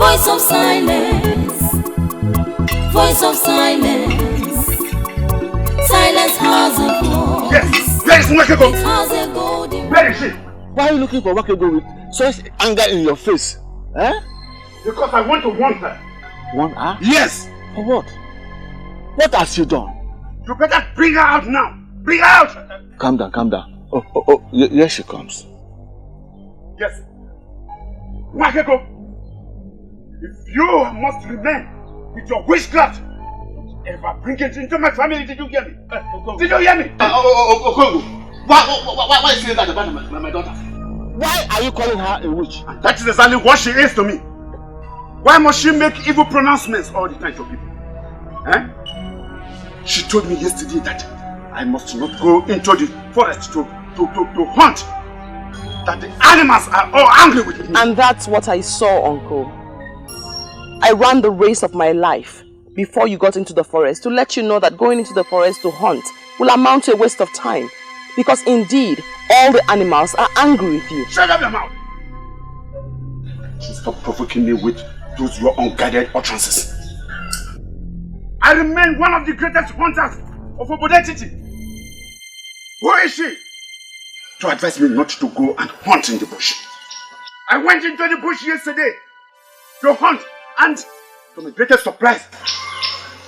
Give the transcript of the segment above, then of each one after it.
Voice of silence. Voice of silence. Silence has a voice. Yes, where is Wako? It has a golden. Where is she? Why are you looking for Wako with such anger in your face? Eh? Because I want to warn her. Warn her? Yes. For what? What has she done? You better bring her out now. Bring her out. Calm down, calm down. Oh, here she comes. Yes. Wako, if you must remain with your witchcraft, ever bring it into my family, did you hear me? Did you hear me? Okongo, why is she that about my daughter? Why are you calling her a witch? And that is exactly what she is to me. Why must she make evil pronouncements all the time to people? Eh? She told me yesterday that I must not go into the forest to hunt. That the animals are all angry with me. And that's what I saw, Uncle. I ran the race of my life before you got into the forest to let you know that going into the forest to hunt will amount to a waste of time. Because indeed, all the animals are angry with you. Shut up your mouth! Stop provoking me with those your unguided utterances. I remain one of the greatest hunters of Obodetiti. Who is she? To advise me not to go and hunt in the bush. I went into the bush yesterday to hunt, and to my greatest surprise,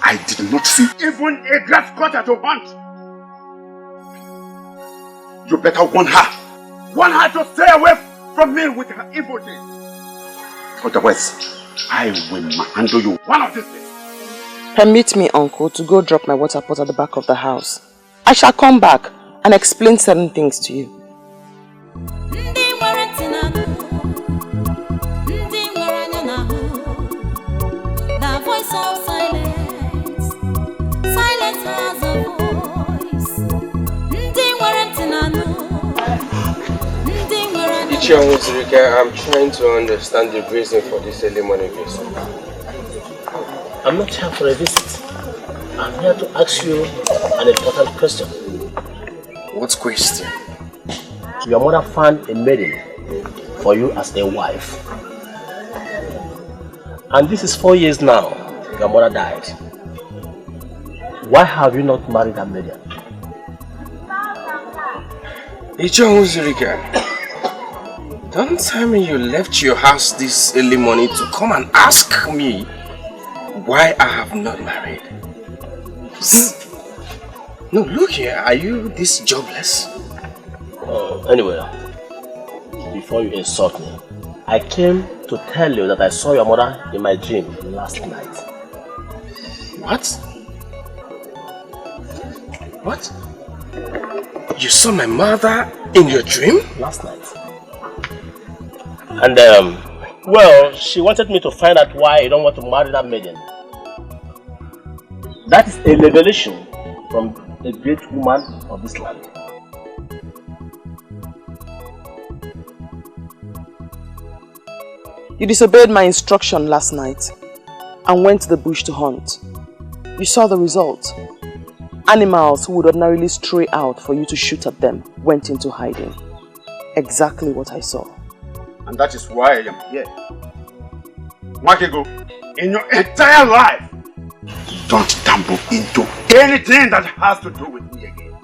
I did not see even a grass cutter to hunt. You better warn her. Warn her to stay away from me with her evil deeds. Otherwise, I will handle you one of these days. Permit me, Uncle, to go drop my water pot at the back of the house. I shall come back and explain certain things to you. The voice of silence. Silence has a voice. I'm trying to understand the reason for this early morning visit. I'm not here for a visit. I'm here to ask you an important question. What question? Your mother found a maiden for you as a wife. And this is 4 years now. Your mother died. Why have you not married that maiden? Don't tell me you left your house this early morning to come and ask me why I have not married. No, look here, are you this jobless? Anyway, before you insult me, I came to tell you that I saw your mother in my dream last night. What? What? You saw my mother in your dream? Last night. And well, she wanted me to find out why you don't want to marry that maiden. That is a revelation from a great woman of this land. You disobeyed my instruction last night and went to the bush to hunt. You saw the result. Animals who would ordinarily stray out for you to shoot at them went into hiding. Exactly what I saw. And that is why I am here. Wako, in your entire life, don't tumble into anything that has to do with me again.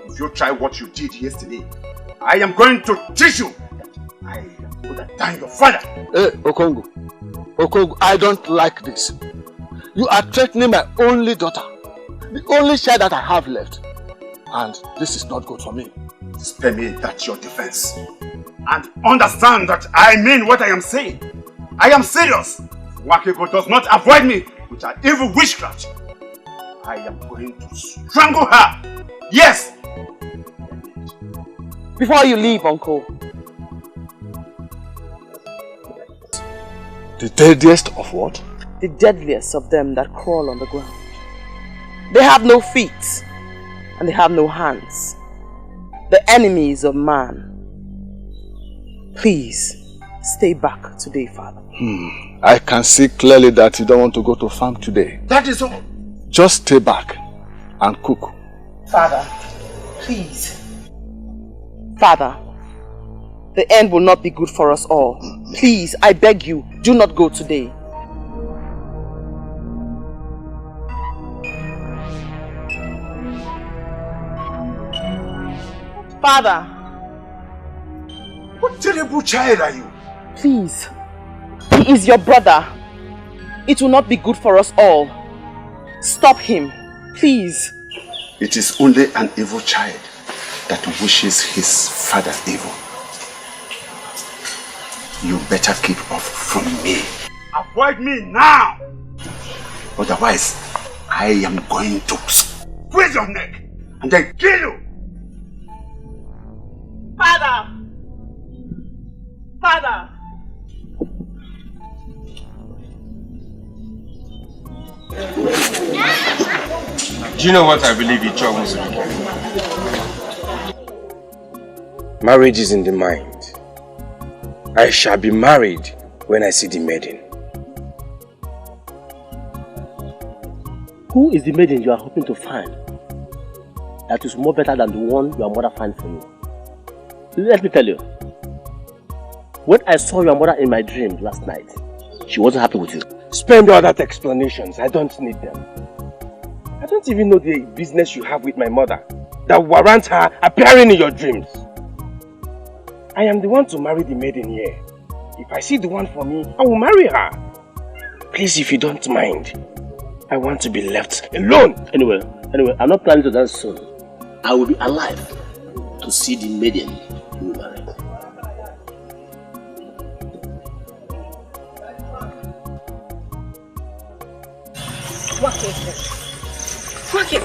If you try what you did yesterday, I am going to teach you. I am going to thank your father. Hey, Okongo, I don't like this. You are threatening my only daughter, the only child that I have left. And this is not good for me. Spare me that's your defense. And understand that I mean what I am saying. I am serious. Wako does not avoid me with her evil witchcraft. I am going to strangle her. Yes. Before you leave, Uncle. The deadliest of what? The deadliest of them that crawl on the ground. They have no feet and they have no hands. The enemies of man. Please, stay back today, Father. I can see clearly that you don't want to go to farm today. That is all. Just stay back and cook. Father, please. Father, the end will not be good for us all. Please, I beg you, do not go today. Father! What terrible child are you? Please, he is your brother. It will not be good for us all. Stop him, please. It is only an evil child that wishes his father evil. You better keep off from me. Avoid me now! Otherwise, I am going to squeeze your neck and then kill you! Father! Father! Do you know what I believe each other was? Marriage is in the mind. I shall be married when I see the maiden. Who is the maiden you are hoping to find that is more better than the one your mother finds for you? Let me tell you, when I saw your mother in my dream last night, she wasn't happy with you. Spend all that explanations, I don't need them. I don't even know the business you have with my mother that warrants her appearing in your dreams. I am the one to marry the maiden here. If I see the one for me, I will marry her. Please, if you don't mind, I want to be left alone. Anyway, I'm not planning to dance soon. I will be alive to see the maiden you will marry. Wako,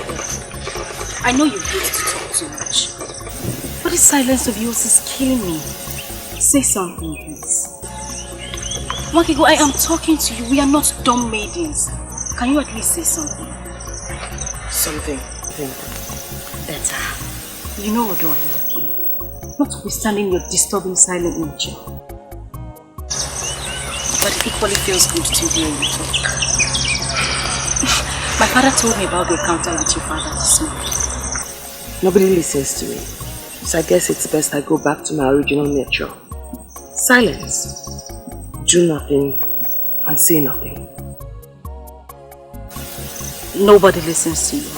I know you hate to talk too much, but this silence of yours is killing me. Say something, please. Wako, I am talking to you. We are not dumb maidens. Can you at least say something? Something. Better. You know what I love you. Notwithstanding your disturbing silent nature. But it equally feels good to hear you talk. My father told me about the encounter with your father this morning. Nobody listens to me, so I guess it's best I go back to my original nature. Silence. Do nothing and say nothing. Nobody listens to you.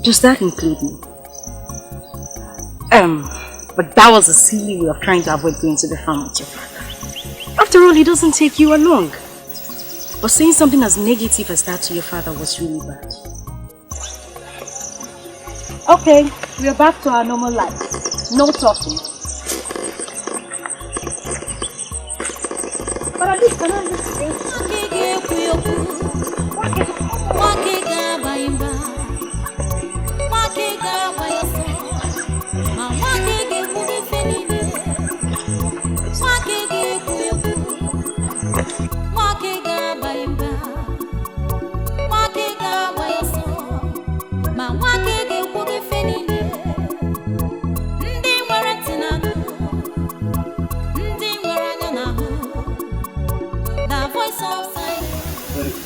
Does that include me? But that was a silly way of trying to avoid going to the farm with your father. After all, he doesn't take you along. But saying something as negative as that to your father was really bad. Okay, we are back to our normal life. No talking. But at least can I listen?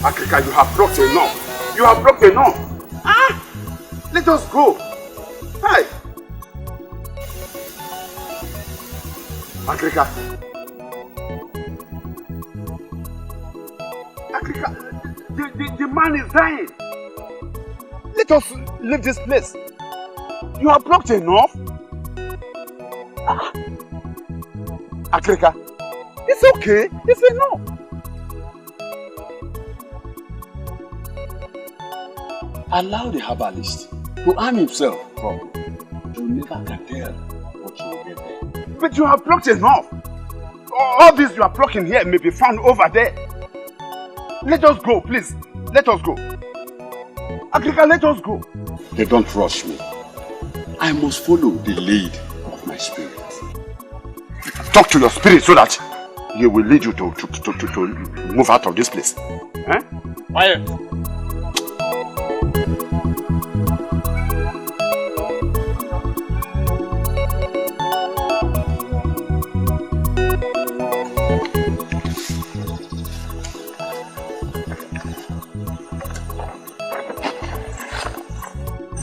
Africa, you have blocked enough. You have blocked enough. Ah! Let us go. Hi. Africa. Africa, the man is dying. Let us leave this place. You have blocked enough. Ah. Africa, it's okay. It's enough. Allow the herbalist to arm himself properly. You never can tell what you will get there. But you have blocked enough. All this you are blocking here may be found over there. Let us go, please. Let us go. Africa, let us go. They don't rush me. I must follow the lead of my spirit. Talk to your spirit so that he will lead you to move out of this place. Eh? Quiet.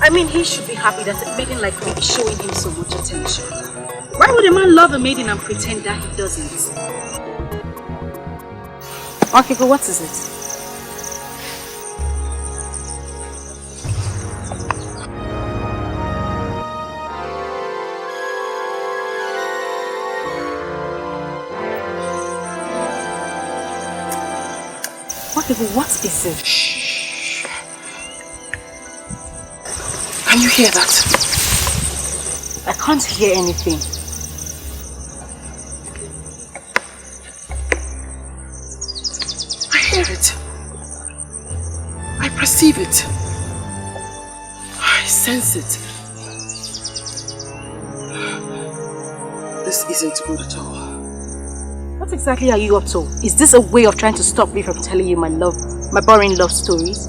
I mean, he should be happy that a maiden like me is showing him so much attention. Why would a man love a maiden and pretend that he doesn't? Okay, but what is it? Okay, but what is it? Shh. Can you hear that? I can't hear anything. I hear it. I perceive it. I sense it. This isn't good at all. What exactly are you up to? Is this a way of trying to stop me from telling you my boring love stories?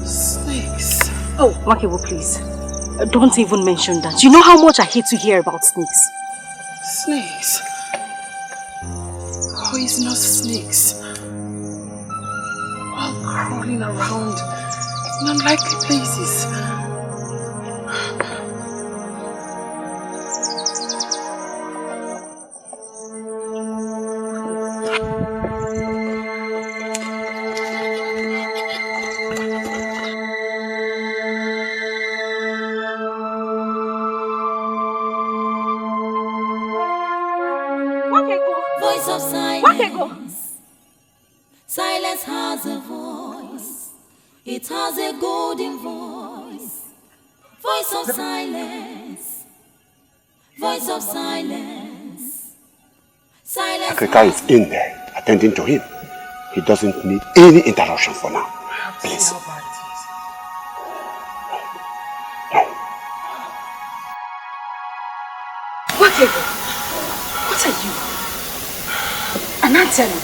Snakes. Oh, Wakiwo, please. Don't even mention that. You know how much I hate to hear about snakes. Snakes? Poisonous snakes. All crawling around in unlikely places. Voice of silence. Silence has a voice. It has a golden voice. Voice of silence. Voice of silence. Silence. Africa is in there, attending to him. He doesn't need any interruption for now. Please. What are you? An antenna.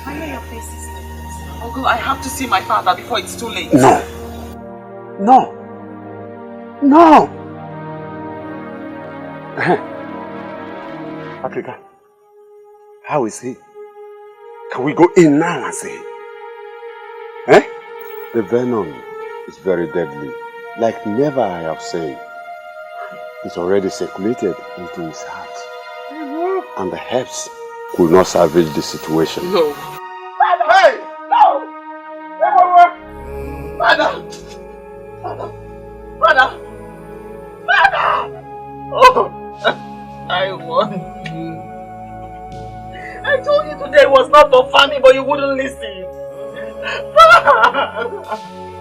I know your face is different. Uncle, I have to see my father before it's too late. No. No. No. Africa, how is he? Can we go in now and see him? Eh? The venom is very deadly. Like never I have said. It's already circulated into his heart. And the herbs could not salvage the situation. No. Father! Hey! No! Father! Father! Father! Father! Oh, I want you. I told you today was not for family, but you wouldn't listen.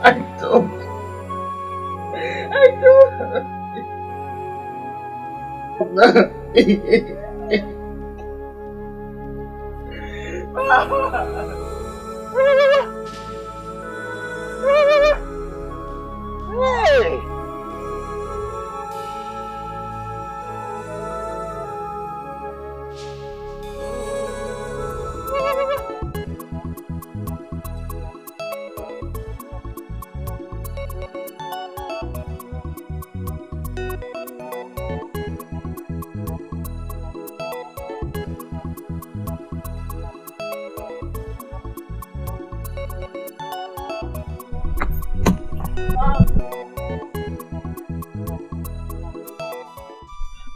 I don't. Hey!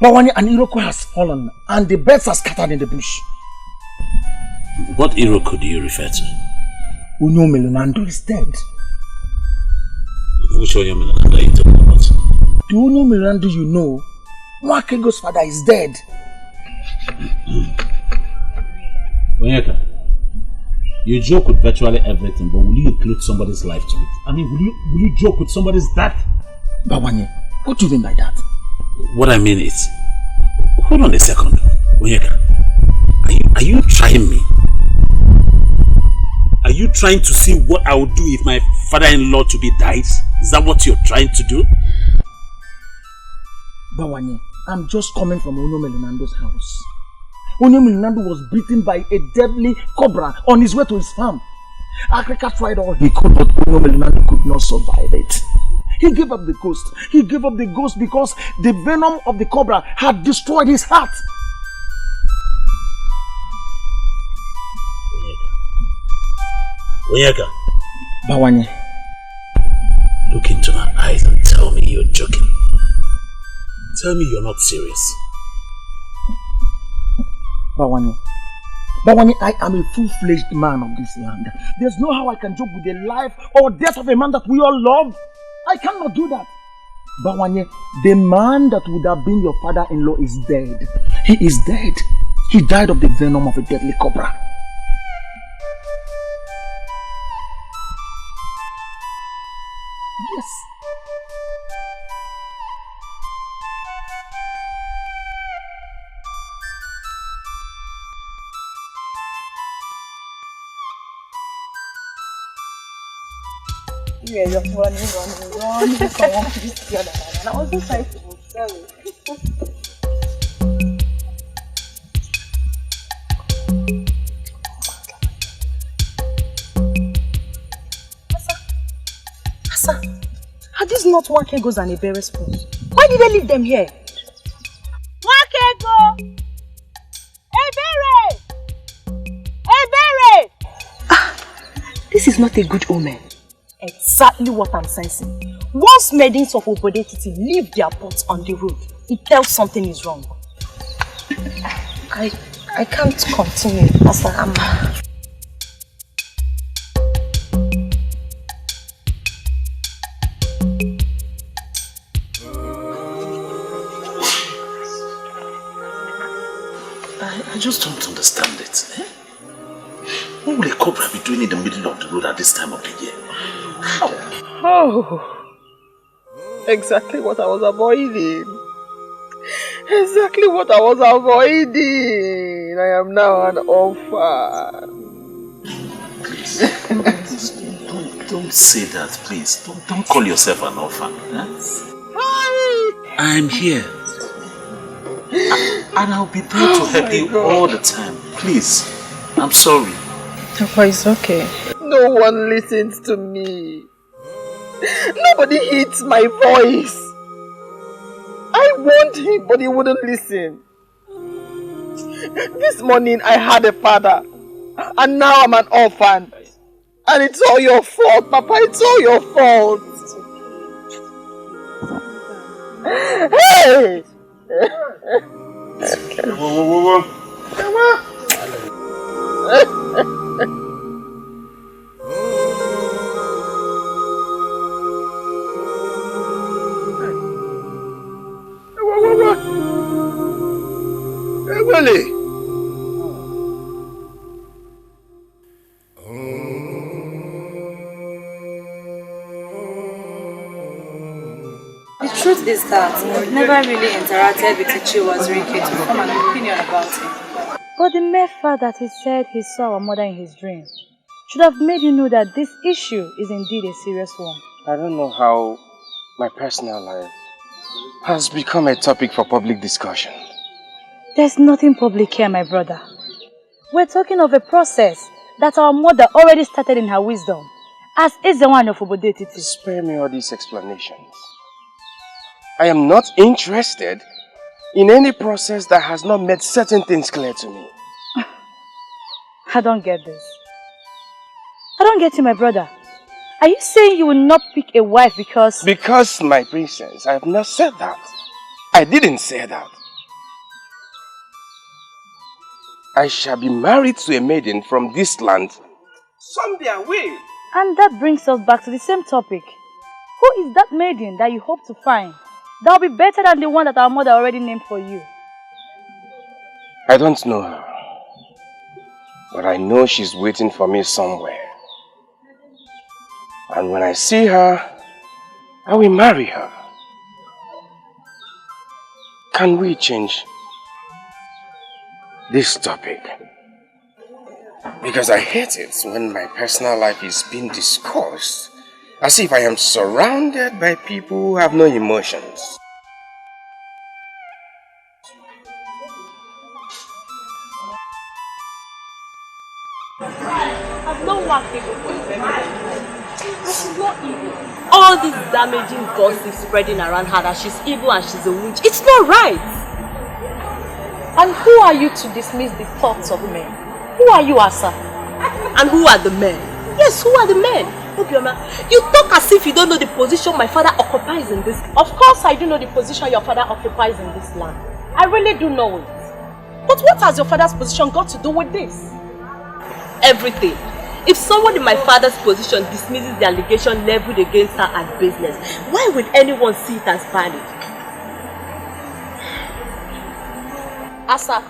Bawani, an Iroko has fallen and the birds are scattered in the bush. What Iroko do you refer to? Unyo Melonando is dead. Which Unyo Melonando are you talking about? The Unyo Melonando you know, Mwakego's father is dead. Onyeka, you joke with virtually everything, but will you include somebody's life to it? I mean, will you joke with somebody's death? Bawani, what do you mean by that? What I mean is, hold on a second, Onyeka. Are you trying me? Are you trying to see what I would do if my father-in-law to be dies? Is that what you're trying to do? Bawani, I'm just coming from Unyo Melonando's house. Unyo Melonando was beaten by a deadly cobra on his way to his farm. Africa tried all he could, but Unyo Melonando could not survive it. He gave up the ghost. He gave up the ghost because the venom of the cobra had destroyed his heart. Onyeka, Bawanye. Look into my eyes and tell me you're joking. Tell me you're not serious. Bawanye, I am a full-fledged man of this land. There's no how I can joke with the life or death of a man that we all love. I cannot do that. Bawanye, the man that would have been your father-in-law is dead. He is dead. He died of the venom of a deadly cobra. Yes. Yeah, you're running. Someone please the other man. And I wasn't trying to move. Sorry. Asa, are these not Wakegos and Ebere's phones? Why did they leave them here? Wakego! Ebere! Ebere! This is not a good omen. Exactly what I'm sensing. Once maidens of Obodetiti leave their pots on the road, it tells something is wrong. I can't continue as I am. I just don't understand it. Eh? What will a cobra be doing in the middle of the road at this time of the year? Oh, exactly what I was avoiding. Exactly what I was avoiding. I am now an orphan. Please, don't say that, please. Don't call yourself an orphan. Eh? I'm here. And I'll be there to help you all the time. Please, I'm sorry. Papa, it's okay. No one listens to me. Nobody heeds my voice. I warned him, but he wouldn't listen. This morning I had a father, and now I'm an orphan. And it's all your fault, Papa. It's all your fault. Hey! Whoa. Come on. Really? The truth is that I've never really interacted with Ichiwa's Rike to form an opinion about him. But the mere fact that he said he saw our mother in his dream should have made you know that this issue is indeed a serious one. I don't know how my personal life has become a topic for public discussion. There's nothing public here, my brother. We're talking of a process that our mother already started in her wisdom, as is the one of Obodetiti. Spare me all these explanations. I am not interested in any process that has not made certain things clear to me. I don't get this. I don't get you, my brother. Are you saying you will not pick a wife because... Because, my princess, I have not said that. I didn't say that. I shall be married to a maiden from this land someday I will. And that brings us back to the same topic. Who is that maiden that you hope to find that will be better than the one that our mother already named for you? I don't know her, but I know she's waiting for me somewhere. And when I see her, I will marry her. Can we change this topic? Because I hate it when my personal life is being discussed as if I am surrounded by people who have no emotions. I've known Wakego for a very long time. She's not evil. All this damaging gossip spreading around her that she's evil and she's a witch, it's not right. And who are you to dismiss the thoughts of men? Who are you, Asa? And who are the men? Yes, who are the men? You talk as if you don't know the position my father occupies in this. Of course I do know the position your father occupies in this land. I really do know it. But what has your father's position got to do with this? Everything. If someone in my father's position dismisses the allegation leveled against her as business, why would anyone see it as valid? Asa,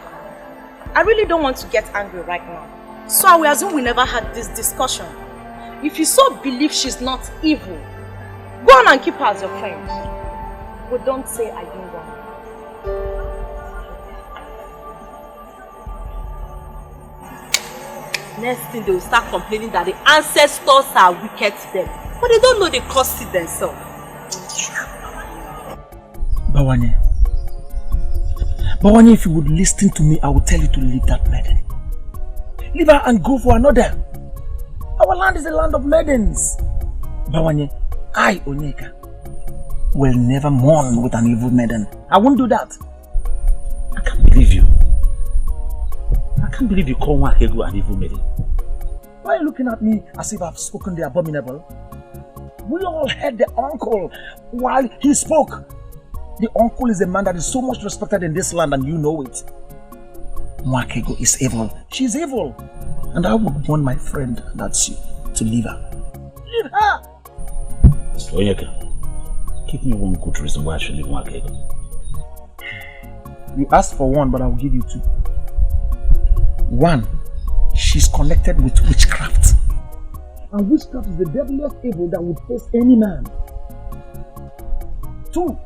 I really don't want to get angry right now. So I will assume we never had this discussion. If you so believe she's not evil, go on and keep her as your friend. But don't say I didn't want her. Next thing they will start complaining that the ancestors are wicked to them. But they don't know they caused it themselves. Bawanye, if you would listen to me, I would tell you to leave that maiden. Leave her and go for another. Our land is a land of maidens. Bawanye, I, Onyeka, will never mourn with an evil maiden. I won't do that. I can't believe you. I can't believe you call Wako an evil maiden. Why are you looking at me as if I've spoken the abominable? We all heard the uncle while he spoke. The uncle is a man that is so much respected in this land, and you know it. Wako is evil. She's evil. And I would want my friend, that's you, to leave her. Leave her! Onyeka, give me one good reason why I should leave Wako. You asked for one, but I will give you two. One, she's connected with witchcraft. And witchcraft is the deadliest evil that would face any man. Two,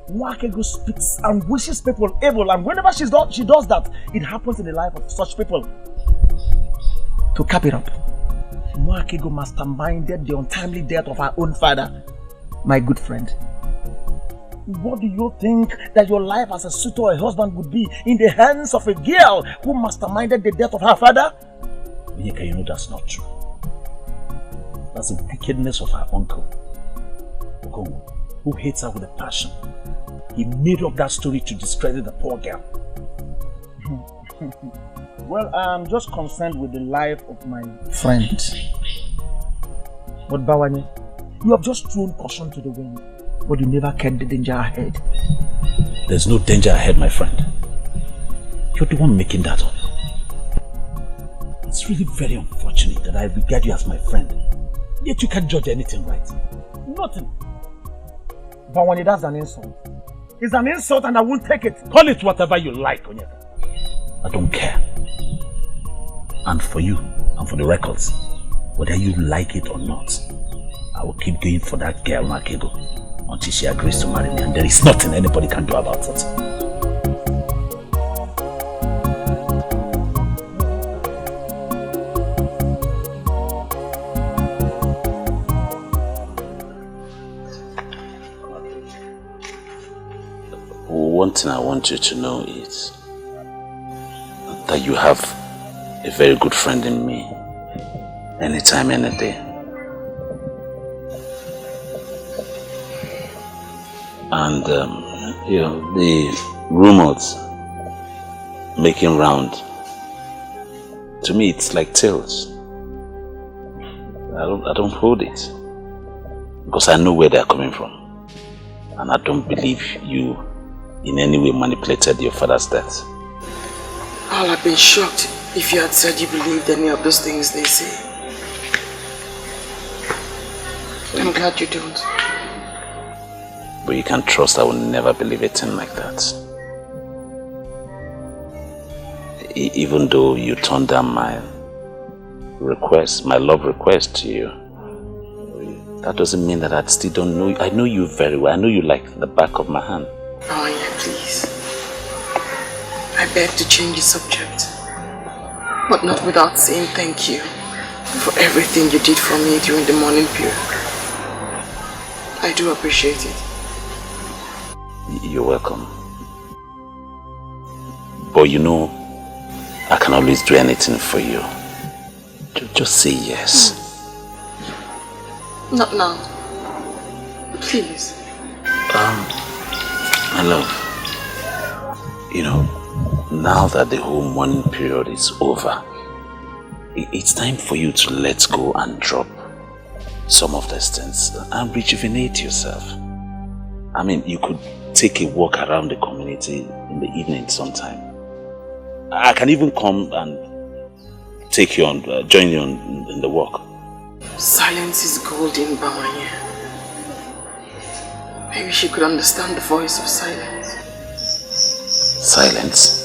Wako speaks and wishes people evil, and whenever she does that, it happens in the life of such people. To cap it up, Wako masterminded the untimely death of her own father, my good friend. What do you think that your life as a suitor or a husband would be in the hands of a girl who masterminded the death of her father? Onyeka, you know that's not true. That's the wickedness of her uncle, who hates her with a passion. He made up that story to discredit the poor girl. Well, I'm just concerned with the life of my friend. But Bawanye, you have just thrown caution to the wind, but you never kept the danger ahead. There's no danger ahead, my friend. You're the one making that up. It's really very unfortunate that I regard you as my friend, yet you can't judge anything right. Nothing. Bawanye, that's an insult. It's an insult and I won't take it. Call it whatever you like, Onyeka. I don't care. And for you, and for the records, whether you like it or not, I will keep going for that girl, Wako, until she agrees to marry me, and there is nothing anybody can do about it. One thing I want you to know is that you have a very good friend in me, anytime, any day. And you know, the rumors making round, to me it's like tales. I don't hold it, because I know where they're coming from, and I don't believe you in any way manipulated your father's death. I'll have been shocked if you had said you believed any of those things they say. I'm glad you don't. But you can trust I will never believe a thing like that. Even though you turned down my request, my love request to you, that doesn't mean that I still don't know you. I know you very well. I know you like the back of my hand. Oh yeah, please. I beg to change the subject, but not without saying thank you for everything you did for me during the mourning period. I do appreciate it. You're welcome. But you know, I can always do anything for you. Just say yes. Not now. Please. My love, you know, now that the whole mourning period is over, it's time for you to let go and drop some of these things and rejuvenate yourself. I mean, you could take a walk around the community in the evening sometime. I can even come and take you on, join you in the walk. Silence is golden, Bawanye. Maybe she could understand the voice of silence. Silence?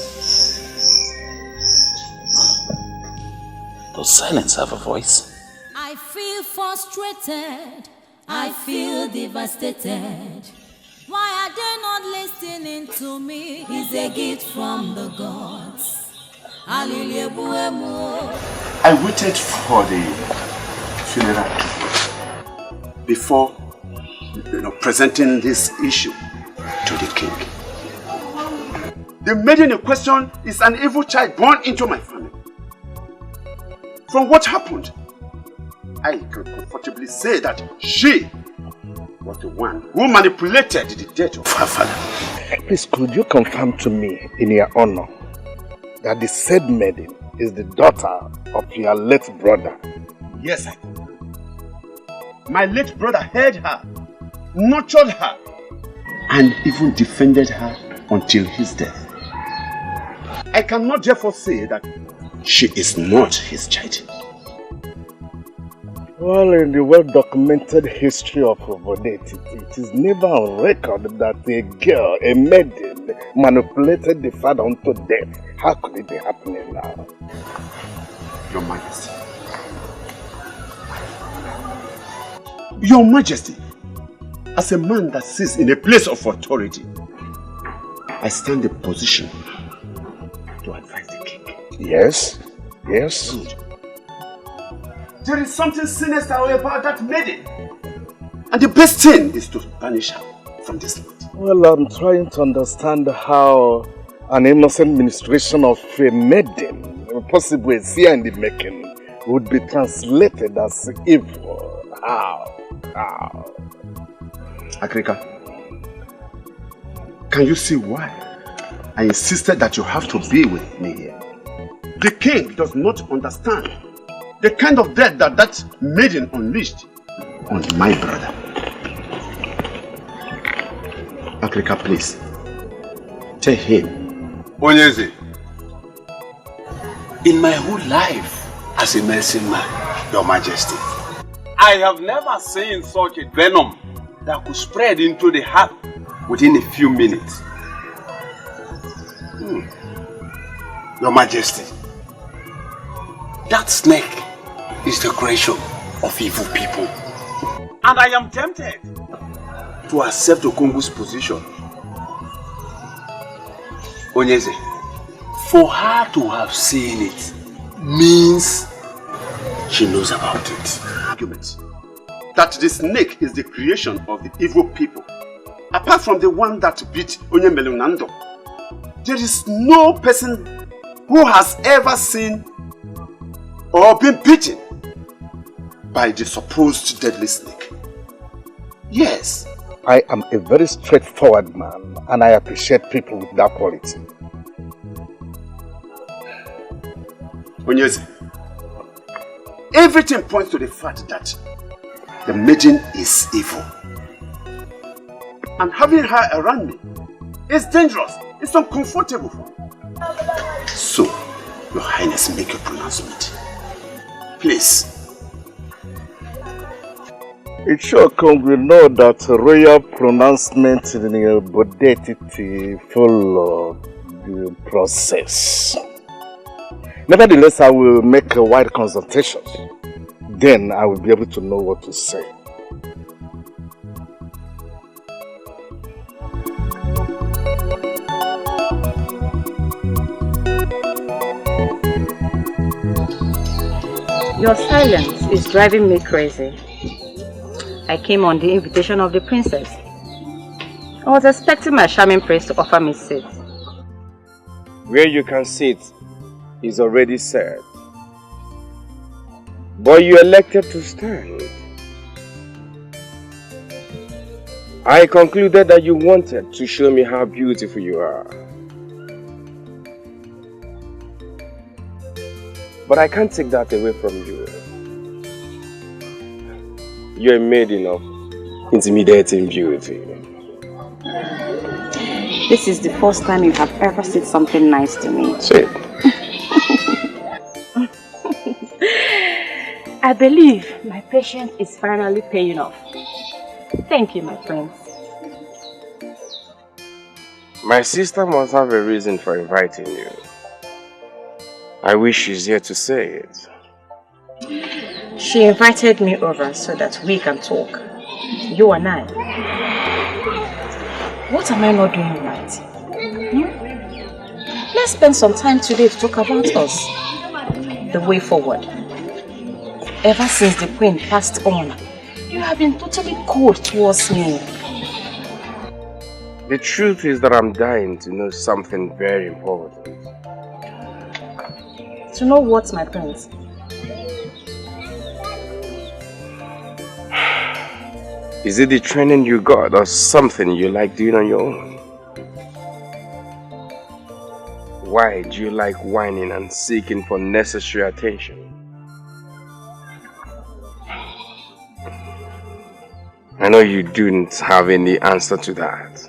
Does silence have a voice? I feel frustrated. I feel devastated. Why are they not listening to me? It's a gift from the gods. I waited for the funeral before presenting this issue to the king. The maiden in question is an evil child born into my family. From what happened, I can comfortably say that she was the one who manipulated the death of her father. Please, could you confirm to me, in your honor, that the said maiden is the daughter of your late brother? Yes, I can. My late brother heard her, nurtured her, and even defended her until his death. I cannot therefore say that she is not his child. Well, in the well-documented history of Obodeti, it is never on record that a girl, a maiden, manipulated the father unto death. How could it be happening now? Your Majesty. Your Majesty, as a man that sits in a place of authority, I stand in position to advise the king. Yes, yes. Good. There is something sinister about that maiden. And the best thing is to banish her from this land. Well, I'm trying to understand how an innocent ministration of a maiden, possibly a seer in the making, would be translated as evil. How? Agrika, can you see why I insisted that you have to be with me here? The king does not understand the kind of death that maiden unleashed on my brother. Agrika, please, tell him. Onyeze, in my whole life as a medicine man, Your Majesty, I have never seen such a venom that could spread into the heart within a few minutes. Your Majesty, that snake is the creation of evil people. And I am tempted to accept Okongu's position. Onyeze, for her to have seen it means she knows about it. Argument that the snake is the creation of the evil people, apart from the one that beat Onyemelunando, there is no person who has ever seen or been beaten by the supposed deadly snake. Yes. I am a very straightforward man, and I appreciate people with that quality. Onyeze, everything points to the fact that the maiden is evil. And having her around me is dangerous. It's uncomfortable for me. So, Your Highness, make a pronouncement. Please. It sure comes we know that royal pronouncement in the Bodetiti follow the process. Nevertheless, I will make a wide consultation. Then I will be able to know what to say. Your silence is driving me crazy. I came on the invitation of the princess. I was expecting my charming prince to offer me seat. Where you can sit is already said. But you elected to stand. I concluded that you wanted to show me how beautiful you are. But I can't take that away from you. You're a maiden of intimidating beauty. This is the first time you have ever said something nice to me. Say it. I believe my patience is finally paying off. Thank you, my prince. My sister must have a reason for inviting you. I wish she's here to say it. She invited me over so that we can talk. You and I. What am I not doing right? Let's spend some time today to talk about us. The way forward. Ever since the queen passed on, you have been totally cold towards me. The truth is that I'm dying to know something very important. To know what, my prince? Is it the training you got or something you like doing on your own? Why do you like whining and seeking for necessary attention? I know you don't have any answer to that.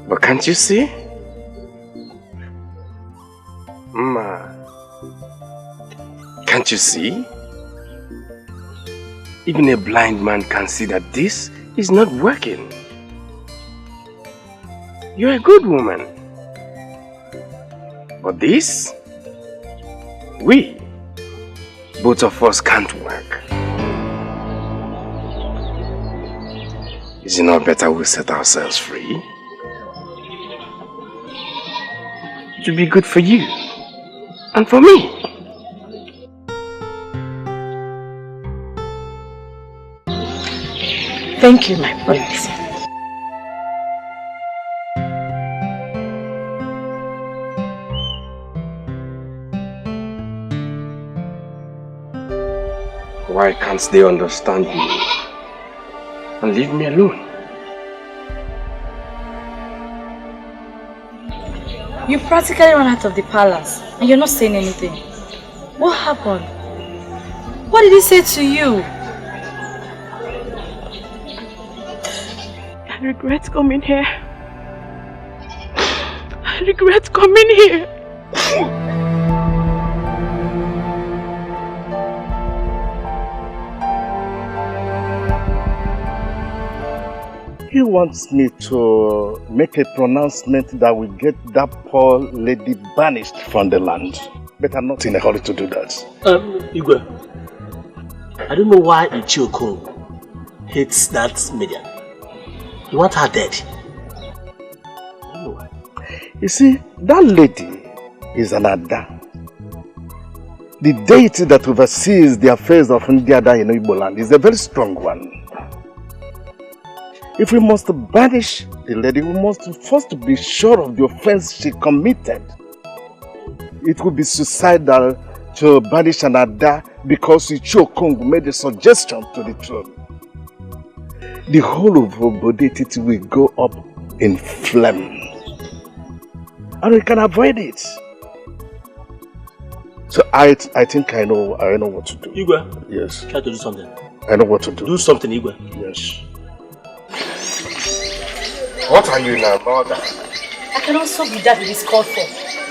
But can't you see? Ma, can't you see? Even a blind man can see that this is not working. You're a good woman. But this, both of us can't work. Is it not better we set ourselves free? It will be good for you and for me. Thank you, my prince. Why can't they understand me and leave me alone? You practically ran out of the palace and you're not saying anything. What happened? What did he say to you? I regret coming here. I regret coming here. He wants me to make a pronouncement that will get that poor lady banished from the land. But I'm not in a hurry to do that. Igwe, I don't know why Ichiokun hates that maiden. You want her dead? I don't know why. You see, that lady is an Ada. The deity that oversees the affairs of Ndiada in Igbo land is a very strong one. If we must banish the lady, we must first be sure of the offense she committed. It would be suicidal to banish an Ada because Ichiokung made a suggestion to the throne. The whole of Obodetiti will go up in flame. And we can avoid it. So I think I know what to do. Igwe? Yes. Try to do something. I know what to do. Do something, Igwe. Yes. What are you now, mother? I cannot solve with that it is called for.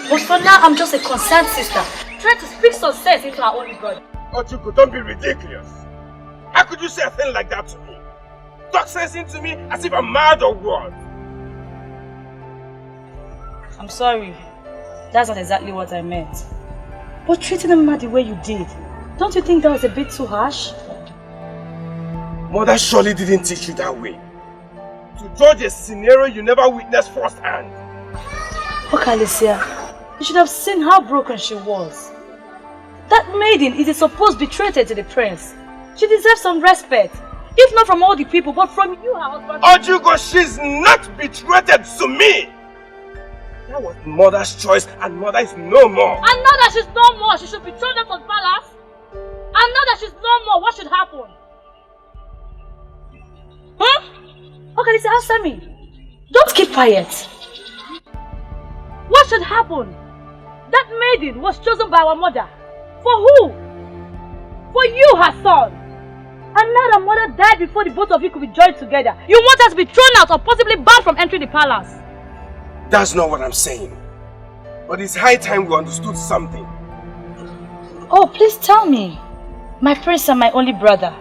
But for now, I'm just a concerned sister, trying to speak some sense into our only brother. Ochuku, don't be ridiculous. How could you say a thing like that to me? Talk sense into me as if I'm mad or what? I'm sorry. That's not exactly what I meant. But treating him the way you did, don't you think that was a bit too harsh? Mother surely didn't teach you that way. To judge a scenario you never witnessed firsthand. Look, Alicia, you should have seen how broken she was. That maiden is a supposed betrayal to the prince. She deserves some respect. If not from all the people, but from you, her husband. Ojugo, she's not betrayed to me! That was mother's choice and mother is no more. And now that she's no more, she should be thrown out of the palace? And now that she's no more, what should happen? Huh? Okay, listen, answer me. Don't keep quiet. What should happen? That maiden was chosen by our mother. For who? For you, her son. And now that mother died before the both of you could be joined together, you want us to be thrown out or possibly banned from entering the palace? That's not what I'm saying. But it's high time we understood something. Oh, please tell me. My prince and my only brother.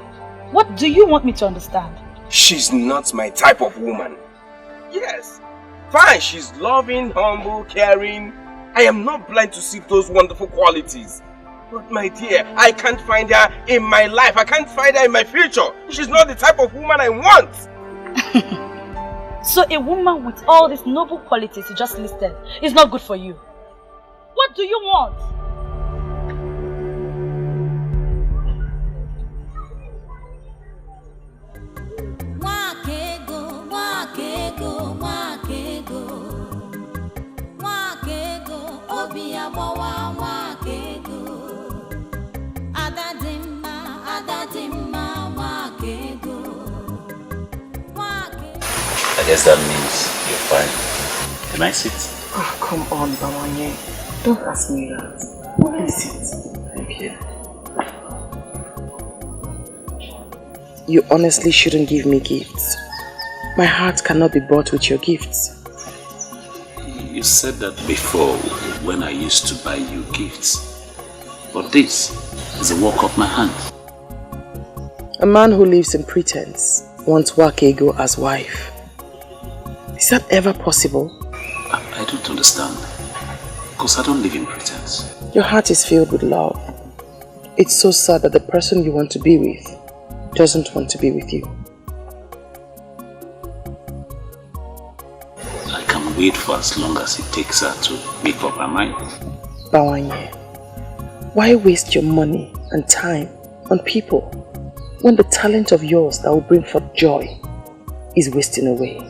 What do you want me to understand? She's not my type of woman. Yes, fine, she's loving, humble, caring. I am not blind to see those wonderful qualities. But my dear, I can't find her in my life. I can't find her in my future. She's not the type of woman I want. So a woman with all these noble qualities you just listed is not good for you. What do you want? I guess that means you're fine. Can I sit? Oh, come on, Bawanye. Don't ask me that. Please sit. Thank you. You honestly shouldn't give me gifts. My heart cannot be bought with your gifts. You said that before when I used to buy you gifts. But this is a work of my hand. A man who lives in pretense wants Wako as wife. Is that ever possible? I don't understand. Because I don't live in pretense. Your heart is filled with love. It's so sad that the person you want to be with doesn't want to be with you. I can wait for as long as it takes her to make up her mind. Bawanye, why waste your money and time on people when the talent of yours that will bring forth joy is wasting away?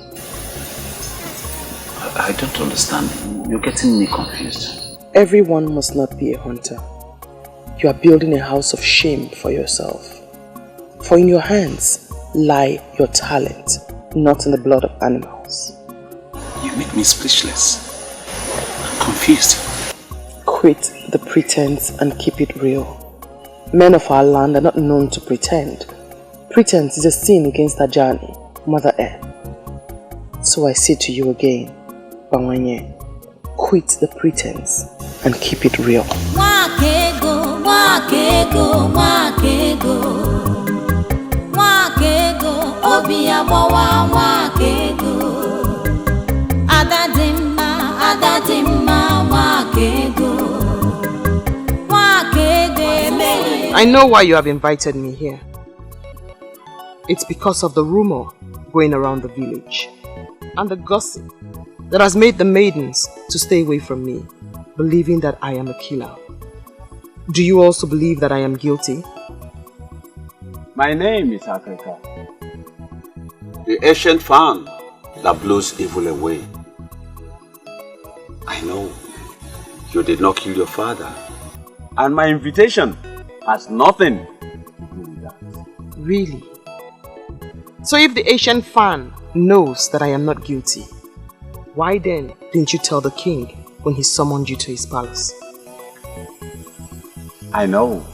I don't understand. You're getting me confused. Everyone must not be a hunter. You are building a house of shame for yourself. For in your hands lie your talent, not in the blood of animals. You make me speechless. I'm confused. Quit the pretense and keep it real. Men of our land are not known to pretend. Pretense is a sin against Ajani, Mother Earth. So I say to you again, Bawanye, quit the pretense and keep it real. Wakego, wakego, wakego. Wakego, obiabawa, wakego. Adadimma, adadimma, wakego. Wakego. I know why you have invited me here. It's because of the rumor going around the village and the gossip that has made the maidens to stay away from me, believing that I am a killer. Do you also believe that I am guilty? My name is Africa, the ancient fan that blows evil away. I know you did not kill your father, and my invitation has nothing to do with that. Really? So if the ancient fan knows that I am not guilty, why then didn't you tell the king when he summoned you to his palace? I know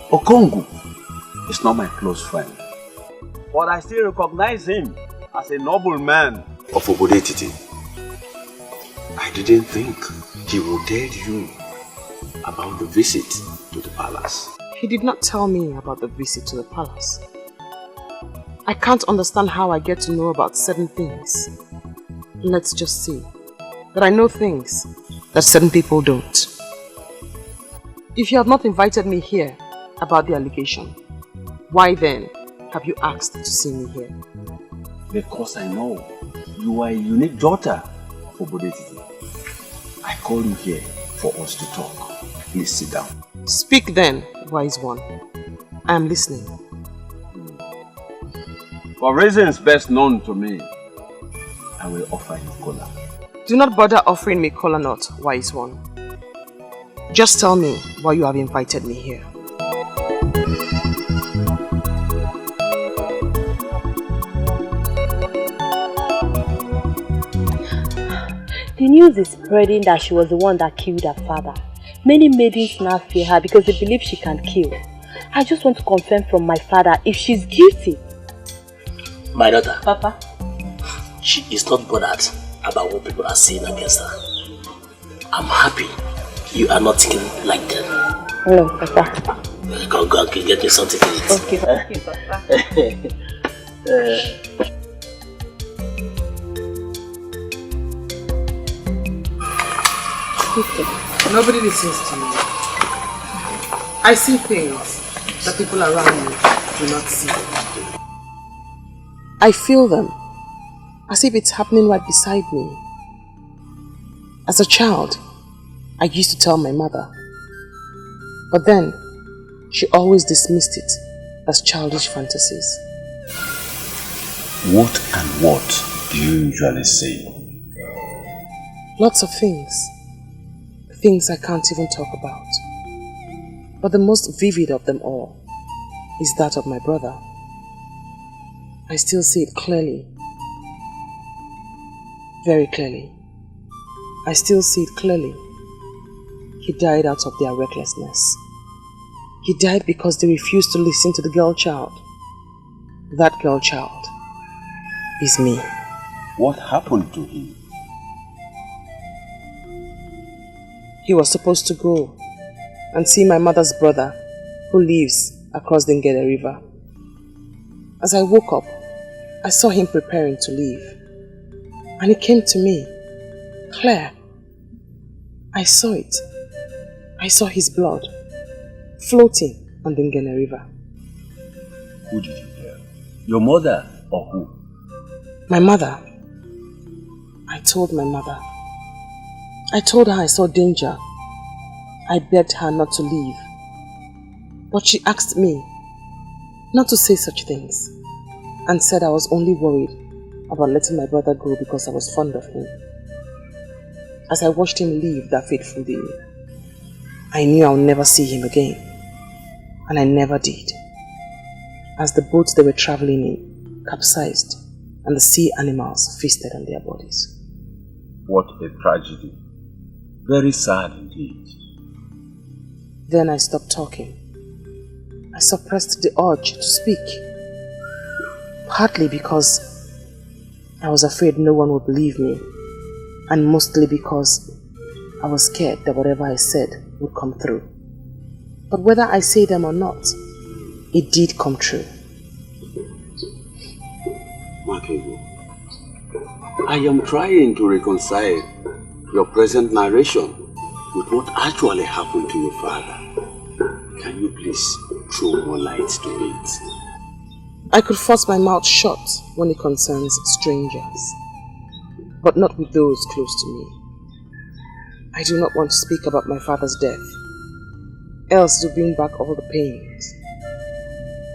Okongu is not my close friend, but I still recognize him as a noble man of Obodetiti. I didn't think he would tell you about the visit to the palace. He did not tell me about the visit to the palace. I can't understand how I get to know about certain things. Let's just say that I know things that certain people don't. If you have not invited me here about the allegation, why then have you asked to see me here? Because I know you are a unique daughter of Obodetiti. I called you here for us to talk. Please sit down. Speak then, wise one. I am listening. For reasons best known to me, I will offer you kola. Do not bother offering me kola nut, wise one. Just tell me why you have invited me here. The news is spreading that she was the one that killed her father. Many maidens now fear her because they believe she can kill. I just want to confirm from my father if she's guilty. My daughter. Papa? She is not bothered about what people are saying against her. I'm happy you are not thinking like them. No, Papa. Go and get me something to eat. Okay, Papa. Nobody listens to me. I see things that people around me do not see. I feel them, as if it's happening right beside me. As a child, I used to tell my mother, but then she always dismissed it as childish fantasies. What and what do you usually say? Lots of things. Things I can't even talk about. But the most vivid of them all is that of my brother. I still see it clearly. Very clearly. I still see it clearly. He died out of their recklessness. He died because they refused to listen to the girl child. That girl child is me. What happened to him? He was supposed to go and see my mother's brother who lives across the Ngede River. As I woke up, I saw him preparing to leave. And it came to me, Claire. I saw it. I saw his blood floating on the Ngene River. Who did you hear? Your mother or who? My mother. I told my mother. I told her I saw danger. I begged her not to leave. But she asked me not to say such things and said I was only worried about letting my brother go because I was fond of him. As I watched him leave that fateful day, I knew I would never see him again. And I never did. As the boat they were traveling in capsized and the sea animals feasted on their bodies. What a tragedy. Very sad indeed. Then I stopped talking. I suppressed the urge to speak. Partly because I was afraid no one would believe me, and mostly because I was scared that whatever I said would come through. But whether I say them or not, it did come true. Makego, I am trying to reconcile your present narration with what actually happened to your father. Can you please throw more light to it? I could force my mouth shut when it concerns strangers, but not with those close to me. I do not want to speak about my father's death, else it will bring back all the pains.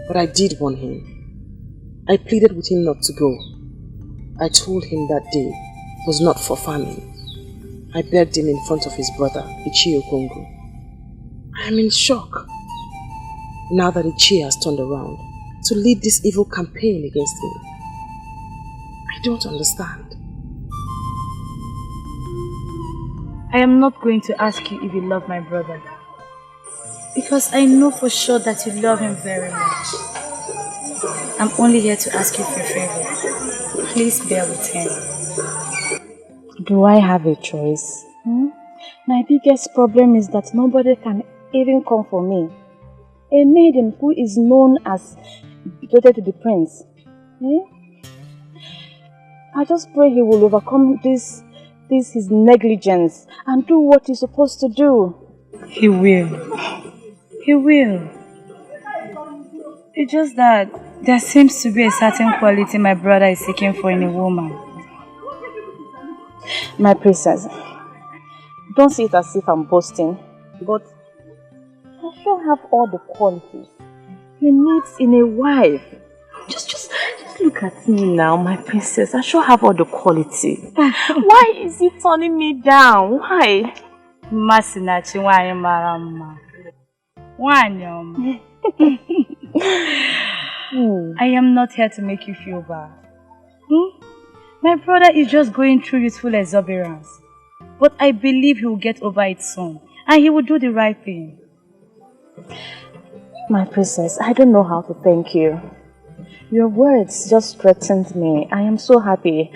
But I did warn him. I pleaded with him not to go. I told him that day was not for famine. I begged him in front of his brother, Ichie Okongo. I am in shock, now that Ichie has turned around to lead this evil campaign against me. I don't understand. I am not going to ask you if you love my brother, because I know for sure that you love him very much. I'm only here to ask you for a favor. Please bear with him. Do I have a choice? My biggest problem is that nobody can even come for me. A maiden who is known as devoted to the prince. I just pray he will overcome this his negligence and do what he's supposed to do. He will. He will. It's just that there seems to be a certain quality my brother is seeking for in a woman. My princess, don't see it as if I'm boasting, but I sure have all the qualities he needs in a wife. Just look at me now, my princess. I sure have all the quality. Why is he turning me down? Why? Masinachi why marama. I am not here to make you feel bad. My brother is just going through youthful exuberance. But I believe he will get over it soon. and he will do the right thing. My princess, I don't know how to thank you. Your words just strengthened me. I am so happy.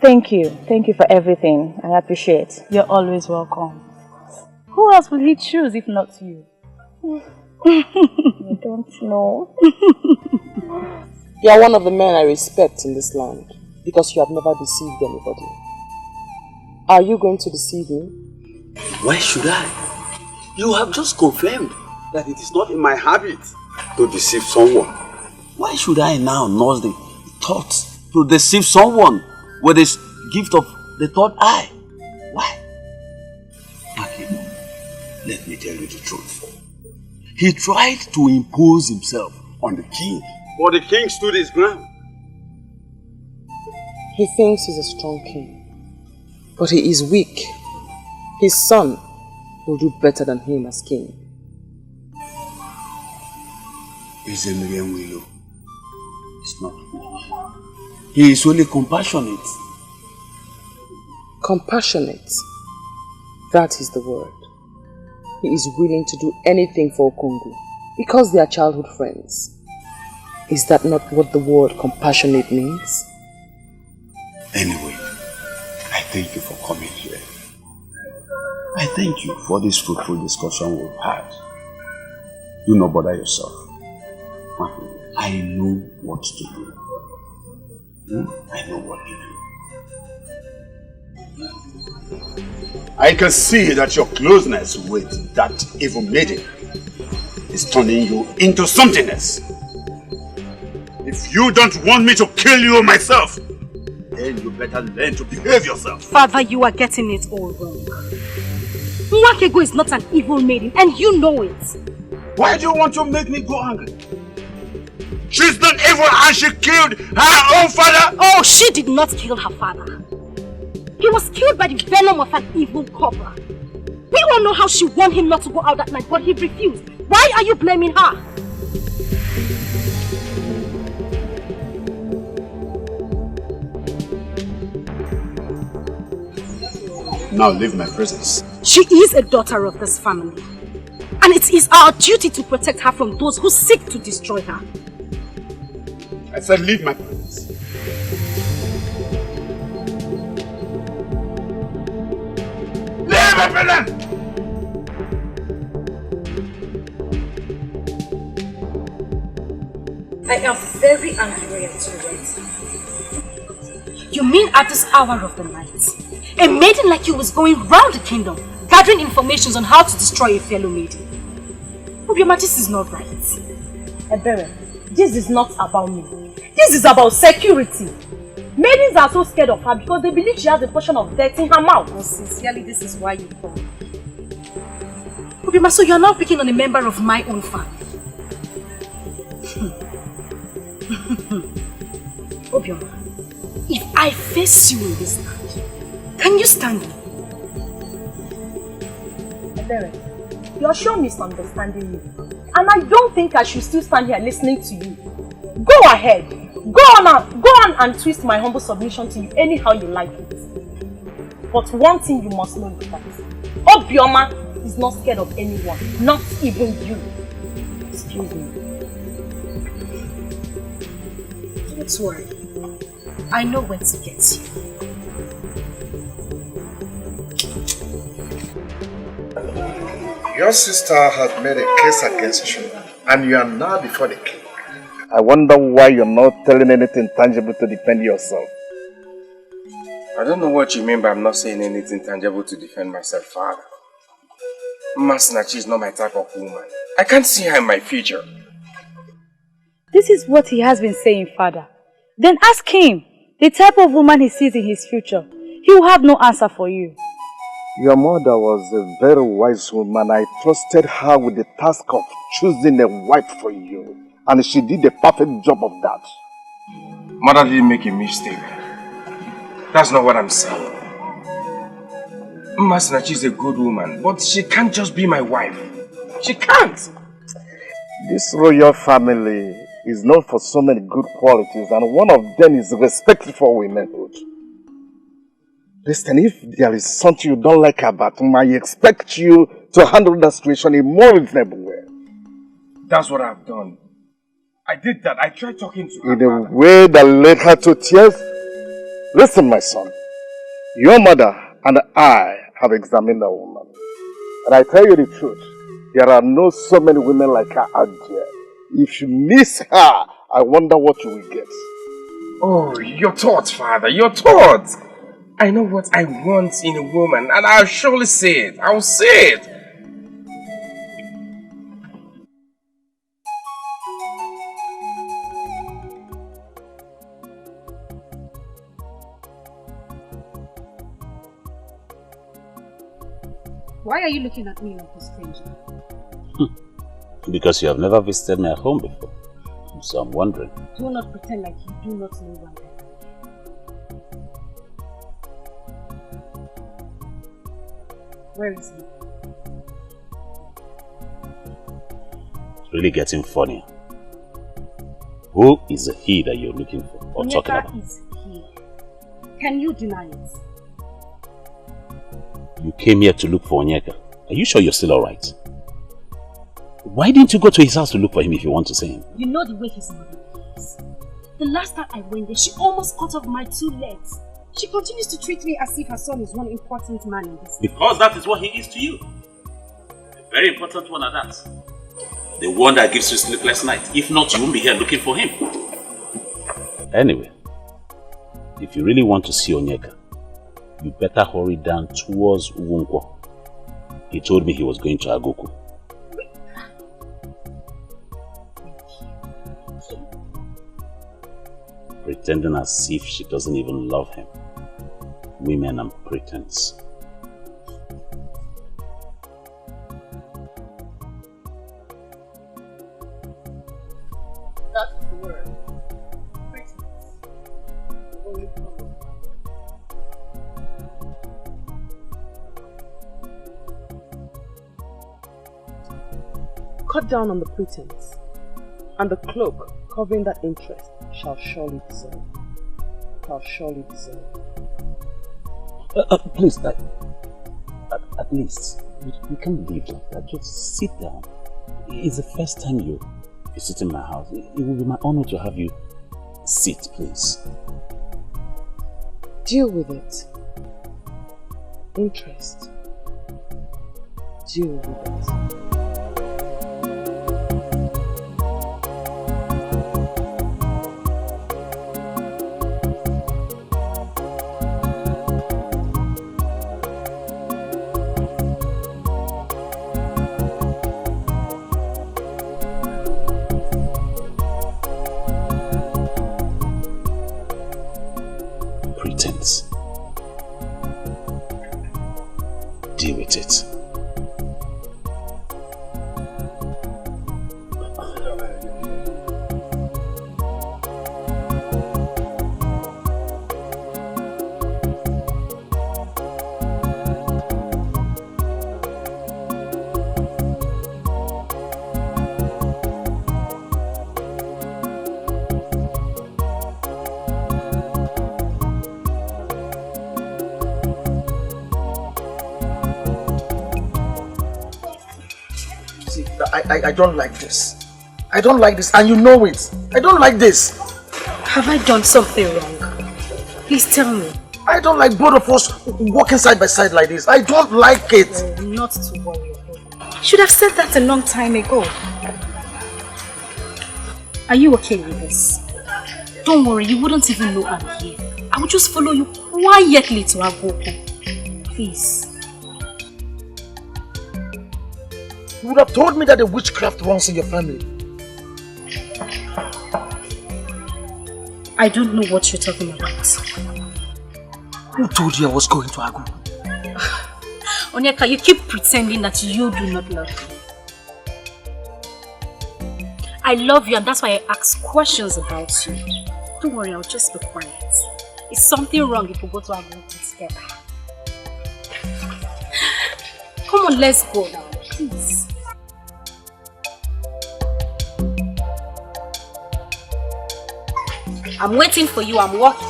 Thank you. Thank you for everything. I appreciate. You're always welcome. Who else will he choose if not you? I don't know. You are one of the men I respect in this land because you have never deceived anybody. Are you going to deceive me? Why should I? You have just confirmed that it is not in my habit to deceive someone. Why should I now nurse the thought to deceive someone with this gift of the third eye? Why? Okay, let me tell you the truth. He tried to impose himself on the king, but the king stood his ground. He thinks he's a strong king, but he is weak. His son will do better than him as king. It's a million willow. It's not weak. He is only compassionate. Compassionate. That is the word. He is willing to do anything for Okongu because they are childhood friends. Is that not what the word compassionate means? Anyway, I thank you for coming here. I thank you for this fruitful discussion we've had. Do not bother yourself. I know what to do. I know what to do. I can see that your closeness with that evil maiden is turning you into something else. If you don't want me to kill you myself, then you better learn to behave yourself. Father, you are getting it all wrong. Nwakego is not an evil maiden, and you know it. Why do you want to make me go angry? She's not evil and she killed her own father! Oh, she did not kill her father. He was killed by the venom of an evil cobra. We all know how she warned him not to go out that night, but he refused. Why are you blaming her? Now leave my presence. She is a daughter of this family. And it is our duty to protect her from those who seek to destroy her. I said leave my presence. Leave my presence! I am very angry at you, right? You mean at this hour of the night, a maiden like you was going round the kingdom, gathering information on how to destroy a fellow maiden? Obioma, this is not right. Ebere, this is not about me. This is about security. Maidens are so scared of her because they believe she has a portion of death in her mouth. Oh, sincerely, this is why you call. Obioma, so you are now picking on a member of my own family. Obioma, if I face you in this land, can you stand me? Ebere, you are sure misunderstanding me. And I don't think I should still stand here listening to you. Go ahead. Go on and twist my humble submission to you anyhow you like it. But one thing you must know is that Obioma is not scared of anyone, not even you. Excuse me. Don't worry. I know where to get you. Your sister has made a case against you, and you are now before the king. I wonder why you're not telling anything tangible to defend yourself. I don't know what you mean by I'm not saying anything tangible to defend myself, Father. Masinachi is not my type of woman. I can't see her in my future. This is what he has been saying, Father. Then ask him the type of woman he sees in his future. He will have no answer for you. Your mother was a very wise woman. I trusted her with the task of choosing a wife for you. And she did a perfect job of that. Mother didn't make a mistake. That's not what I'm saying. Masinachi is a good woman, but she can't just be my wife. She can't. This royal family is known for so many good qualities, and one of them is respect for womanhood. Listen, if there is something you don't like about him, I expect you to handle that situation in a more reasonable way. That's what I've done. I did that. I tried talking to her. In a way that led her to tears. Listen, my son. Your mother and I have examined that woman. And I tell you the truth. There are not so many women like her out there. If you miss her, I wonder what you will get. Oh, your thoughts, Father. Your thoughts. I know what I want in a woman. And I'll surely say it. I'll say it. Why are you looking at me like a stranger? Because you have never visited my home before. So I'm wondering. Do not pretend like you do not know why. Where is he? It's really getting funny. Who is the he that you're looking for or talking about? Is he. Can you deny it? You came here to look for Onyeka. Are you sure you're still alright? Why didn't you go to his house to look for him if you want to see him? You know the way his mother is. The last time I went there, she almost cut off my 2 legs. She continues to treat me as if her son is one important man in this. Because that is what he is to you. A very important one at that. The one that gives you sleepless night. If not, you won't be here looking for him. Anyway, if you really want to see Onyeka, you better hurry down towards Uwunkwo. He told me he was going to Agoku. Pretending as if she doesn't even love him. Women and pretense. That's the word. Pretense. Cut down on the pretense, and the cloak covering that interest shall surely dissolve. Please, at least, you can't leave like that. Just sit down. It's the first time you visit my house. It will be my honor to have you sit, please. Deal with it. Interest. Deal with it. Deal with it. I don't like this. I don't like this, and you know it. I don't like this. Have I done something wrong? Please tell me. I don't like both of us walking side by side like this. I don't like it. Oh, not to worry. I should have said that a long time ago. Are you okay with this? Don't worry, you wouldn't even know I'm here. I would just follow you quietly to Agoku. Please. You would have told me that the witchcraft runs in your family. I don't know what you're talking about. Who told you I was going to Agoku? Onyeka, you keep pretending that you do not love me. I love you, and that's why I ask questions about you. Don't worry, I'll just be quiet. Is something wrong if we go to Agoku together? Come on, let's go now, please. I'm waiting for you, I'm walking.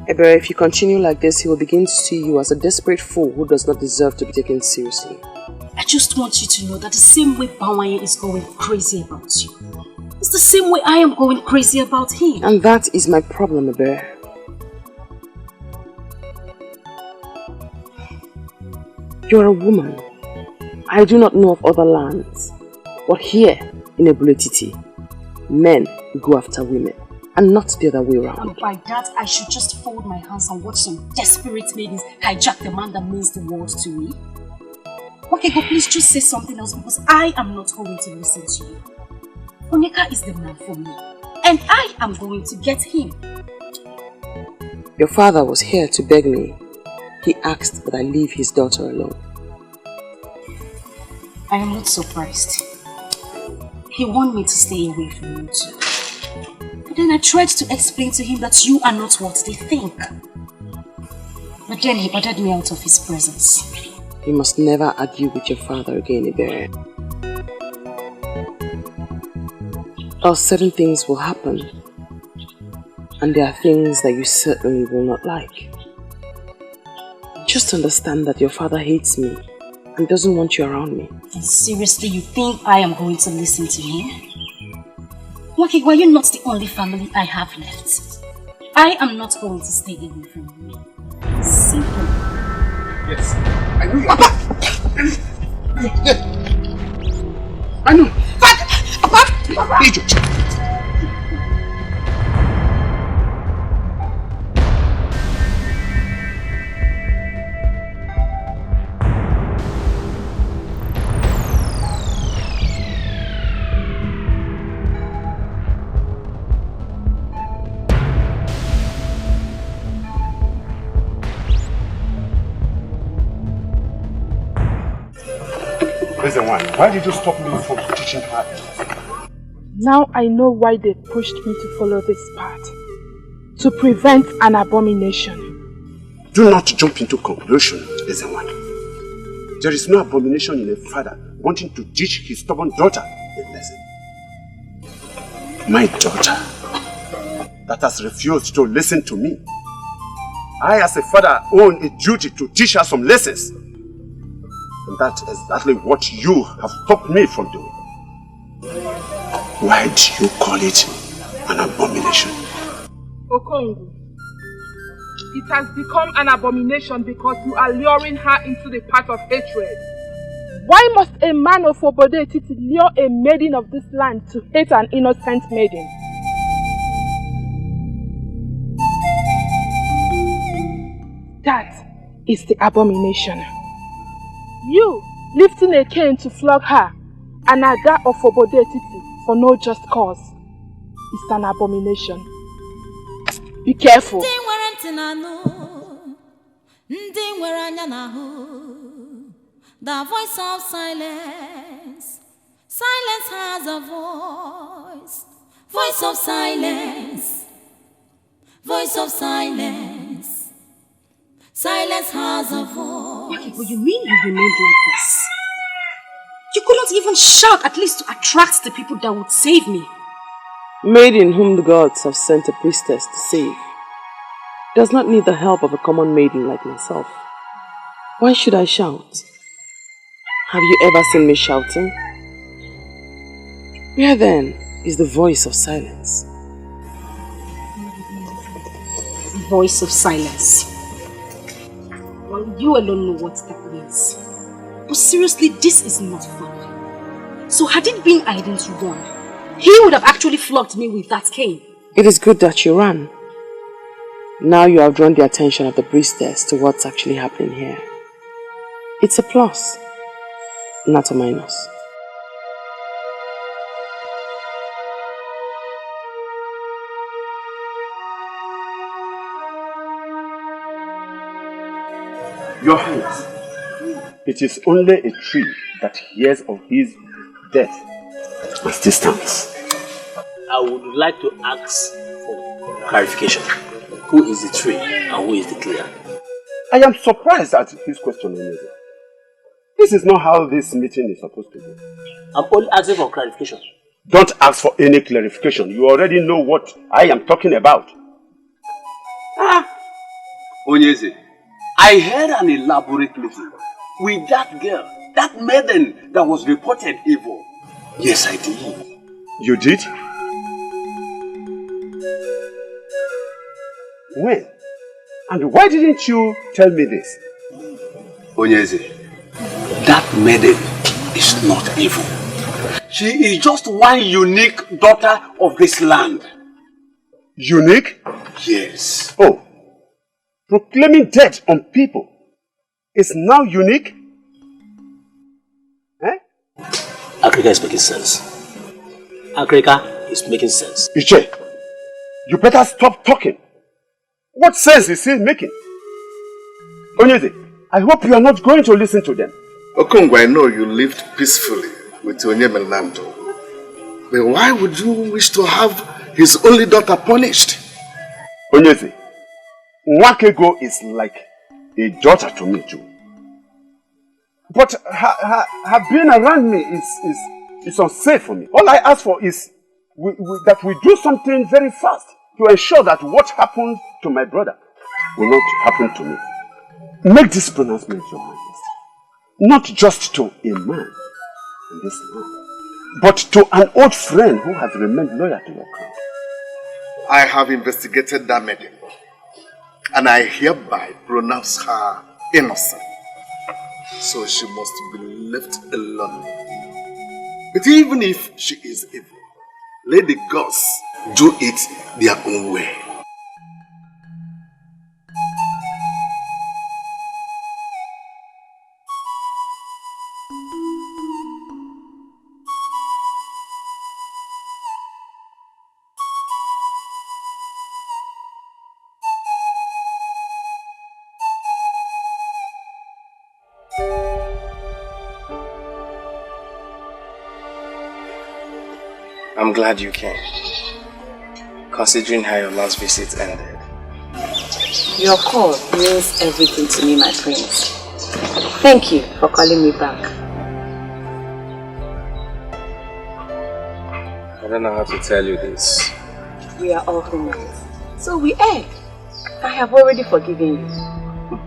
Ebere, if you continue like this, he will begin to see you as a desperate fool who does not deserve to be taken seriously. I just want you to know that the same way Bawanye is going crazy about you, it's the same way I am going crazy about him. And that is my problem, Ebere. You're a woman. I do not know of other lands, but here in Ebulititi, men go after women, and not the other way around. And by that, I should just fold my hands and watch some desperate maidens hijack the man that means the world to me? Okay, go please just say something else because I am not going to listen to you. Onyeka is the man for me, and I am going to get him. Your father was here to beg me. He asked that I leave his daughter alone. I am not surprised. He wanted me to stay away from you too. But then I tried to explain to him that you are not what they think. But then he ordered me out of his presence. You must never argue with your father again, Ebere. Else certain things will happen. And there are things that you certainly will not like. Just understand that your father hates me and doesn't want you around me. And seriously, you think I am going to listen to him? Waki, why you're not the only family I have left. I am not going to stay away from you. Simple. Yes. I know you. I know. Papa! Idiot! Why did you stop me from teaching her? Now I know why they pushed me to follow this path. To prevent an abomination. Do not jump into conclusion, Ezewan. There is no abomination in a father wanting to teach his stubborn daughter a lesson. My daughter, that has refused to listen to me. I as a father own a duty to teach her some lessons. And that's exactly what you have stopped me from doing. Why do you call it an abomination? Okongu, it has become an abomination because you are luring her into the path of hatred. Why must a man of Obodetiti lure a maiden of this land to hate an innocent maiden? That is the abomination. You lifting a cane to flog her, an Ada of Obodetiti, for no just cause, is an abomination. Be careful. The voice of silence. Silence has a voice. Voice of silence. Voice of silence. Silence has a voice. Okay, what you mean you remained like this? You could not even shout, at least to attract the people that would save me. Maiden whom the gods have sent a priestess to save does not need the help of a common maiden like myself. Why should I shout? Have you ever seen me shouting? Where then is the voice of silence? Voice of silence. Well, you alone know what that means. But seriously, this is not fun. So had it been I didn't run, he would have actually flogged me with that cane. It is good that you ran. Now you have drawn the attention of the priestess to what's actually happening here. It's a plus, not a minus. Your Highness, it is only a tree that hears of his death at distance. I would like to ask for clarification. Who is the tree and who is the clear? I am surprised at his question, Onyedo. This is not how this meeting is supposed to be. I'm only asking for clarification. Don't ask for any clarification. You already know what I am talking about. Onyeze, I heard an elaborate meeting with that girl, that maiden that was reported evil. Yes, I did. You did? When? And why didn't you tell me this? Onyeze, that maiden is not evil. She is just one unique daughter of this land. Unique? Yes. Oh, proclaiming death on people is now unique? Eh? Africa is making sense. Africa is making sense. Iche, you better stop talking. What sense is he making? Onyeze, I hope you are not going to listen to them. Okongwa, I know you lived peacefully with Onyeme Nando. But why would you wish to have his only daughter punished? Onyeze, Wako is like a daughter to me too. But her being around me is unsafe for me. All I ask for is that we do something very fast to ensure that what happened to my brother will not happen to me. Make this pronouncement, Your Majesty. Not just to a man in this land, but to an old friend who has remained loyal to your crown. I have investigated that maiden, and I hereby pronounce her innocent. So she must be left alone. But even if she is evil, let the gods do it their own way. I'm glad you came, considering how your last visit ended. Your call means everything to me, my prince. Thank you for calling me back. I don't know how to tell you this. We are all humans, so we err. I have already forgiven you.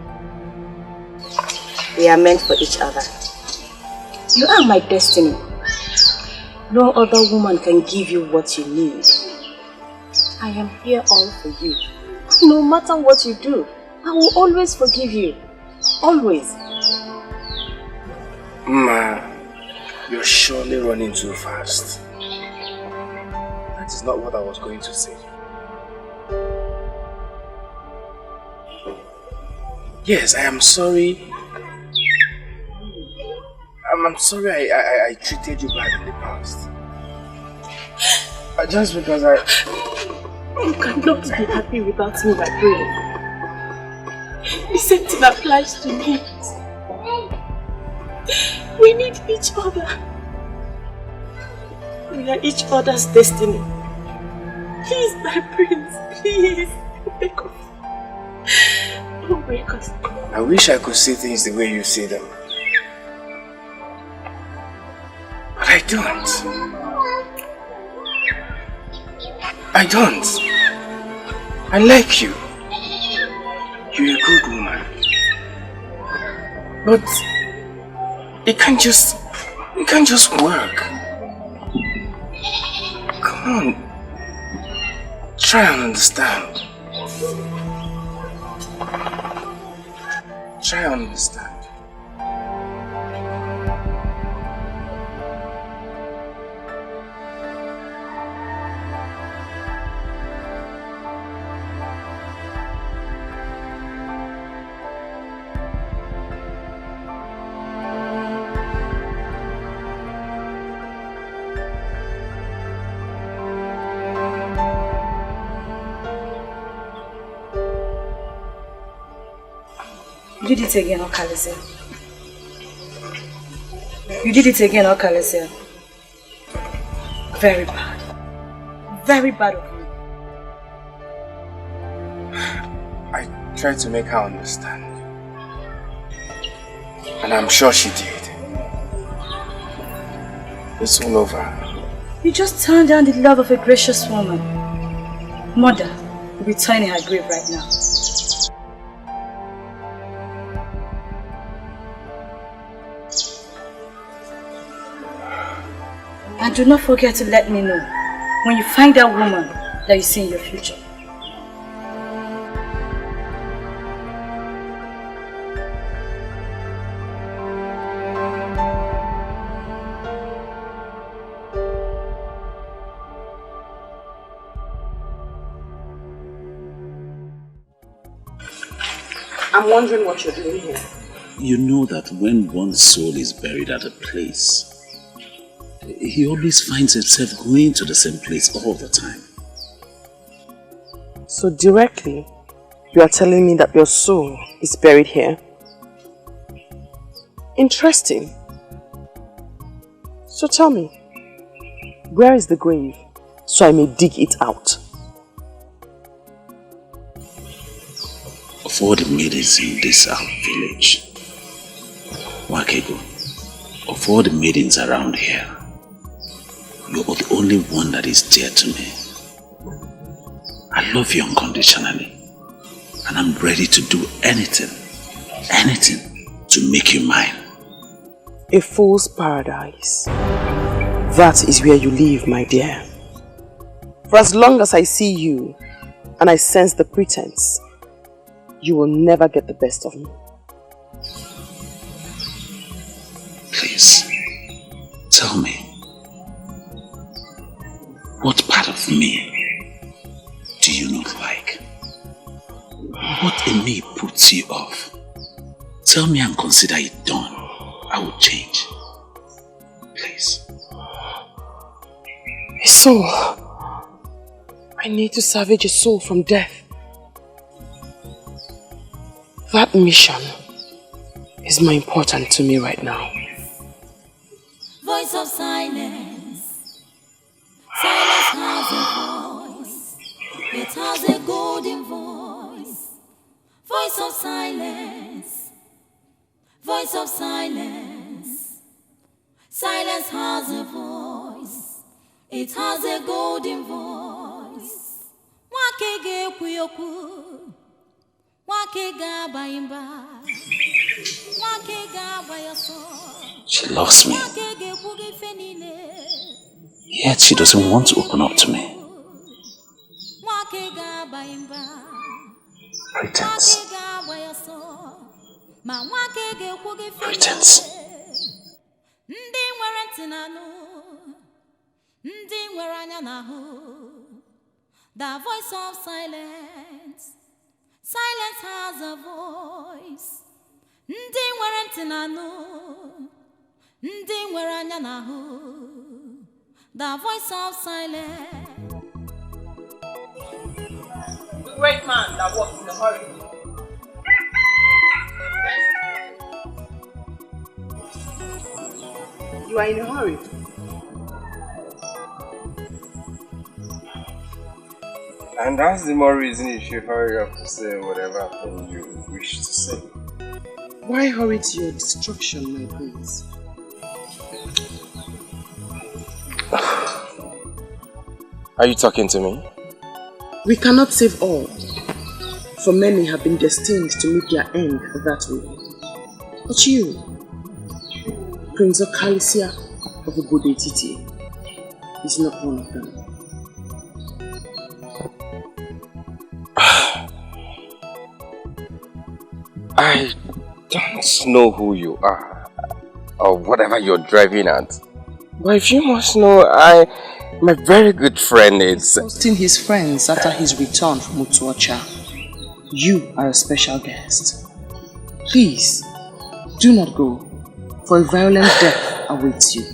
We are meant for each other. You are my destiny. No other woman can give you what you need. I am here all for you. No matter what you do, I will always forgive you. Always. Ma, you're surely running too fast. That is not what I was going to say. Yes, I am sorry. I'm sorry I treated you bad in the past. Just because You cannot be happy without me, my prince. The same thing applies to me. We need each other. We are each other's destiny. Please, my prince, please. Wake up. Don't break us. I wish I could see things the way you see them. But I don't. I don't. I like you. You're a good woman. But it can't just work. Come on. Try and understand. Try and understand. You did it again, Okalesia. You did it again, Okalesia. Very bad. Very bad of you. I tried to make her understand. And I'm sure she did. It's all over. You just turned down the love of a gracious woman. Mother will be turning her grave right now. And do not forget to let me know when you find that woman that you see in your future. I'm wondering what you're doing here. You know that when one's soul is buried at a place, he always finds himself going to the same place all the time. So directly, you are telling me that your soul is buried here? Interesting. So tell me, where is the grave so I may dig it out? Of all the maidens in this our village, Wako, of all the maidens around here, you're the only one that is dear to me. I love you unconditionally, and I'm ready to do anything to make you mine. A fool's paradise. That is where you live, my dear. For as long as I see you, and I sense the pretense, you will never get the best of me. Please, tell me, what part of me do you not like? What in me puts you off? Tell me and consider it done. I will change. Please. A soul. I need to salvage a soul from death. That mission is more important to me right now. Voice of silence. Silence has a voice. It has a golden voice. Voice of silence. Voice of silence. Silence has a voice. It has a golden voice. Wakege kuyoku. Wakega baimba. Wakega bayaso. She loves me, yet she doesn't want to open up to me. Pretense. Pretense. The voice of silence. Silence has a voice. The voice of silence. The great man that walks in a hurry. You are in a hurry. And that's the more reason you should hurry up to say whatever thing you wish to say. Why hurry to your destruction, my prince? Are you talking to me? We cannot save all, for many have been destined to meet their end that way. But you, Prince Okalisia of Ubodetiti, is not one of them. I don't know who you are, or whatever you're driving at. But if you must know, my very good friend is hosting his friends after his return from Utuocha. You are a special guest. Please, do not go, for a violent death awaits you.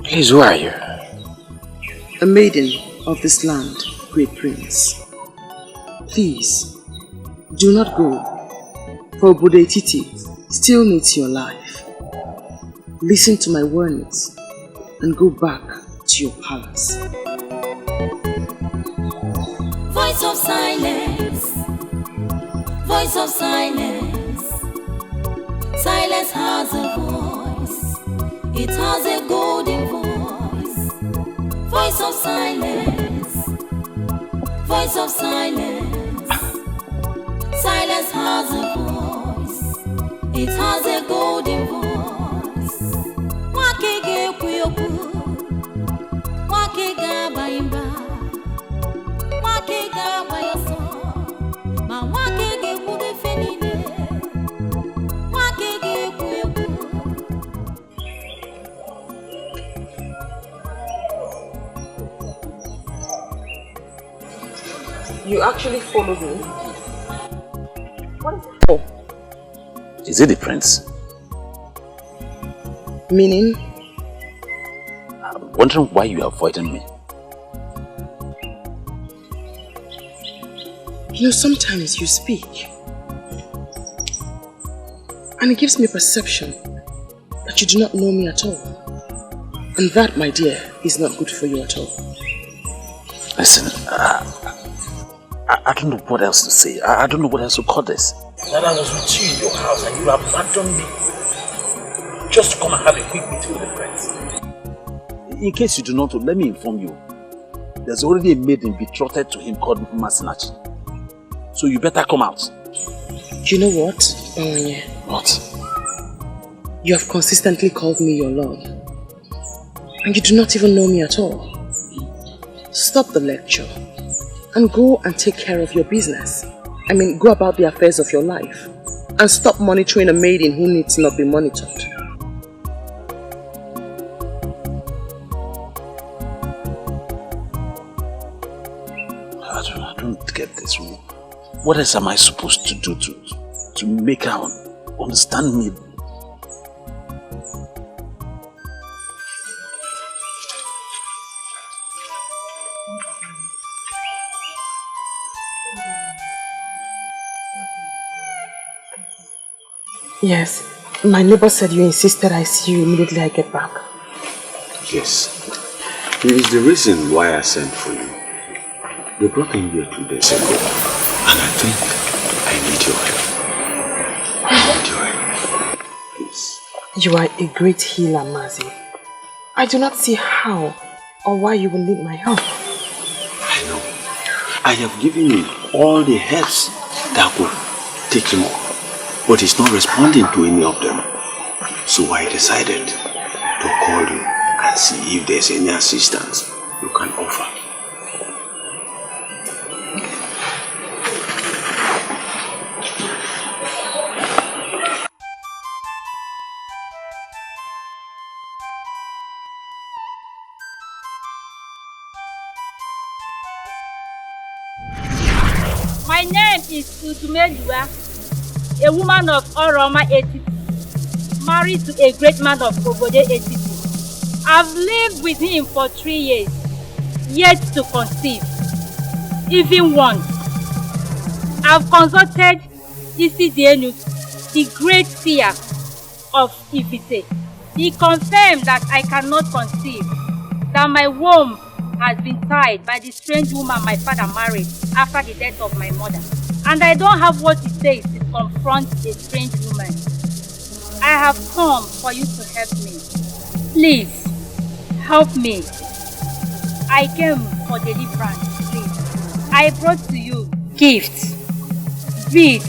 Please, who are you? A maiden of this land, great prince. Please, do not go, for Ubodetiti still needs your life. Listen to my warnings and go back to your palace. Voice of silence. Voice of silence. Silence has a voice. It has a golden voice. Voice of silence. Voice of silence. Silence has a voice. It has a golden voice. actually followed me? What is it for? Is it the prince? Meaning? I'm wondering why you are avoiding me. You know, sometimes you speak and it gives me a perception that you do not know me at all. And that, my dear, is not good for you at all. Listen, I don't know what else to say. I don't know what else to call this. That I was with you in your house and you abandoned me just to come and have a quick meeting with the prince. In case you do not know, let me inform you. There's already a maiden betrothed to him called Masinachi. So you better come out. You know what, What? You have consistently called me your love. And you do not even know me at all. Stop the lecture and go and take care of your business. I mean, go about the affairs of your life and stop monitoring a maiden who needs not be monitored. I don't get this. What else am I supposed to do to make her understand me? Yes, my neighbor said you insisted I see you immediately I get back. Yes. It is the reason why I sent for you. They brought him here 2 days ago, and I think I need your help. I need your help. Please. You are a great healer, Mazi. I do not see how or why you will need my help. I know. I have given him all the helps that could take him off. But he's not responding to any of them. So I decided to call you and see if there's any assistance you can offer. My name is Utumeliwa, a woman of Oroma Etiti, married to a great man of Obode Etiti. I've lived with him for 3 years, yet to conceive, even once. I've consulted Isidienu, the great seer of Ifite. He confirmed that I cannot conceive, that my womb has been tied by the strange woman my father married after the death of my mother. And I don't have what it takes to confront a strange woman. I have come for you to help me. Please, help me. I came for deliverance, please. I brought to you gifts, beads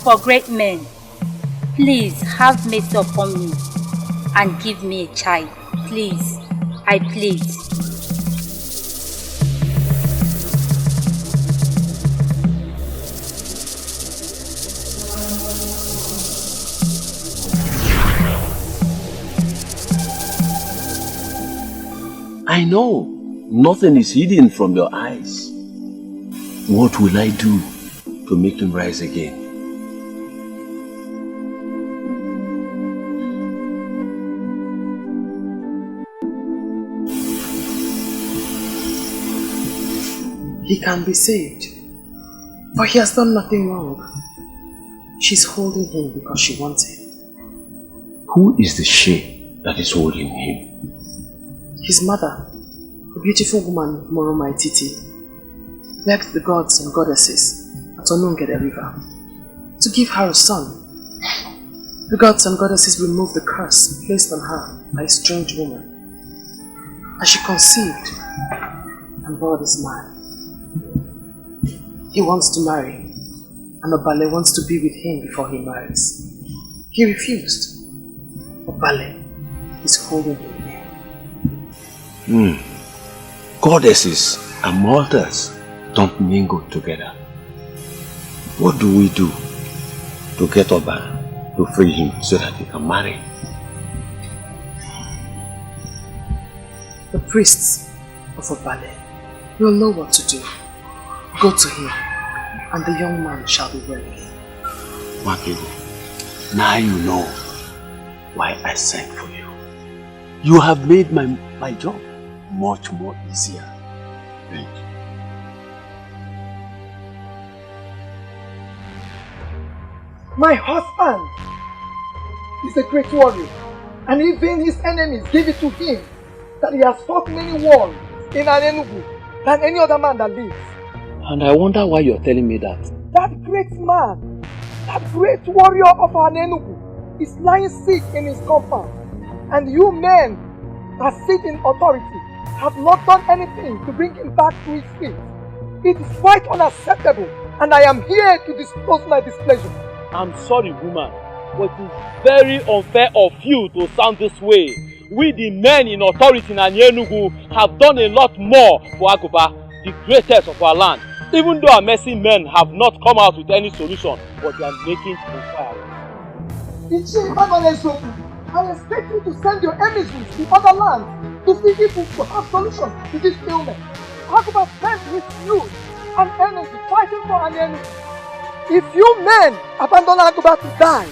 for great men. Please have mercy upon me and give me a child. Please, I plead. I know nothing is hidden from your eyes. What will I do to make him rise again? He can be saved, but he has done nothing wrong. She's holding him because she wants him. Who is the she that is holding him? His mother, a beautiful woman, Moroma Etiti, begged the gods and goddesses at Onungede River to give her a son. The gods and goddesses removed the curse placed on her by a strange woman. As she conceived, and bore this man. He wants to marry, and Obale wants to be with him before he marries. He refused. Obale is holding him. Goddesses and mortals don't mingle together. What do we do to get Oba to free him so that he can marry? The priests of Obale will know what to do. Go to him, and the young man shall be well. Wako, now you know why I sent for you. You have made my job much more easier. Thank you. My husband is a great warrior, and even his enemies give it to him that he has fought many wars in Enugu than any other man that lives. And I wonder why you're telling me that. That great man, that great warrior of Enugu is lying sick in his compound, and you men that sit in authority have not done anything to bring him back to his feet. It is quite unacceptable, and I am here to disclose my displeasure. I'm sorry, woman, but it is very unfair of you to sound this way. We, the men in authority in Enugu, have done a lot more for Aguba, the greatest of our land. Even though our mercy men have not come out with any solution, but they are making inquiries. I expect you to send your emissaries to other lands to see if we could have solutions to this ailment. Aguba spent his youth and energy fighting for an enemy. If you men abandon Aguba to die,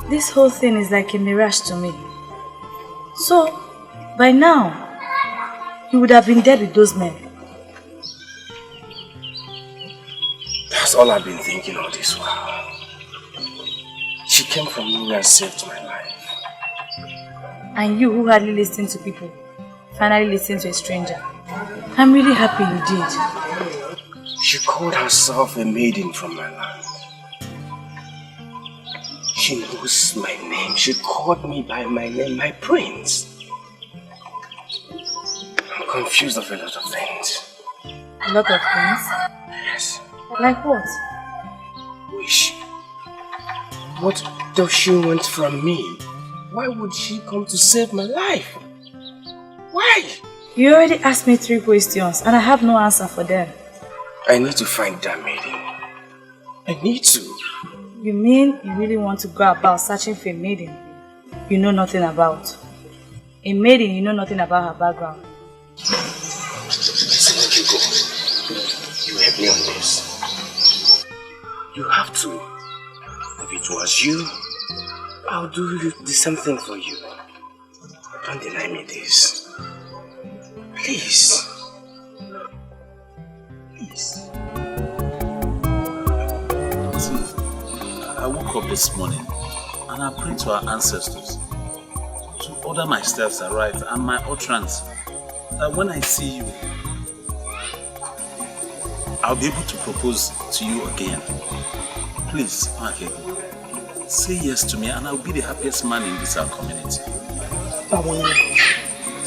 this whole thing is like a mirage to me. So, by now, you would have been dead with those men. That's all I've been thinking all this while. She came from nowhere and saved my life. And you who hardly listen to people, finally listen to a stranger. I'm really happy you did. She called herself a maiden from my land. She knows my name. She called me by my name, my prince. I'm confused of a lot of things. A lot of things? Yes. Like what? Who is she? What does she want from me? Why would she come to save my life? Why? You already asked me 3 questions and I have no answer for them. I need to find that maiden. I need to. You mean you really want to go about searching for a maiden you know nothing about? A maiden you know nothing about her background? Listen, let you go. You help me on this. You have to. If it was you, I'll do the same thing for you. Don't deny me this. Please. Please. I woke up this morning and I prayed to our ancestors to order my steps aright and my utterance, that when I see you, I'll be able to propose to you again. Please, Wako, say yes to me and I'll be the happiest man in this our community.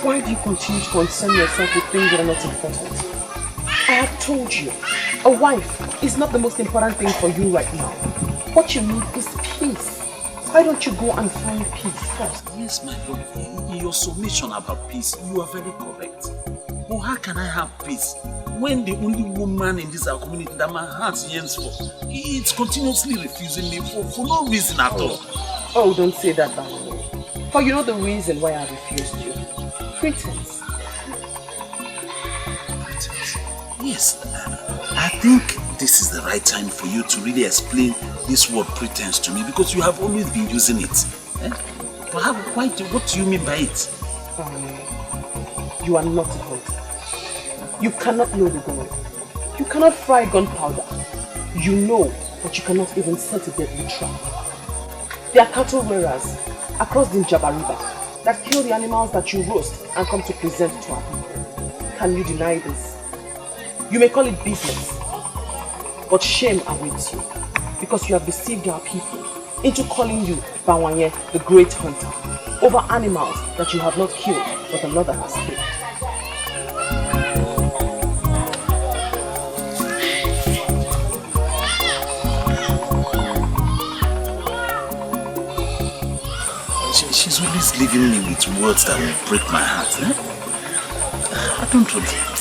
Why do you continue to concern yourself with things that are not important? I have told you, a wife is not the most important thing for you right now. What you need is peace. Why don't you go and find peace first? Yes, my lord. In your submission about peace, you are very correct. But how can I have peace when the only woman in this our community that my heart yearns for, it's continuously refusing me for no reason at all? Oh, don't say that, Baron. For you know the reason why I refused you. Pretense. Pretense? Yes. I think this is the right time for you to really explain this word pretense to me, because you have always been using it. But what do you mean by it? You are not a hunter. You cannot know the gun. You cannot fry gunpowder. You know, but you cannot even set a deadly trap. There are cattle rearers across the Njaba River that kill the animals that you roast and come to present to our people. Can you deny this? You may call it business, but shame awaits you, because you have deceived our people into calling you Bawanye, the great hunter, over animals that you have not killed, but another has killed. leaving me with words that will break my heart. Eh? I don't do that.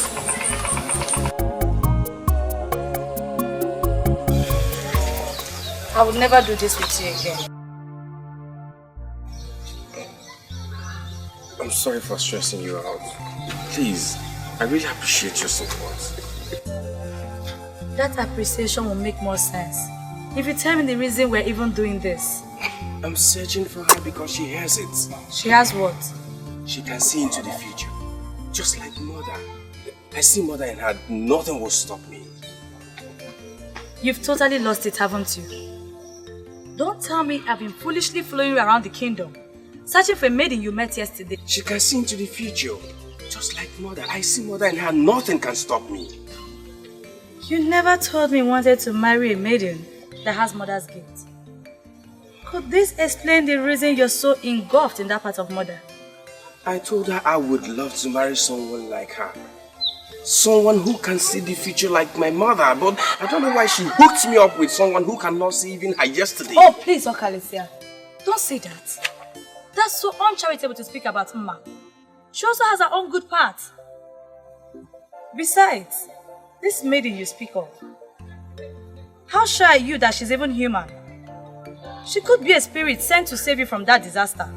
I would never do this with you again. I'm sorry for stressing you out. Please, I really appreciate your support. That appreciation will make more sense if you tell me the reason we're even doing this. I'm searching for her because she has it. She has what? She can see into the future. Just like Mother. I see Mother in her. Nothing will stop me. You've totally lost it, haven't you? Don't tell me I've been foolishly following you around the kingdom, searching for a maiden you met yesterday. She can see into the future. Just like Mother. I see Mother in her. Nothing can stop me. You never told me you wanted to marry a maiden that has Mother's gift. Could this explain the reason you're so engulfed in that part of Mother? I told her I would love to marry someone like her. Someone who can see the future like my mother, but I don't know why she hooked me up with someone who cannot see even her yesterday. Oh, please, Okalesia. Don't say that. That's so uncharitable to speak about Mma. She also has her own good parts. Besides, this maiden you speak of, how sure are you that she's even human? She could be a spirit sent to save you from that disaster.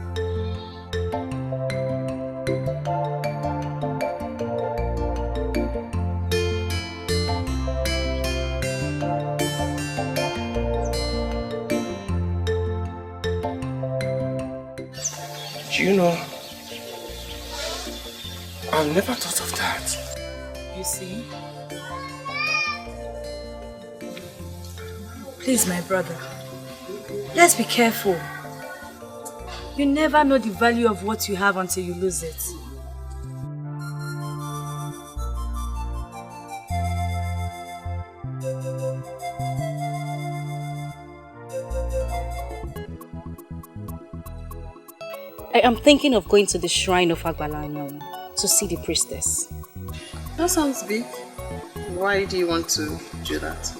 Do you know, I've never thought of that. You see? Please, my brother, let's be careful. You never know the value of what you have until you lose it. I am thinking of going to the shrine of Agbalanyam to see the priestess. That sounds big. Why do you want to do that?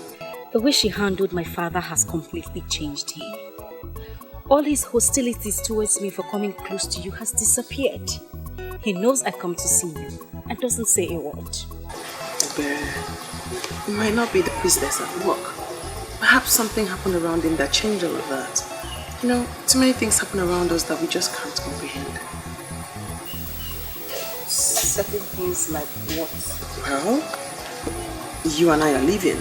The way she handled my father has completely changed him. All his hostilities towards me for coming close to you has disappeared. He knows I've come to see you and doesn't say a word. But it might not be the business at work. Perhaps something happened around him that changed all of that. You know, too many things happen around us that we just can't comprehend. Certain things like what? Well, you and I are leaving.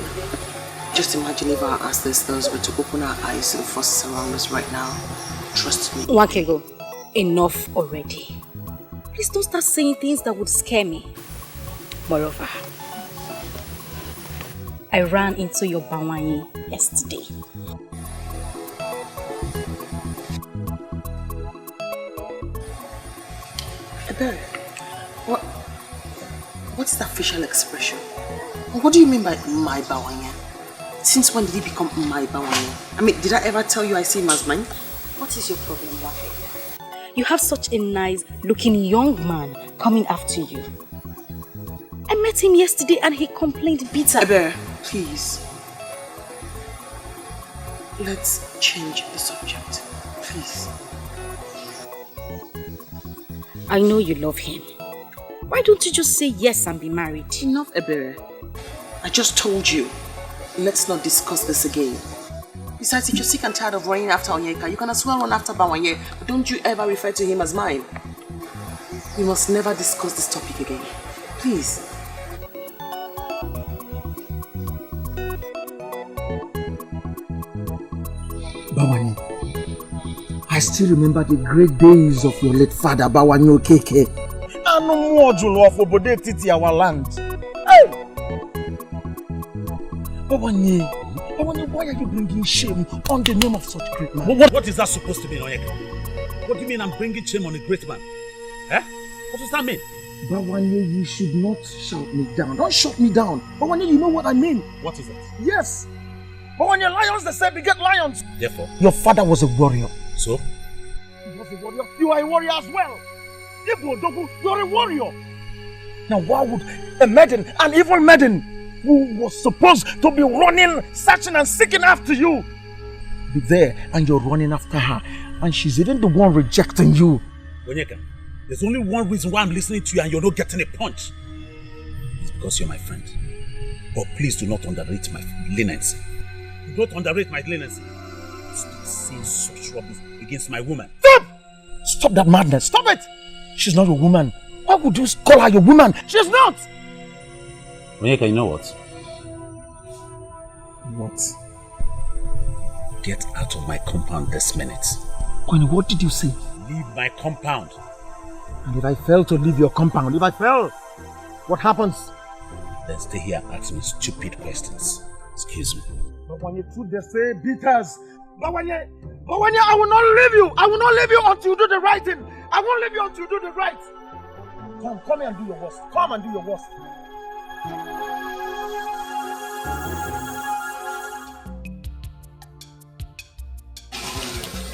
Just imagine if our ancestors were to open our eyes to the forces around us right now. Trust me. Wakego, enough already. Please don't start saying things that would scare me. Moreover, I ran into your Bawanyi yesterday. What's that facial expression? What do you mean by my Bawanya? Since when did he become my Bawanya? I mean, did I ever tell you I see him as mine? What is your problem, Wako? You have such a nice looking young man coming after you. I met him yesterday and he complained bitter. Ebe, please. Let's change the subject, please. I know you love him. Why don't you just say yes and be married? Enough, Ebere. I just told you. Let's not discuss this again. Besides, if you're sick and tired of running after Onyeka, you can as well run after Bawanye. But don't you ever refer to him as mine. We must never discuss this topic again. Please. Bawanye, I still remember the great days of your late father, Bawanye Okeke. And no more Julu of Obode Titi, our land. Hey! Bawanye, why are you bringing shame on the name of such great man? What is that supposed to mean, Onyeka? What do you mean I'm bringing shame on a great man? Eh? What does that mean? Bawanye, you should not shout me down. Don't shut me down. Bawanye, you know what I mean. What is it? Yes. Bawanye, lions, they say beget lions. Therefore? Your father was a warrior. So? He was a warrior. You are a warrior as well. You're a warrior. Now why would a maiden, an evil maiden, who was supposed to be running, searching and seeking after you, be there and you're running after her, and she's even the one rejecting you? Onyeka, there's only one reason why I'm listening to you and you're not getting a punch. It's because you're my friend. But please do not underrate my leniency. Do not underrate my leniency. Stop saying such rubbish against my woman. Stop! Stop that madness. Stop it! She's not a woman. Why would you call her your woman? She's not! Onyeka, you know what? What? Get out of my compound this minute. Kwani, what did you say? Leave my compound. And if I fail to leave your compound, what happens? Then stay here and ask me stupid questions. Excuse me. But when you do the same beaters, but when you, I will not leave you. I will not leave you until you do the right thing. I won't leave you until you do the right. Come here and do your worst. Come and do your worst.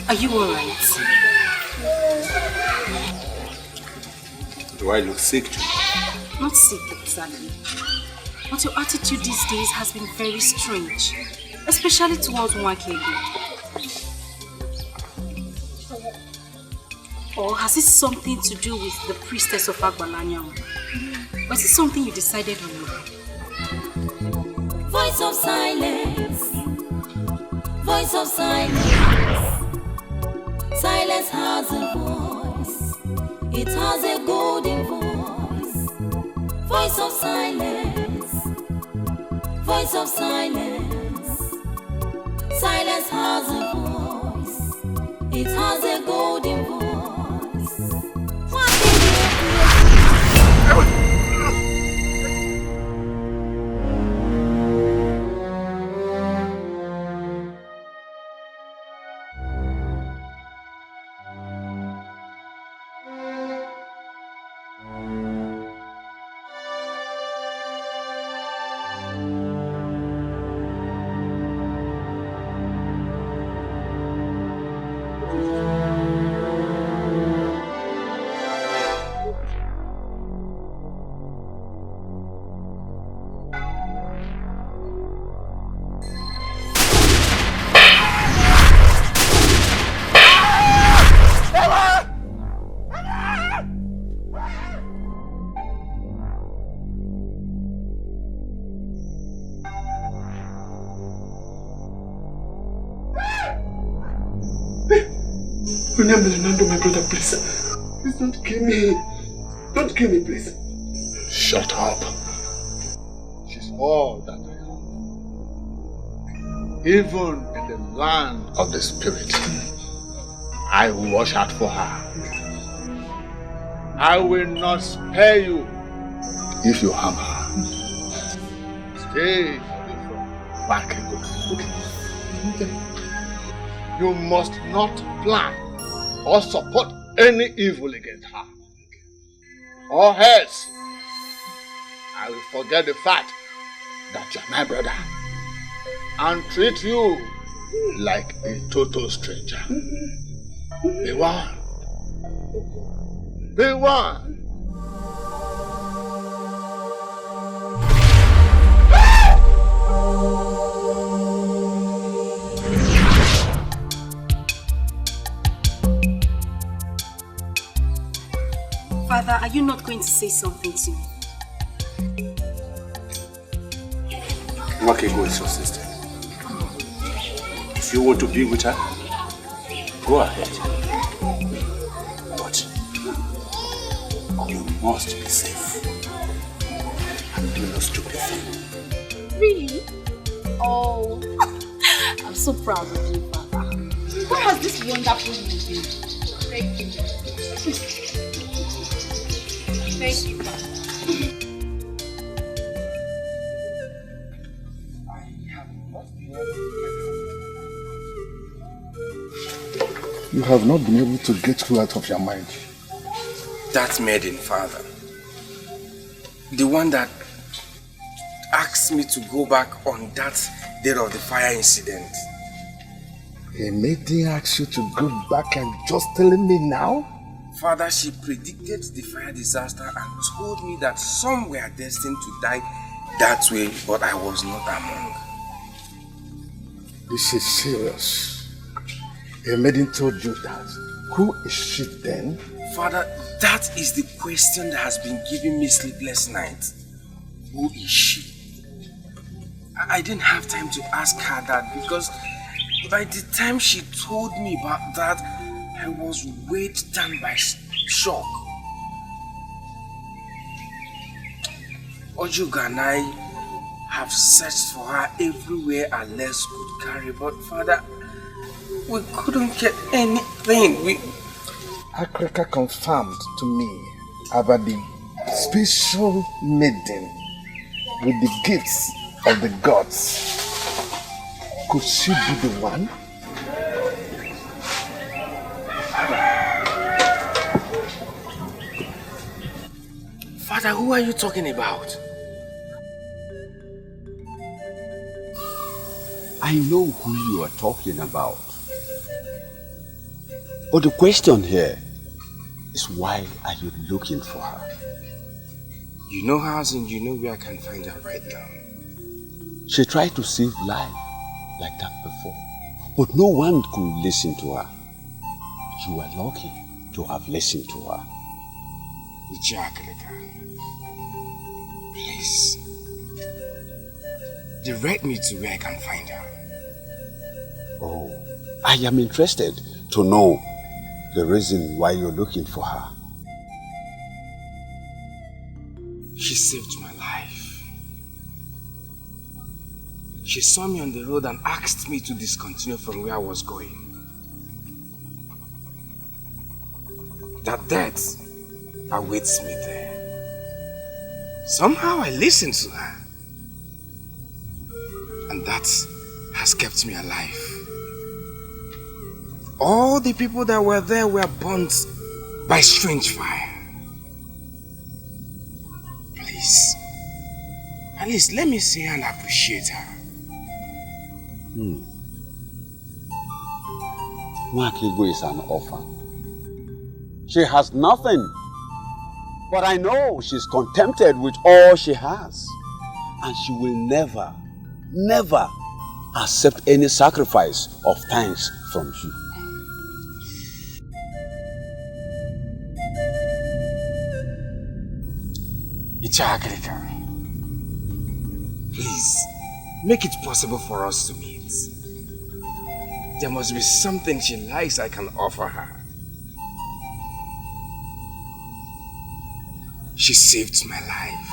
Are you alright? Do I look sick to you? Not sick exactly. But your attitude these days has been very strange. Especially towards Wako. Or has it something to do with the priestess of Agbalanya? Or is it something you decided on? Voice of silence. Voice of silence. Silence has a voice. It has a golden voice. Voice of silence. Voice of silence. Silence has a voice. It has a golden voice. What did My brother, please. Please don't kill me. Don't kill me, please. Shut up. She's all that I am. Even in the land of the spirit, I will watch out for her. I will not spare you if you harm her. Stay away from Wako. Okay. You must not plan or support any evil against her. Or else, I will forget the fact that you're my brother and treat you like a total stranger. Be one. Be one. Father, are you not going to say something to me? Wako is your sister. If you want to be with her, go ahead. But you must be safe. And do no stupid thing. Really? Oh, I'm so proud of you, Father. What has this wonderful news been? Thank you. Thank you, Father. You have not been able to get her out of your mind. That maiden, Father. The one that asked me to go back on that day of the fire incident. A maiden asked you to go back and just telling me now? Father, she predicted the fire disaster and told me that some were destined to die that way, but I was not among. This is serious. A maiden told you that. Who is she then? Father, that is the question that has been giving me sleepless nights. Who is she? I didn't have time to ask her that because by the time she told me about that, I was weighed down by shock. Ojuga and I have searched for her everywhere our legs could carry, but Father, we couldn't get anything. Akreka confirmed to me about the special maiden with the gifts of the gods. Could she be the one? Father, who are you talking about? I know who you are talking about. But the question here is, why are you looking for her? You know her and you know where I can find her right now. She tried to save life like that before, but no one could listen to her. You are lucky to have listened to her. Please, direct me to where I can find her. Oh, I am interested to know the reason why you're looking for her. She saved my life. She saw me on the road and asked me to discontinue from where I was going. That death awaits me there. Somehow I listened to her. And that has kept me alive. All the people that were there were burnt by strange fire. Please, at least let me see her and appreciate her. Nwakigo is an orphan. She has nothing. But I know she's contented with all she has. And she will never, never accept any sacrifice of thanks from you. Ichagrika, please, make it possible for us to meet. There must be something she likes I can offer her. She saved my life.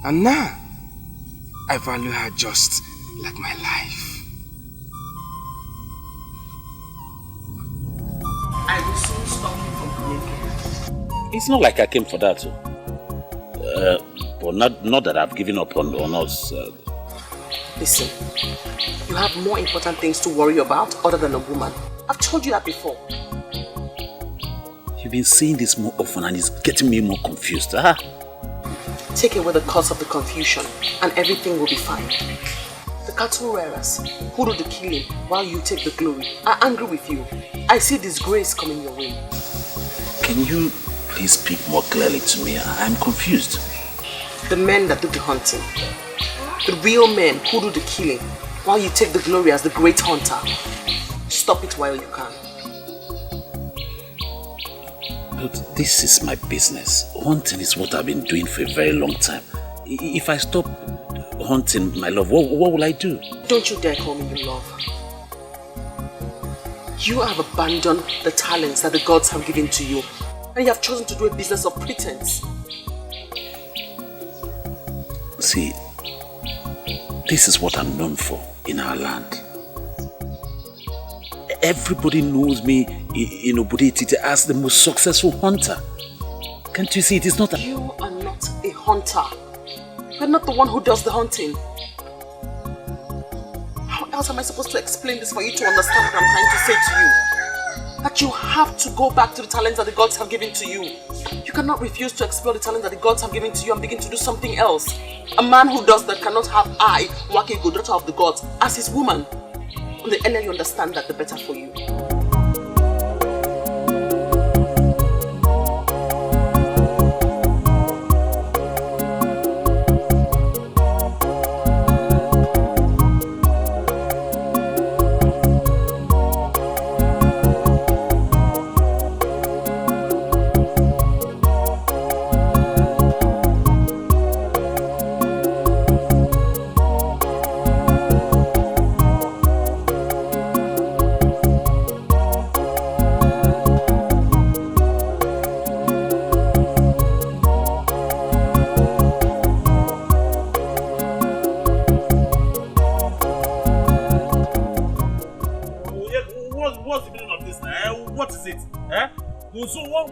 And now, I value her just like my life. I will soon stop you from being. It's not like I came for that. But not that I've given up on us. Listen, you have more important things to worry about other than a woman. I've told you that before. You've been saying this more often and it's getting me more confused. Huh? Take away the cause of the confusion and everything will be fine. The cattle rearers who do the killing while you take the glory are angry with you. I see disgrace coming your way. Can you please speak more clearly to me? I'm confused. The men that do the hunting. The real men who do the killing while you take the glory as the great hunter. Stop it while you can. But this is my business. Hunting is what I've been doing for a very long time. If I stop hunting, my love, what will I do? Don't you dare call me your love. You have abandoned the talents that the gods have given to you. And you have chosen to do a business of pretense. See, this is what I'm known for in our land. Everybody knows me in Obodetiti as the most successful hunter. Can't you see it is not a... You are not a hunter. You're not the one who does the hunting. How else am I supposed to explain this for you to understand what I'm trying to say to you? That you have to go back to the talents that the gods have given to you. You cannot refuse to explore the talents that the gods have given to you and begin to do something else. A man who does that cannot have I, Wako, daughter of the gods, as his woman. And the earlier you understand that, the better for you.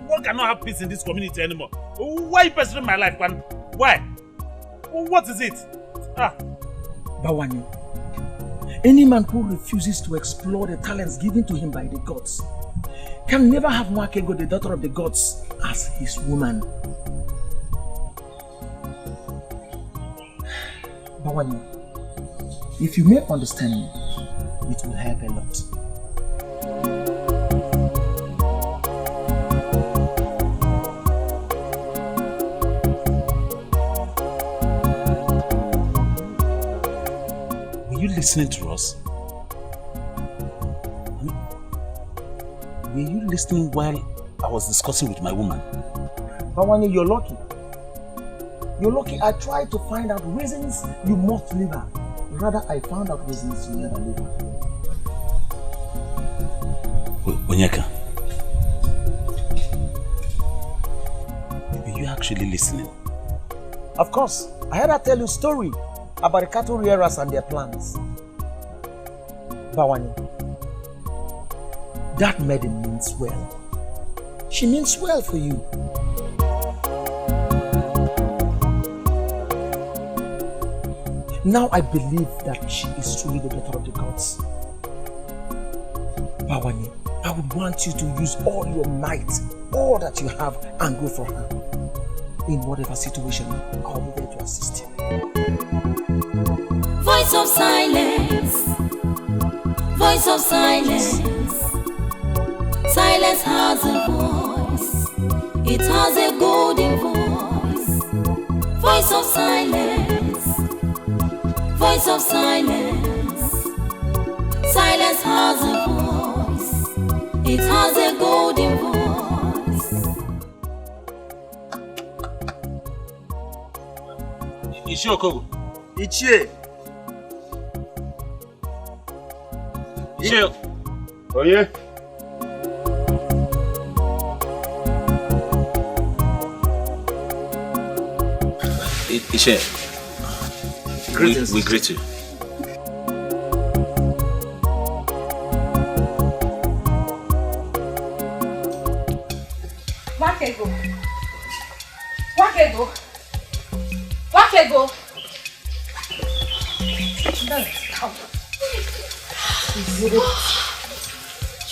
One cannot have peace in this community anymore. Why are you pursuing my life, man? Why? What is it? Bawani, any man who refuses to explore the talents given to him by the gods can never have Nwakego, the daughter of the gods, as his woman. Bawani, if you may understand me, it will help a lot. Were you listening to us? Were you listening while I was discussing with my woman? Bawani, you're lucky. You're lucky. I tried to find out reasons you must leave her. Rather, I found out reasons you never leave her. Onyeka, were you actually listening? Of course. I heard her tell you a story about the cattle rearers and their plans. Bawani, that maiden means well. She means well for you. Now I believe that she is truly the daughter of the gods. Bawani, I would want you to use all your might, all that you have, and go for her. In whatever situation, I'll be there to assist you. Voice of silence. Voice of silence. Silence has a voice. It has a golden voice. Voice of silence. Voice of silence. Silence has a voice. It has a golden voice. Ichie Okogo. Ichie. Ichie. Oh yeah. Ichie. Greetings. We greet you. Wakego. Wakego. Wakego. Come.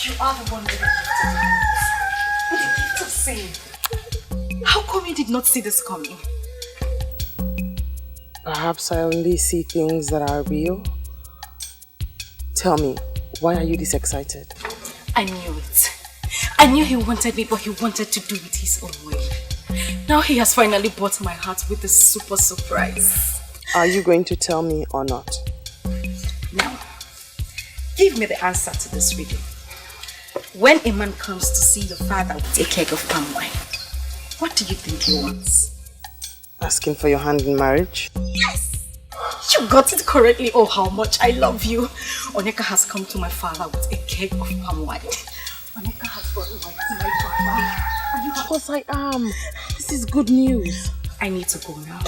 You are the one with the gift of seeing. How come you did not see this coming? Perhaps I only see things that are real. Tell me, why are you this excited? I knew it. I knew he wanted me, but he wanted to do it his own way. Now he has finally bought my heart with a super surprise. Are you going to tell me or not? Now, give me the answer to this riddle. When a man comes to see your father with a keg of palm wine, what do you think he wants? Asking for your hand in marriage? Yes! You got it correctly. Oh, how much I love you. Onyeka has come to my father with a keg of palm wine. Onyeka has brought wine to my father. Of course I am. This is good news. I need to go now.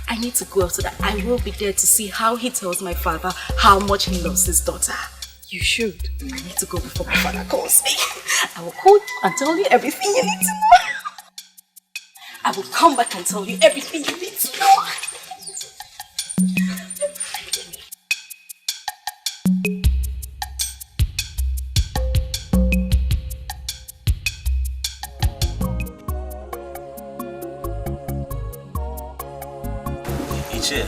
I need to go so that I will be there to see how he tells my father how much he loves his daughter. You should. I need to go before my father calls me. I will call you and tell you everything you need to know. I will come back and tell you everything you need to know. Ichie,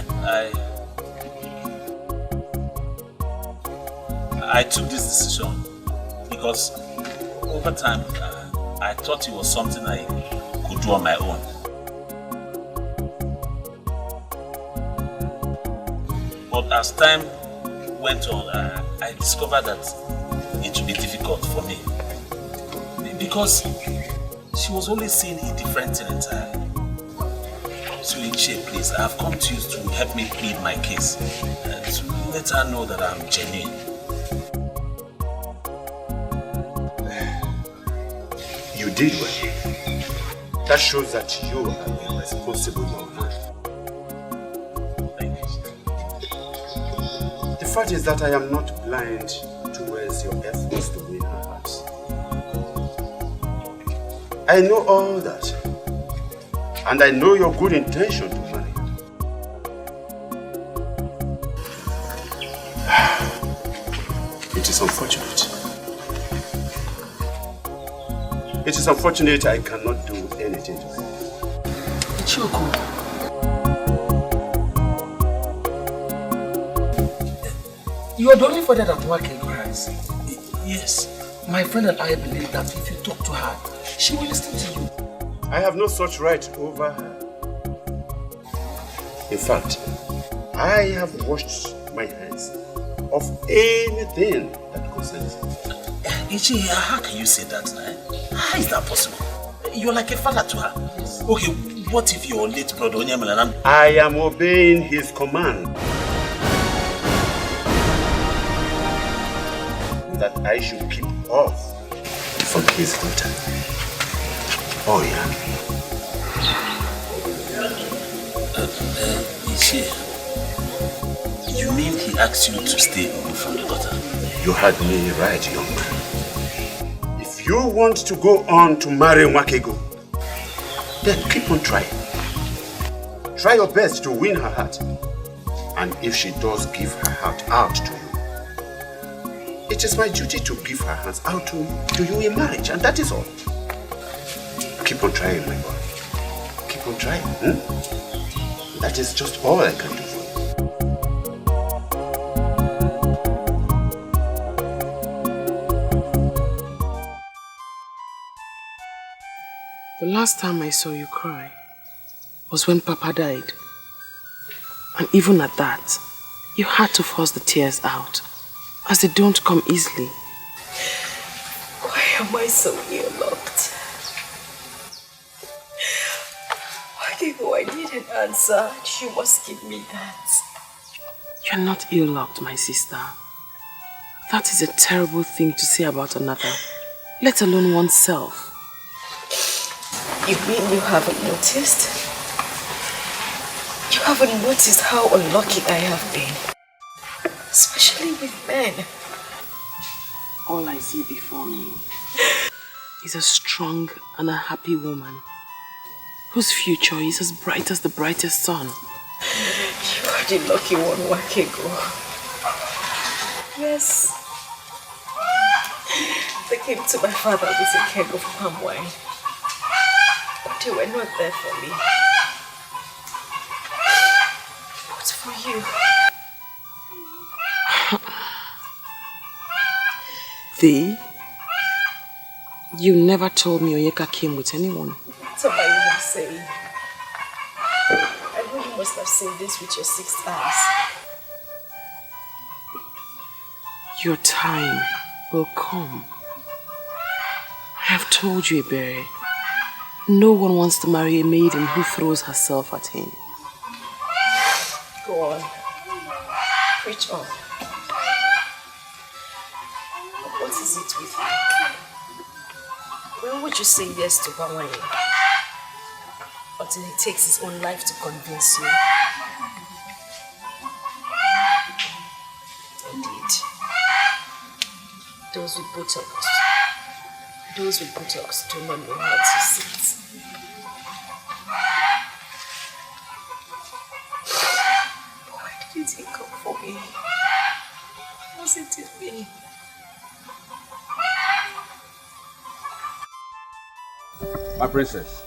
I took this decision because over time I thought it was something I could do on my own. But as time went on, I discovered that it would be difficult for me because she was always seeing a different thing entirely. So Ichie, please, I have come to you to help me plead my case to let her know that I'm genuine. You did well. That shows that you are a responsible young man. Thank you. The fact is that I am not blind towards your efforts to win her heart. I know all that. And I know your good intention to marry. It is unfortunate. It is unfortunate I cannot do anything to her. Choko. You are the only father that Wako cries. Yes. My friend and I believe that if you talk to her, she will listen to you. I have no such right over her. In fact, I have washed my hands of anything that concerns her. Ichi, how can you say that? How is that possible? You're like a father to her. Okay, what if your late brother Onyemalan? I am obeying his command. That I should keep off from his daughter. Oh yeah. Ichi, you mean he asked you to stay away from the daughter? You had me right, young man. If you want to go on to marry Wako, then keep on trying. Try your best to win her heart. And if she does give her heart out to you, it is my duty to give her hands out to you in marriage, and that is all. Keep on trying, my boy. Keep on trying. That is just all I can do for you. The last time I saw you cry was when Papa died. And even at that, you had to force the tears out, as they don't come easily. Why am I so ill-locked? Wako, I need an answer. She must give me that. You're not ill-locked, my sister. That is a terrible thing to say about another, let alone oneself. You mean you haven't noticed? You haven't noticed how unlucky I have been? Especially with men. All I see before me is a strong and a happy woman whose future is as bright as the brightest sun. You are the lucky one, Wako. Yes. They came to my father with a keg of palm wine. But they were not there for me. But for you. They? You never told me Onyeka came with anyone. What am I even saying? I know you must have seen this with your 6 eyes. Your time will come. I have told you, Ebere. No one wants to marry a maiden who throws herself at him. Go on. Preach on. What is it with you? When would you say yes to Bawani? Until he takes his own life to convince you? Indeed. Those with buttocks do not know how to sit. Why did he come for me? Wasn't it me? My princess,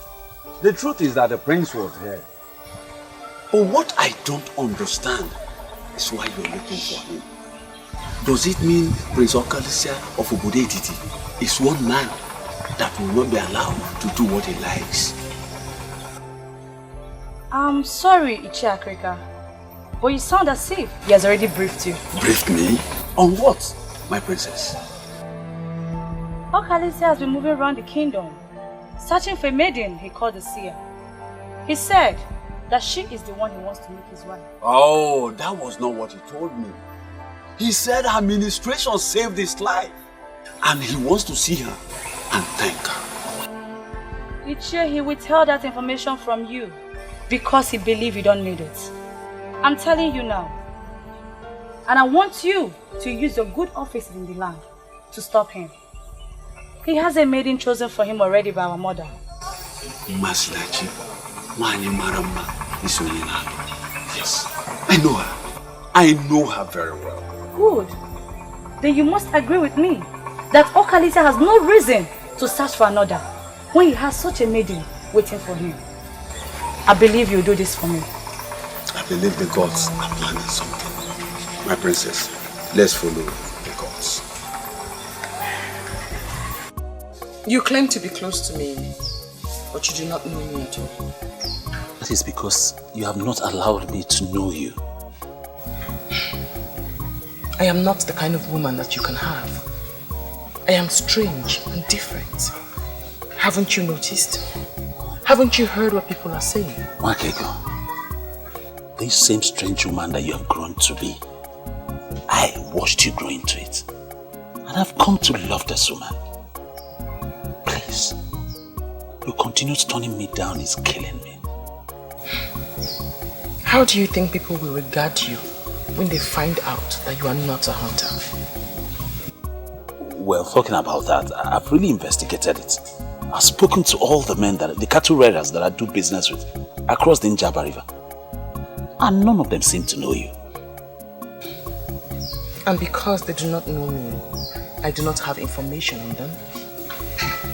the truth is that the prince was here. But what I don't understand is why you're looking for him. Does it mean Prince Okalisia of Obodetiti is one man that will not be allowed to do what he likes? I'm sorry, Ichiakrika, but you sound as if he has already briefed you. Briefed me? On what, my princess? Okalisia has been moving around the kingdom, searching for a maiden he called the seer. He said that she is the one he wants to make his wife. Oh, that was not what he told me. He said her ministration saved his life, and he wants to see her and thank her. Ichie, he withheld that information from you because he believed you don't need it. I'm telling you now. And I want you to use your good office in the land to stop him. He has a maiden chosen for him already by our mother. Yes, I know her. I know her very well. Good. Then you must agree with me that Okalisa has no reason to search for another when he has such a maiden waiting for him. I believe you'll do this for me. I believe the gods are planning something. My princess, let's follow the gods. You claim to be close to me, but you do not know me at all. That is because you have not allowed me to know you. I am not the kind of woman that you can have. I am strange and different. Haven't you noticed? Haven't you heard what people are saying? Wakego, this same strange woman that you have grown to be, I watched you grow into it. And I've come to love this woman. Please, your continued turning me down is killing me. How do you think people will regard you when they find out that you are not a hunter? Well, talking about that, I've really investigated it. I've spoken to all the men, the cattle raiders that I do business with across the Njaba River. And none of them seem to know you. And because they do not know me, I do not have information on them.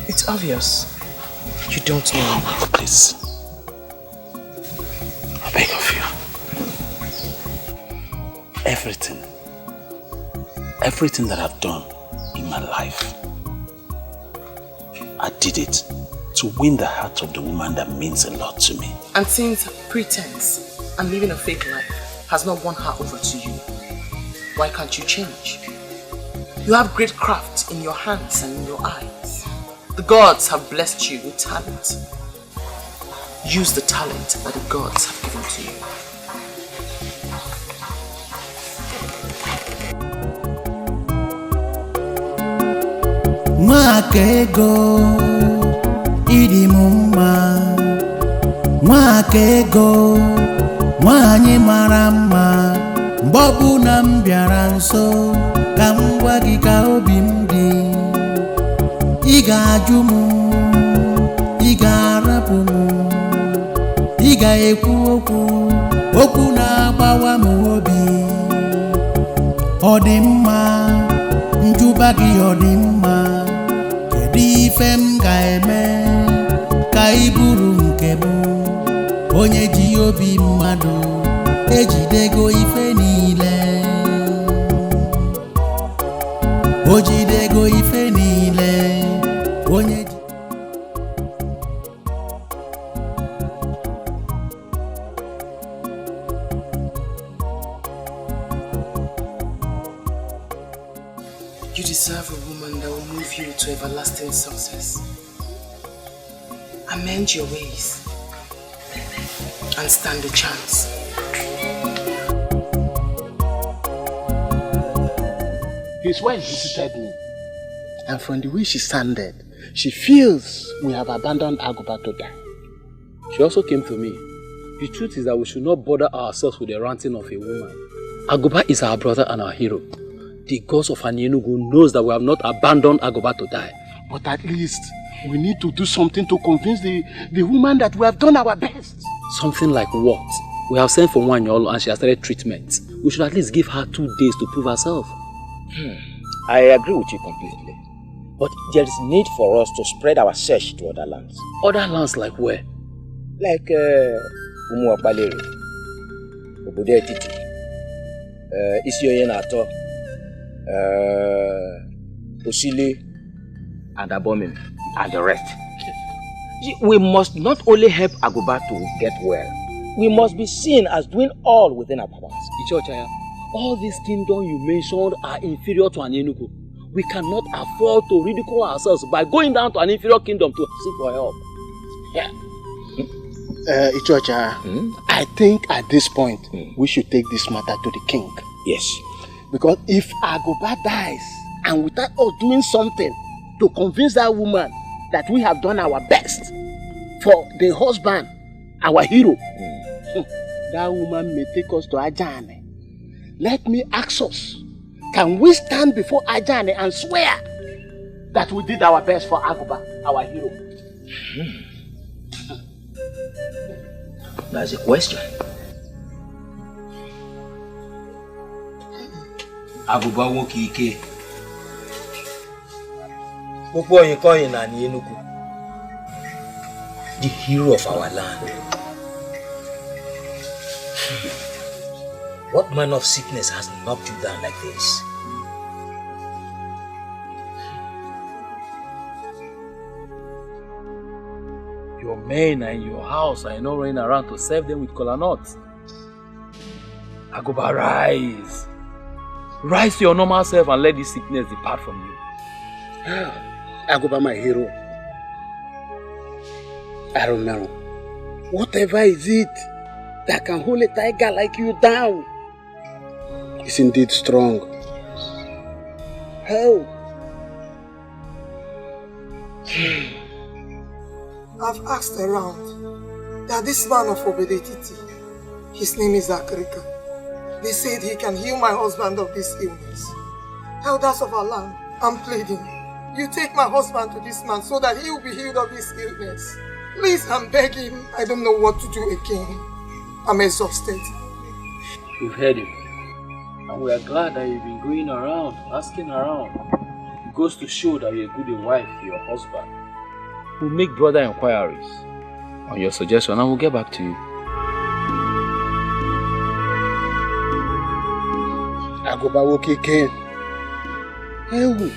It's obvious. You don't know me. Please. I beg of you. Everything that I've done in my life, I did it to win the heart of the woman that means a lot to me. And since pretense and living a fake life has not won her over to you, why can't you change? You have great craft in your hands and in your eyes. The gods have blessed you with talent. Use the talent that the gods have given to you. Mwakego idi mumma, Mwakego nwanyi mara mma, mgbobu na mbiara nso ka ngwa gị ka obi m dị. Ị ga-ajụ m, ị ga-arapụ m, ị ga-ekwu okwu na-agbawa m obi. Ọ dị mma, njuba gị ọ dị mma. Ife m ga-eme ka ị bụrụ nke m, onye ji obi mmadụ ejidego ife niile, o jidego ife niile, onye ji. You deserve a woman that will move you to everlasting success. Amend your ways and stand a chance. His wife visited me, and from the way she sounded, she feels we have abandoned Agoba to die. She also came to me. The truth is that we should not bother ourselves with the ranting of a woman. Agoba is our brother and our hero. The gods of Anienugu knows that we have not abandoned Agoba to die. But at least we need to do something to convince the woman that we have done our best. Something like what? We have sent for Wanyolo and she has started treatment. We should at least give her 2 days to prove herself. I agree with you completely. But there is need for us to spread our search to other lands. Other lands like where? Like Umuakbalere, Obodo Etiti, Isioye Nato, Osile, and Abomin, and the rest. See, we must not only help Agoba to get well, we must be seen as doing all within our powers. Ichochaya, all these kingdoms you mentioned are inferior to Anienugu. We cannot afford to ridicule ourselves by going down to an inferior kingdom to seek for help. Yeah. Ichocha, I think at this point we should take this matter to the king. Yes. Because if Agoba dies and without us doing something to convince that woman that we have done our best for the husband, our hero, that woman may take us to Ajane. Let me ask us, can we stand before Ajane and swear that we did our best for Agoba, our hero. That's a question. Agoba woke Ike. The hero of our land. What manner of sickness has knocked you down like this? Your men are in your house and you're not running around to serve them with kola nuts. Agoba, rise. Rise to your normal self and let this sickness depart from you. Agoba, my hero. I don't know. Whatever is it that can hold a tiger like you down is indeed strong. How? I've asked around that this man of Obedetiti, his name is Akrika. They said he can heal my husband of this illness. Elders of our land, I'm pleading. You take my husband to this man so that he will be healed of this illness. Please, I'm begging. I don't know what to do again. I'm exhausted. We've heard him. And we are glad that you've been going around, asking around. It goes to show that you're a good wife to your husband. We'll make broader inquiries on your suggestion and we'll get back to you. Agoba woke again. Hey.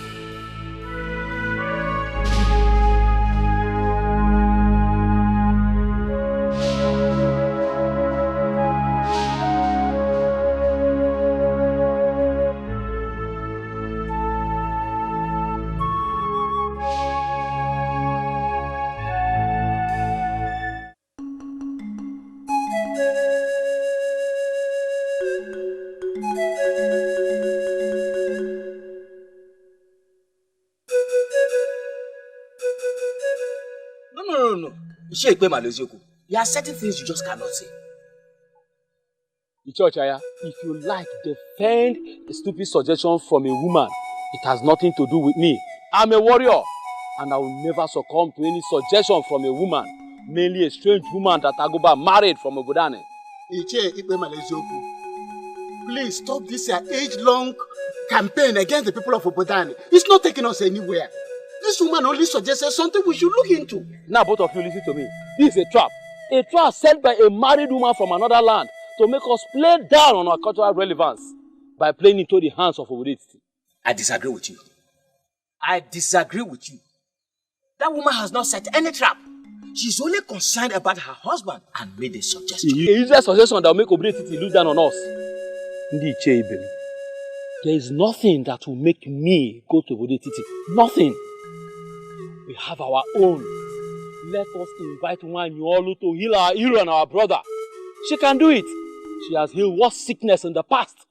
There are certain things you just cannot say. Ichochaya, if you like, defend a stupid suggestion from a woman. It has nothing to do with me. I'm a warrior, and I will never succumb to any suggestion from a woman, mainly a strange woman that Agoba married from Obodane. Please stop this age-long campaign against the people of Obodane. It's not taking us anywhere. This woman only suggested something we should look into. Now both of you listen to me. This is a trap. A trap set by a married woman from another land to make us play down on our cultural relevance by playing into the hands of Obodetiti. I disagree with you. I disagree with you. That woman has not set any trap. She's only concerned about her husband and made a suggestion. A useless suggestion that will make Obodetiti lose down on us. There is nothing that will make me go to Obodetiti. Nothing. We have our own. Let us invite Nwanyolu to heal our hero and our brother. She can do it. She has healed worse sickness in the past.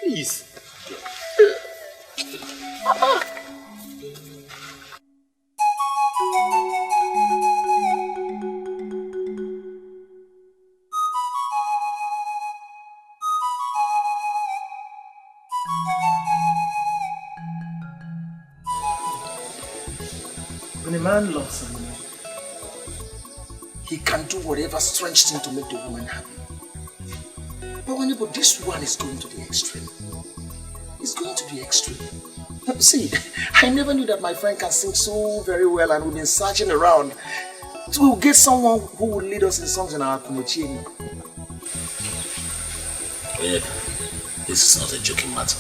Please. When a man loves a woman, he can do whatever strange thing to make the woman happy. But this one is going to the extreme. It's going to the extreme. See, I never knew that my friend can sing so very well, and we've been searching around to get someone who will lead us in songs in our Kumochini. Well, this is not a joking matter.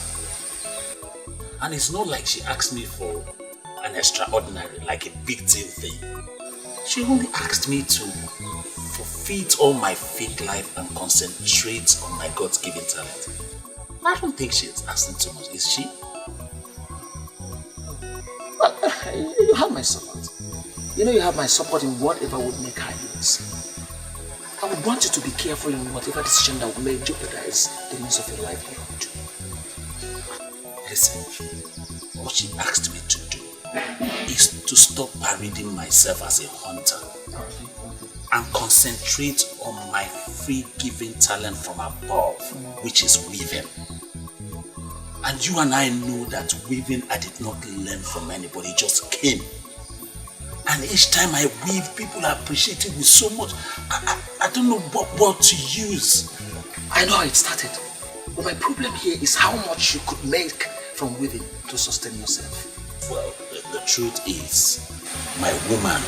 And it's not like she asked me for an extraordinary, like a big deal thing. She only asked me to forfeit all my fake life and concentrate on my God-given talent. I don't think she's asking too much, is she? Well, you have my support. You know you have my support in whatever would make her use. I would want you to be careful in whatever decision that may jeopardize the means of your livelihood. Listen, what she asked me to do is to stop parading myself as a hunter and concentrate on my free-giving talent from above, which is weaving. And you and I know that weaving, I did not learn from anybody, it just came. And each time I weave, people appreciate it with so much. I don't know what to use. I know how it started. But my problem here is how much you could make from weaving to sustain yourself. Well, the truth is, my woman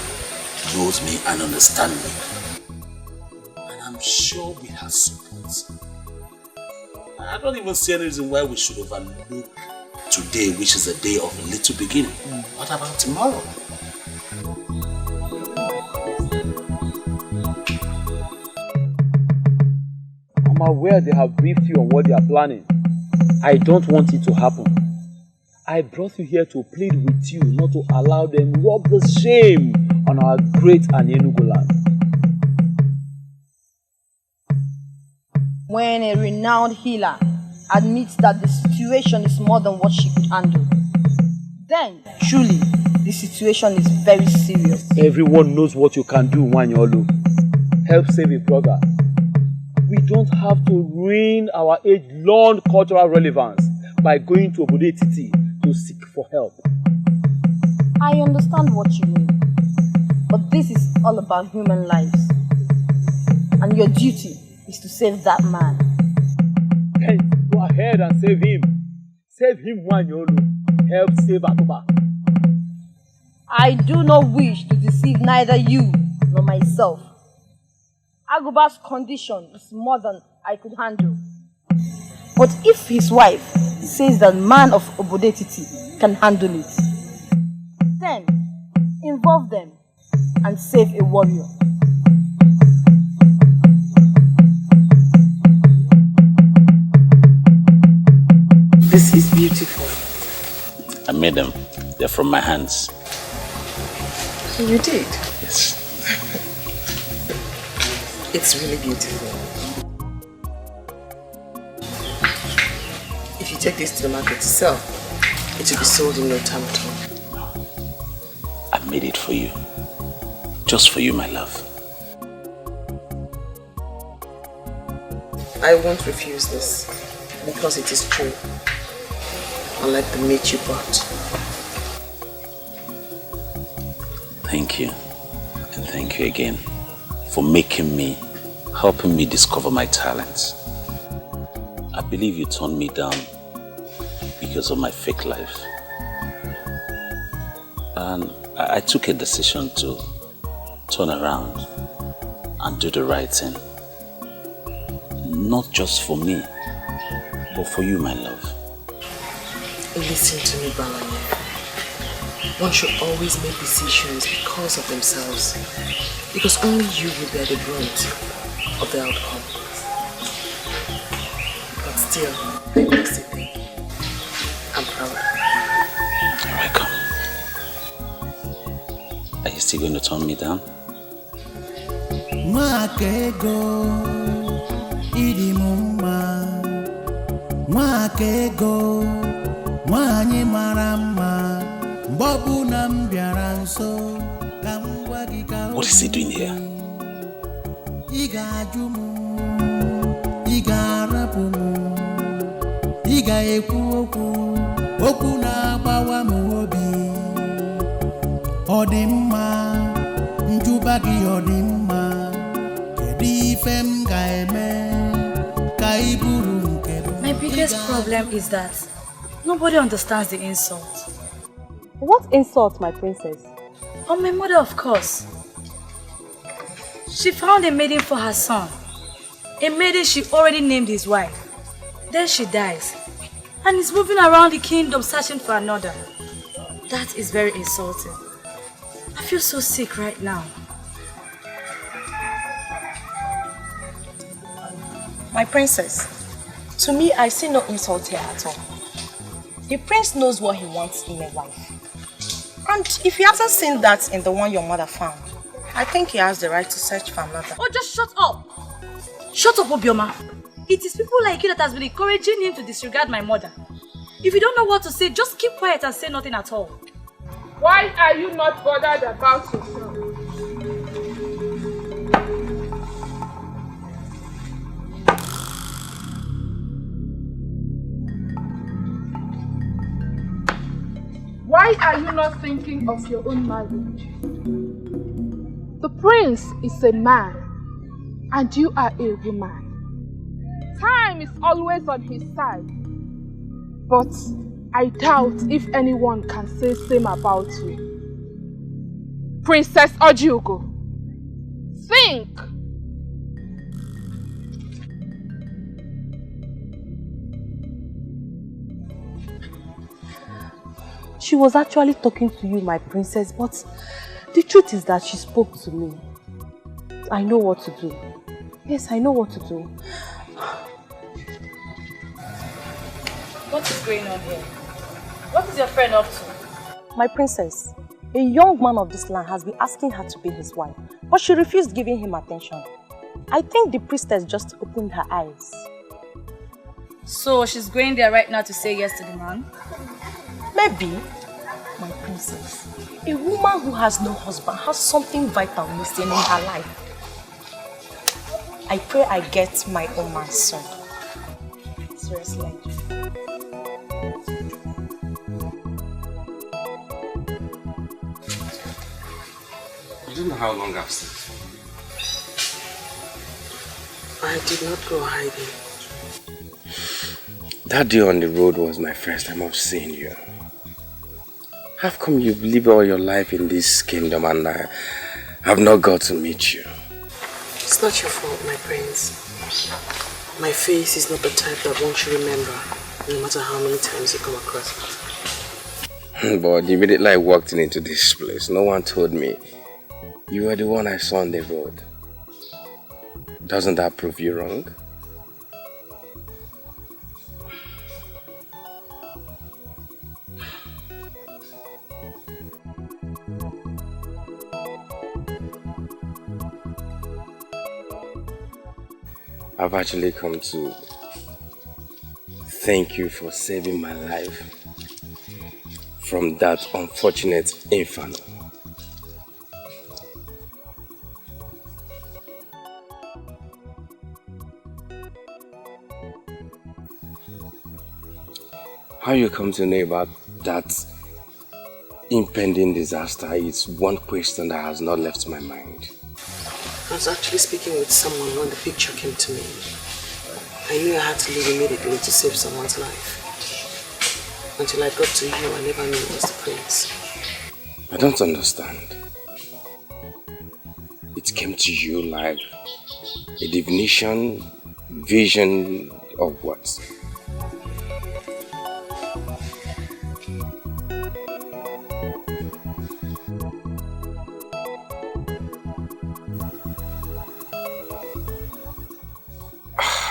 knows me and understands me. And I'm sure we have support. I don't even see any reason why we should overlook today, which is a day of a little beginning. What about tomorrow? I'm aware they have briefed you on what they are planning. I don't want it to happen. I brought you here to plead with you not to allow them rub the shame on our great Enugu land. When a renowned healer admits that the situation is more than what she could handle, then truly the situation is very serious. Everyone knows what you can do, Wanyolu. Help save a brother. We don't have to ruin our age-long cultural relevance by going to Obodo Etiti to seek for help. I understand what you mean, but this is all about human lives, and your duty is to save that man. Hey, go ahead and save him. Save him, Wanyolu. Help save Akoba. I do not wish to deceive neither you nor myself. Agoba's condition is more than I could handle. But if his wife says that man of Obodo Etiti can handle it, then involve them and save a warrior. This is beautiful. I made them. They're from my hands. You did? Yes. It's really beautiful. If you take this to the market to sell, it will be sold in no time at all. I made it for you. Just for you, my love. I won't refuse this because it is true. Unlike the meat you bought. Thank you. And thank you again for making me, helping me discover my talents. I believe you turned me down because of my fake life. And I took a decision to turn around and do the right thing. Not just for me, but for you, my love. Listen to me, Balanye. One should always make decisions because of themselves. Because only you will bear the brunt of the outcome. But still, I must say thank you. I'm proud. You're welcome. Are you still going to turn me down? Mwakego idi mumma Mwakego Mwanye marama Mbobu na mbiara nso Kamwa gika. What is he doing here? Iga ajumu Iga rapumu Iga ekwu okwu Okwu na agbawa mu obi Odimma Njuba gi odimma My biggest problem is that nobody understands the insult. What insult, my princess? On my mother, of course. She found a maiden for her son. A maiden she already named his wife. Then she dies. And is moving around the kingdom searching for another. That is very insulting. I feel so sick right now. My princess, to me, I see no insult here at all. The prince knows what he wants in a wife. And if he hasn't seen that in the one your mother found, I think he has the right to search for another. Oh, just shut up! Shut up, Obioma. It is people like you that has been encouraging him to disregard my mother. If you don't know what to say, just keep quiet and say nothing at all. Why are you not bothered about yourself? Why are you not thinking of your own marriage? The prince is a man, and you are a woman. Time is always on his side. But I doubt if anyone can say same about you. Princess Ojugo, think! She was actually talking to you, my princess, but the truth is that she spoke to me. I know what to do. Yes, I know what to do. What is going on here? What is your friend up to? My princess, a young man of this land has been asking her to be his wife, but she refused giving him attention. I think the priestess just opened her eyes. So she's going there right now to say yes to the man? Maybe. My princess, a woman who has no husband has something vital missing in her life. I pray I get my own man soon. Seriously. You don't know how long I've stayed. I did not go hiding. That day on the road was my first time of seeing you. How come you've lived all your life in this kingdom and I have not got to meet you? It's not your fault, my prince. My face is not the type that one should remember, no matter how many times you come across it. But the minute I walked into this place, no one told me you were the one I saw on the road. Doesn't that prove you wrong? I've actually come to thank you for saving my life from that unfortunate inferno. How you come to know about that impending disaster is one question that has not left my mind. I was actually speaking with someone when the picture came to me. I knew I had to leave immediately to save someone's life. Until I got to you, I never knew it was the prince. I don't understand. It came to you like a divination, vision, or what?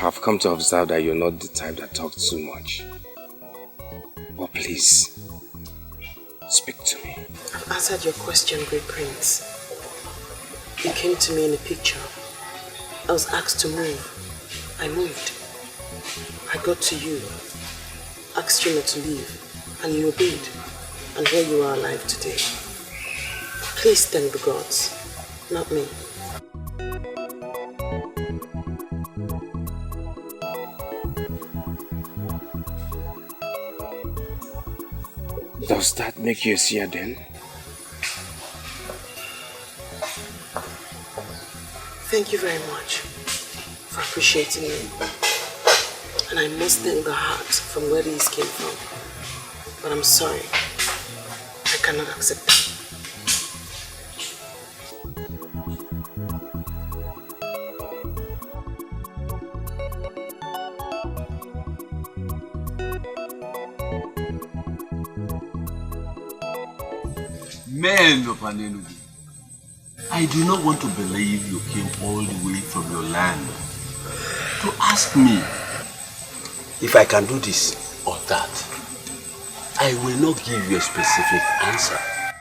I've come to observe that you're not the type that talks too much. But please, speak to me. I've answered your question, great prince. You came to me in a picture. I was asked to move. I moved. I got to you, asked you not to leave, and you obeyed. And here you are alive today. Please thank the gods, not me. Does that make you a seer then? Thank you very much for appreciating me. And I must thank the heart from where these came from. But I'm sorry, I cannot accept that. Men of Anenugu, I do not want to believe you came all the way from your land to ask me if I can do this or that. I will not give you a specific answer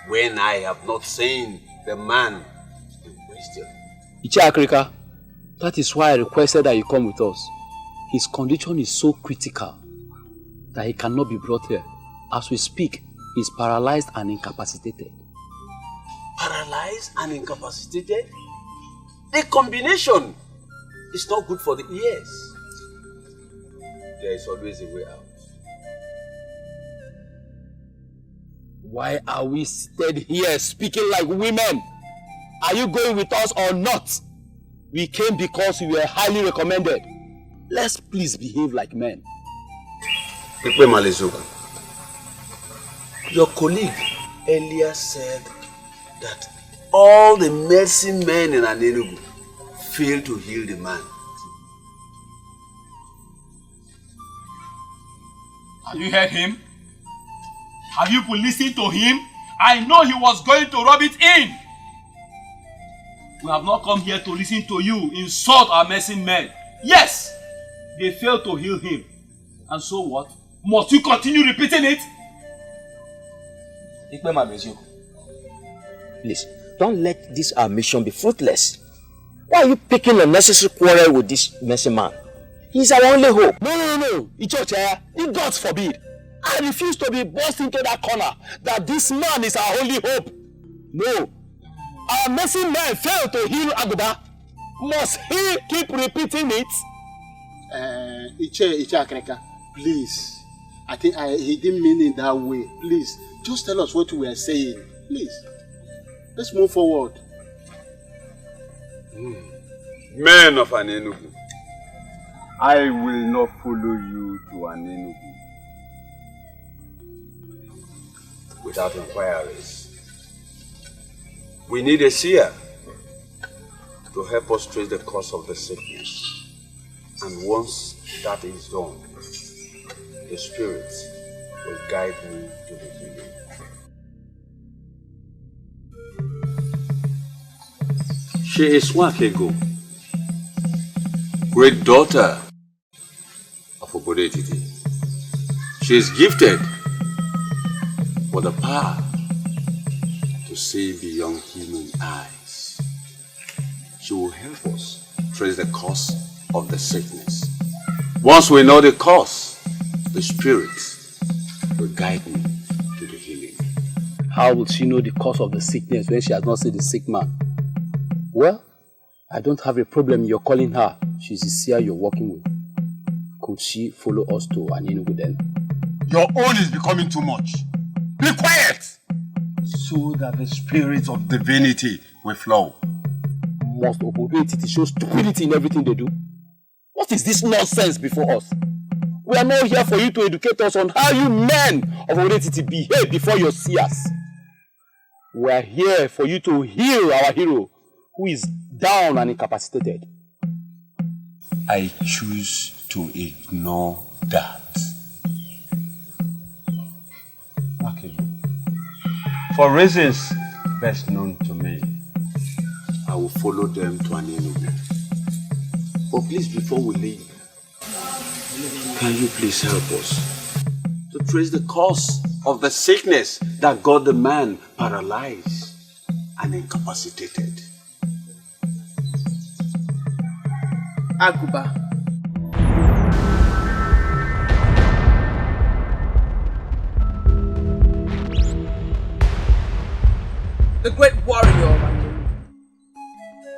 when I have not seen the man in question. Ichi Akrika, that is why I requested that you come with us. His condition is so critical that he cannot be brought here. As we speak, he is paralyzed and incapacitated. Paralyzed and incapacitated? The combination is not good for the ears. There is always a way out. Why are we stayed here speaking like women? Are you going with us or not? We came because we were highly recommended. Let's please behave like men. Your colleague earlier said that all the medicine men in Anenugu failed to heal the man. Have you heard him? Have you listened to him? I know he was going to rub it in. We have not come here to listen to you insult our medicine men. Yes, they failed to heal him. And so what? Must you continue repeating it? Please, don't let this our mission be fruitless. Why are you picking unnecessary quarrel with this messy man? He's our only hope. No. Ichocha, God forbid. I refuse to be forced into that corner that this man is our only hope. No. Our messy man failed to heal Aguba. Must he keep repeating it? Iche Akreka, please. I think he didn't mean it that way. Please, just tell us what we are saying. Please. Let's move forward. Men of Anenugu, I will not follow you to Anenugu without inquiries. We need a seer to help us trace the cause of the sickness. And once that is done, the Spirit will guide me to the healing. She is Wako, great daughter of Obodetiti. She is gifted with the power to see beyond human eyes. She will help us trace the cause of the sickness. Once we know the cause, the Spirit will guide me to the healing. How will she know the cause of the sickness when she has not seen the sick man? Well, I don't have a problem you're calling her. She's the seer you're working with. Could she follow us to Anenugu then? Your own is becoming too much. Be quiet! So that the spirit of divinity will flow. Must Obodetiti show stupidity in everything they do? What is this nonsense before us? We are not here for you to educate us on how you men of Obodetiti behave before your seers. We are here for you to heal our hero, who is down and incapacitated. I choose to ignore that. Okay. For reasons best known to me, I will follow them to Anenugu. But please, before we leave, can you please help us to trace the cause of the sickness that got the man paralyzed and incapacitated? Aguba. The great warrior of Anenugu.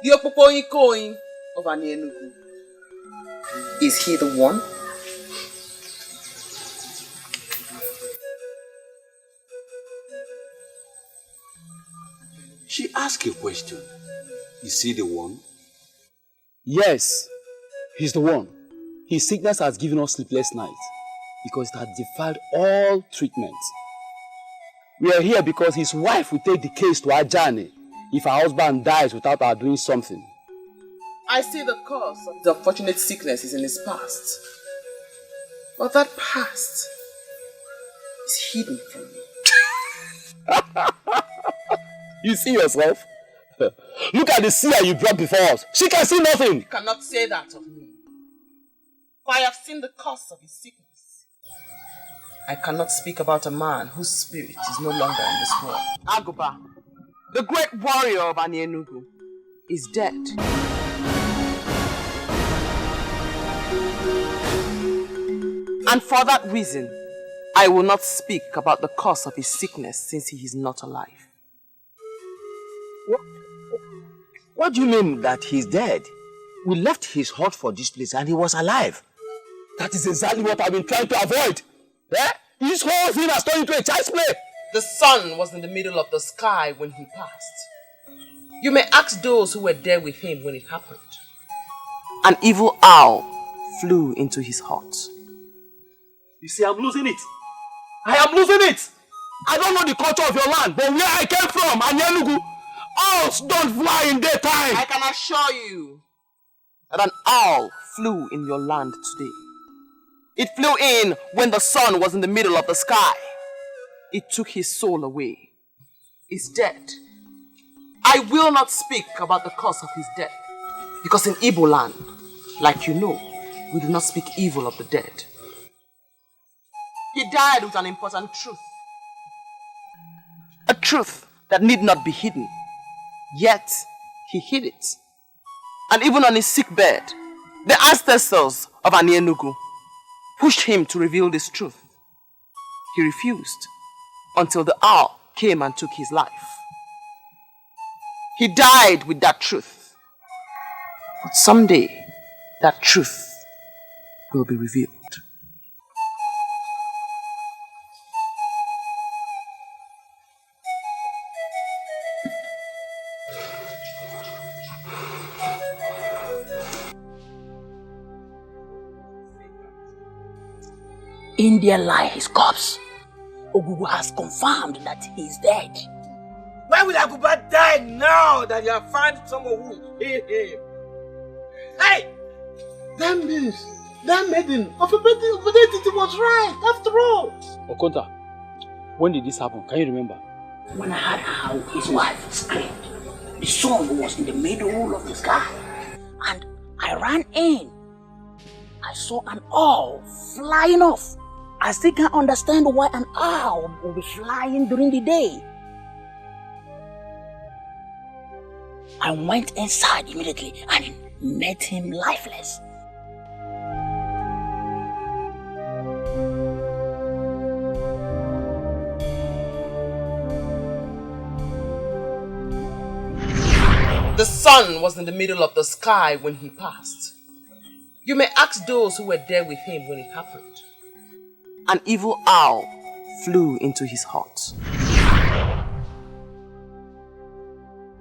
The Opopoikoin of Anenugu. Is he the one? She asked a question. Is he the one? Yes, he's the one. His sickness has given us sleepless nights because it has defied all treatment. We are here because his wife will take the case to Ajani if her husband dies without her doing something. I see the cause of the unfortunate sickness is in his past. But that past is hidden from me. You see yourself? Look at the seer you brought before us. She can see nothing. You cannot say that of me. For I have seen the cause of his sickness. I cannot speak about a man whose spirit is no longer in this world. Aguba, the great warrior of Anenugu, is dead. And for that reason, I will not speak about the cause of his sickness since he is not alive. What do you mean that he's dead? We left his hut for this place and he was alive. That is exactly what I've been trying to avoid. Eh? This whole thing has turned into a child's play. The sun was in the middle of the sky when he passed. You may ask those who were there with him when it happened. An evil owl flew into his heart. You see, I'm losing it. I am losing it. I don't know the culture of your land, but where I came from, Anyanugu, owls don't fly in daytime. I can assure you that an owl flew in your land today. It flew in when the sun was in the middle of the sky. It took his soul away. He's dead. I will not speak about the cause of his death, because in Igbo land, like you know, we do not speak evil of the dead. He died with an important truth. A truth that need not be hidden. Yet, he hid it. And even on his sick bed, the ancestors of Anyanugu pushed him to reveal this truth. He refused until the owl came and took his life. He died with that truth. But someday, that truth will be revealed. In there lie his corpse. Ogugu has confirmed that he is dead. Why will Aguba die now that you have found someone who will heal him? Hey! That means that maiden of Obedetiti was right after all. Okonta, when did this happen? Can you remember? When I heard how his wife screamed, the sun was in the middle of the sky, and I ran in. I saw an owl flying off. I still can't understand why an owl will be flying during the day. I went inside immediately and met him lifeless. The sun was in the middle of the sky when he passed. You may ask those who were there with him when it happened. An evil owl flew into his heart.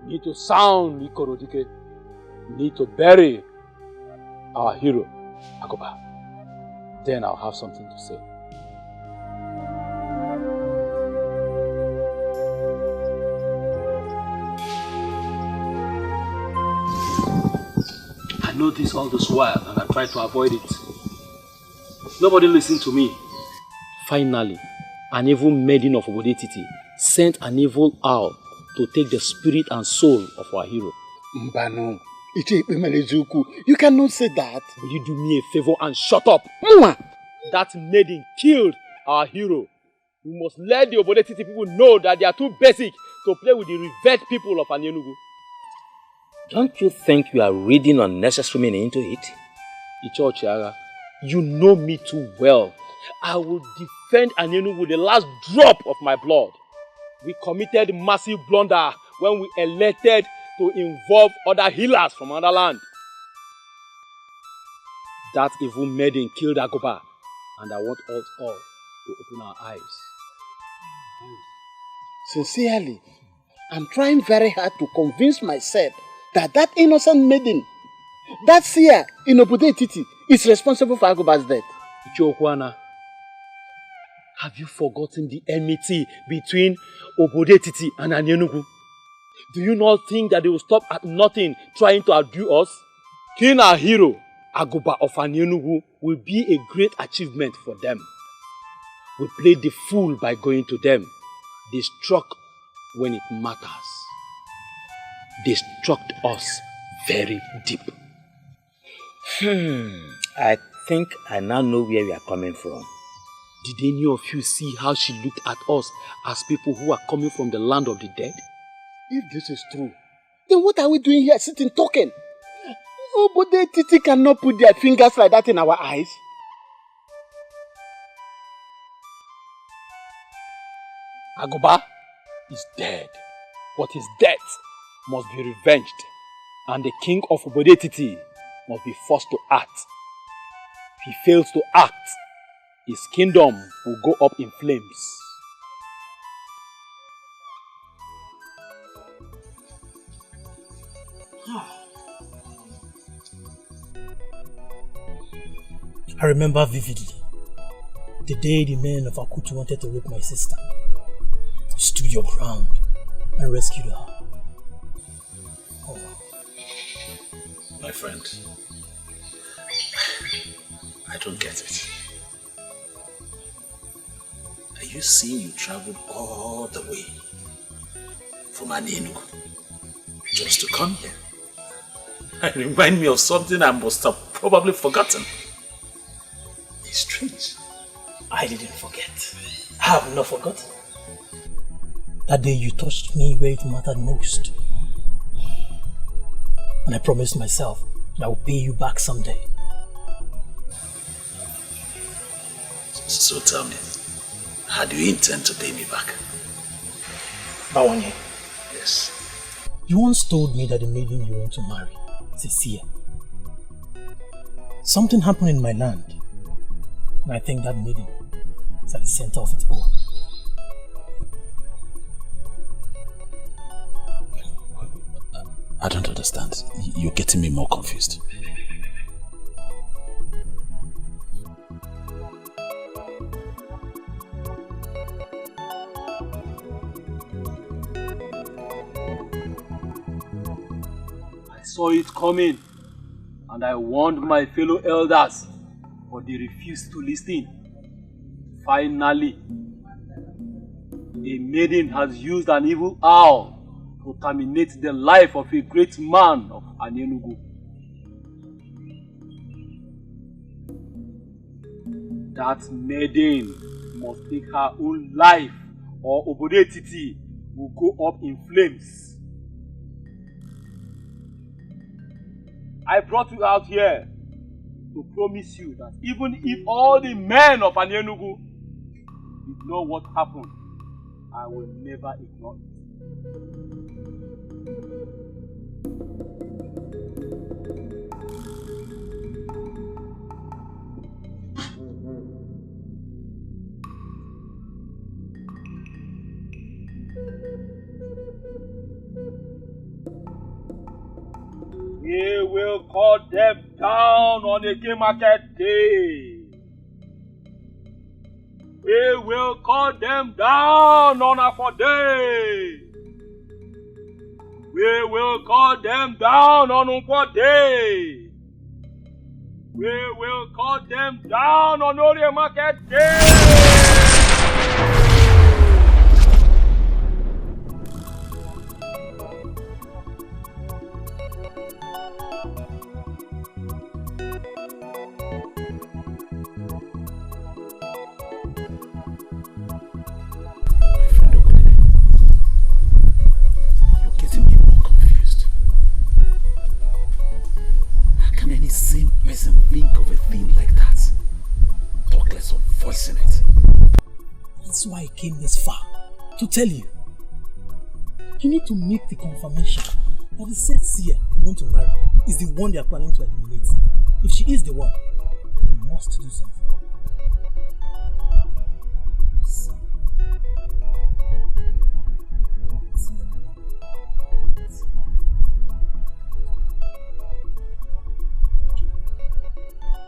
Need to sound Dikeh. Need to bury our hero, Agoba. Then I'll have something to say. I know this all this while and I try to avoid it. Nobody listened to me. Finally, an evil maiden of Obedetiti sent an evil owl to take the spirit and soul of our hero. Mbano, you cannot say that. Will you do me a favor and shut up? That maiden killed our hero. We must let the Obedetiti people know that they are too basic to play with the revered people of Anyanugu. Don't you think you are reading unnecessary meaning into it? Icho Chiara, you know me too well. I will defend Anyanugu with the last drop of my blood. We committed massive blunder when we elected to involve other healers from another land. That evil maiden killed Agoba, and I want us all to open our eyes. Sincerely, I'm trying very hard to convince myself that that innocent maiden, that seer in Obedetiti, is responsible for Agoba's death. Ichokwana, have you forgotten the enmity between Obedetiti and Anyanugu? Do you not think that they will stop at nothing trying to outdo us? Killing our hero, Agoba of Anyanugu, will be a great achievement for them. We played the fool by going to them. They struck when it matters. They struck us very deep. I think I now know where we are coming from. Did any of you see how she looked at us as people who are coming from the land of the dead? If this is true, then what are we doing here sitting talking? Obedetiti cannot put their fingers like that in our eyes. Agoba is dead, but his death must be revenged, and the king of Obedetiti must be forced to act. If he fails to act, his kingdom will go up in flames. I remember vividly the day the men of Akutu wanted to rape my sister. You stood your ground and rescued her. Oh. My friend, I don't get it. Are you saying you traveled all the way from Enugu just to come here? It reminds me of something I must have probably forgotten. It's strange. I didn't forget. I have not forgotten. That day you touched me where it mattered most. And I promised myself that I will pay you back someday. So tell me, how do you intend to pay me back? Bawanye. Yes. You once told me that the maiden you want to marry is a seer. Something happened in my land, and I think that maiden is at the center of it all. I don't understand. You're getting me more confused. I saw it coming, and I warned my fellow elders, but they refused to listen. Finally, a maiden has used an evil owl to terminate the life of a great man of Enugu. That maiden must take her own life, or Obodetiti will go up in flames. I brought you out here to promise you that even if all the men of Enugu ignore what happened, I will never ignore it. We will cut them down on a game market day. We will cut them down on a day. We will cut them down on a day. We will cut them down on a market day. Same person think of a thing like that. Talk less of voicing it. That's why I came this far, to tell you. You need to make the confirmation that the said seer you want to marry is the one they are planning to eliminate. If she is the one, you must do something.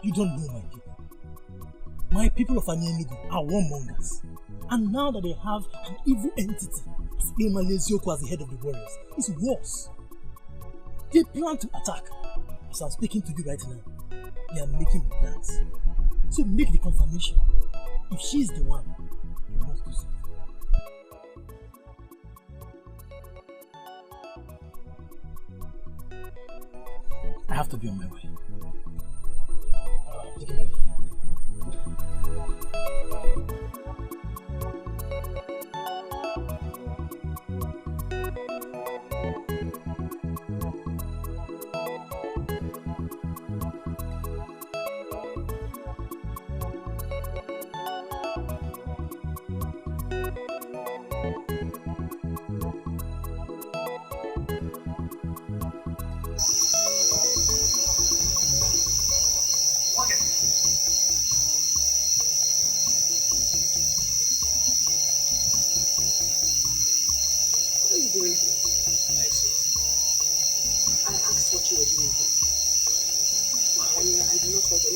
You don't know my people. My people of Enugu are warmongers. And now that they have an evil entity, as Emalezioku as the head of the warriors, it's worse. They plan to attack. As I'm speaking to you right now, they are making the plans. So make the confirmation. If she is the one, you must do something. I have to be on my way. Take it ready.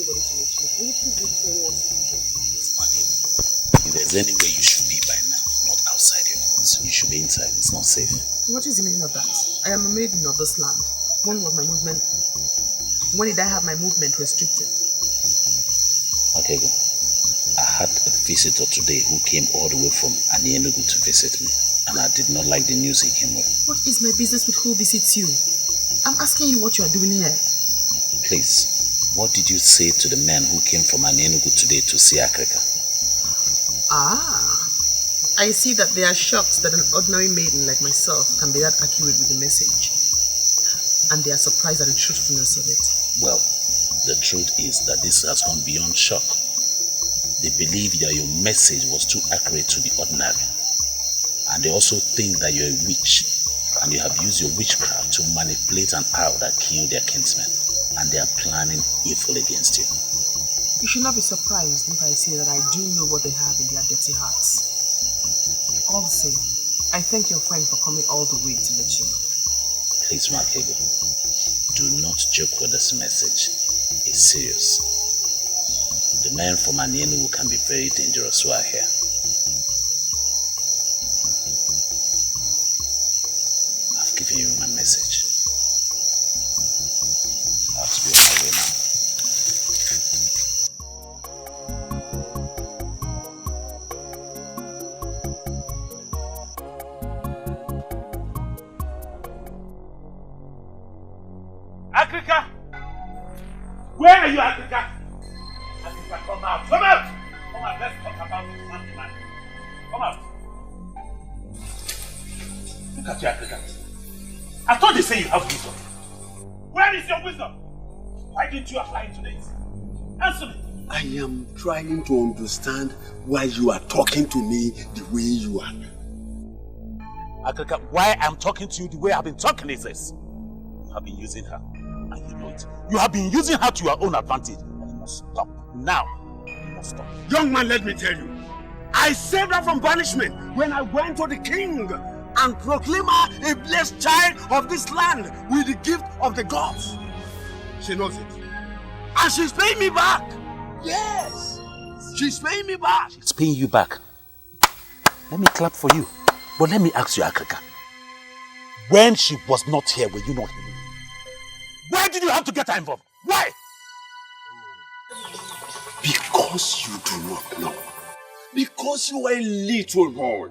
anybody to meet you. Will you please leave before one decision? If there's anywhere you should be by now, not outside your house, you should be inside. It's not safe. What is the meaning of that? I am a maiden of this land. When was my movement? When did I have my movement restricted? Okay, go. I had a visitor today who came all the way from Ini Edo to visit me, and I did not like the news he came with. What is my business with who visits you? I'm asking you what you are doing here. Please, what did you say to the men who came from Ini Edo today to see Akrika? Ah, I see that they are shocked that an ordinary maiden like myself can be that accurate with the message. And they are surprised at the truthfulness of it. Well, the truth is that this has gone beyond shock. They believe that your message was too accurate to the ordinary. And they also think that you're a witch, and you have used your witchcraft to manipulate an arrow that killed their kinsmen, and they are planning evil against you. You should not be surprised if I say that I do know what they have in their dirty hearts. All the same, I thank your friend for coming all the way to let you know. Please, Makego, do not joke with this message. It's serious. The men from Ini Edo can be very dangerous who are here. I've given you my message. I have to be on my way now. Akrika! Where are you, Akrika? Akrika, come out! Come out! Come out, let's talk about this man. Come out! Look at you, Akrika. I thought they say you have wisdom. Where is your wisdom? Why didn't you apply it to this? Answer me! I am trying to understand why you are talking to me the way you are. Akrika, why I'm talking to you the way I've been talking is this. You have been using her. And you know it. You have been using her to your own advantage. And you must stop. Now, you must stop. Young man, let me tell you. I saved her from banishment when I went to the king and proclaimed her a blessed child of this land with the gift of the gods. She knows it. And she's paying me back. Yes. She's paying me back. She's paying you back. Let me clap for you. But let me ask you, Akrika. When she was not here, were you not here? Why did you have to get her involved? Why? Because you do not know. Because you are a little boy.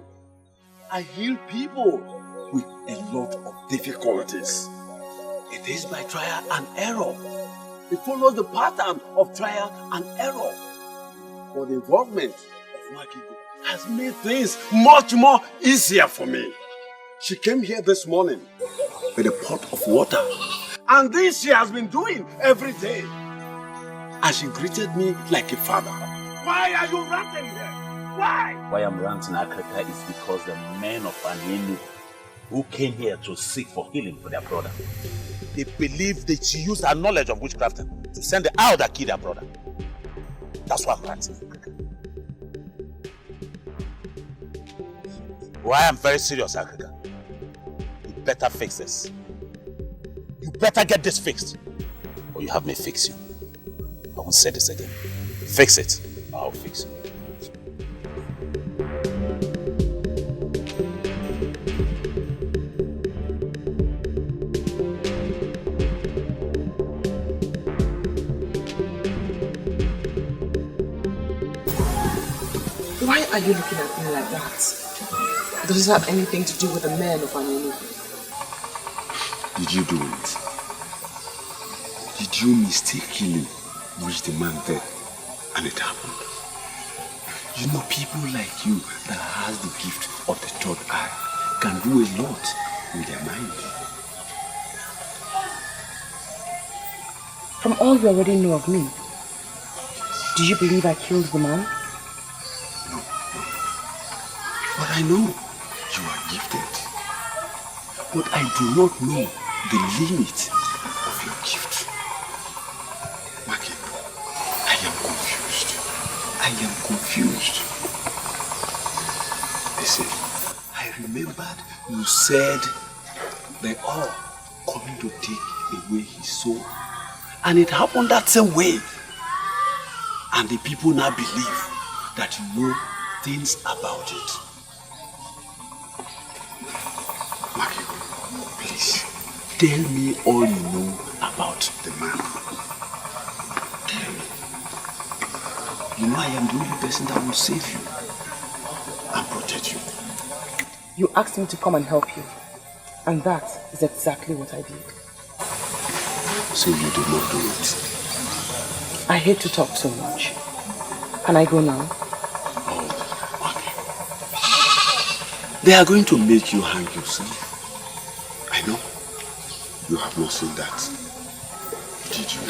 I heal people with a lot of difficulties. It is by trial and error. It follows the pattern of trial and error. But the involvement of Makigo has made things much more easier for me. She came here this morning with a pot of water. And this she has been doing every day. And she greeted me like a father. Why are you ranting here? Why? Why I'm ranting, Akrika, is because the men of Ini Edo who came here to seek for healing for their brother, they believe that she used her knowledge of witchcrafting to send the arrow that killed their brother. That's why I'm ranting. Why I'm very serious, Akrika. You better fix this. You better get this fixed, or you have me fix you. I won't say this again. Fix it, I'll fix it. Why are you looking at me like that? Does it have anything to do with the men of Ini Edo? Did you do it? Did you mistakenly wish the man dead and it happened? You know, people like you that has the gift of the third eye can do a lot with their mind. From all you already know of me, do you believe I killed the man? No. But I know you are gifted. But I do not know the limit of your gift. Maki, I am confused. I am confused. Listen, I remembered you said they are coming to take away his soul. And it happened that same way. And the people now believe that you know things about it. Maki, please, tell me all you know about the man. Tell me. You know I am the only person that will save you and protect you. You asked me to come and help you. And that is exactly what I did. So you did not do it? I hate to talk so much. Can I go now? They are going to make you hang yourself. I know. You have not seen that. Did you?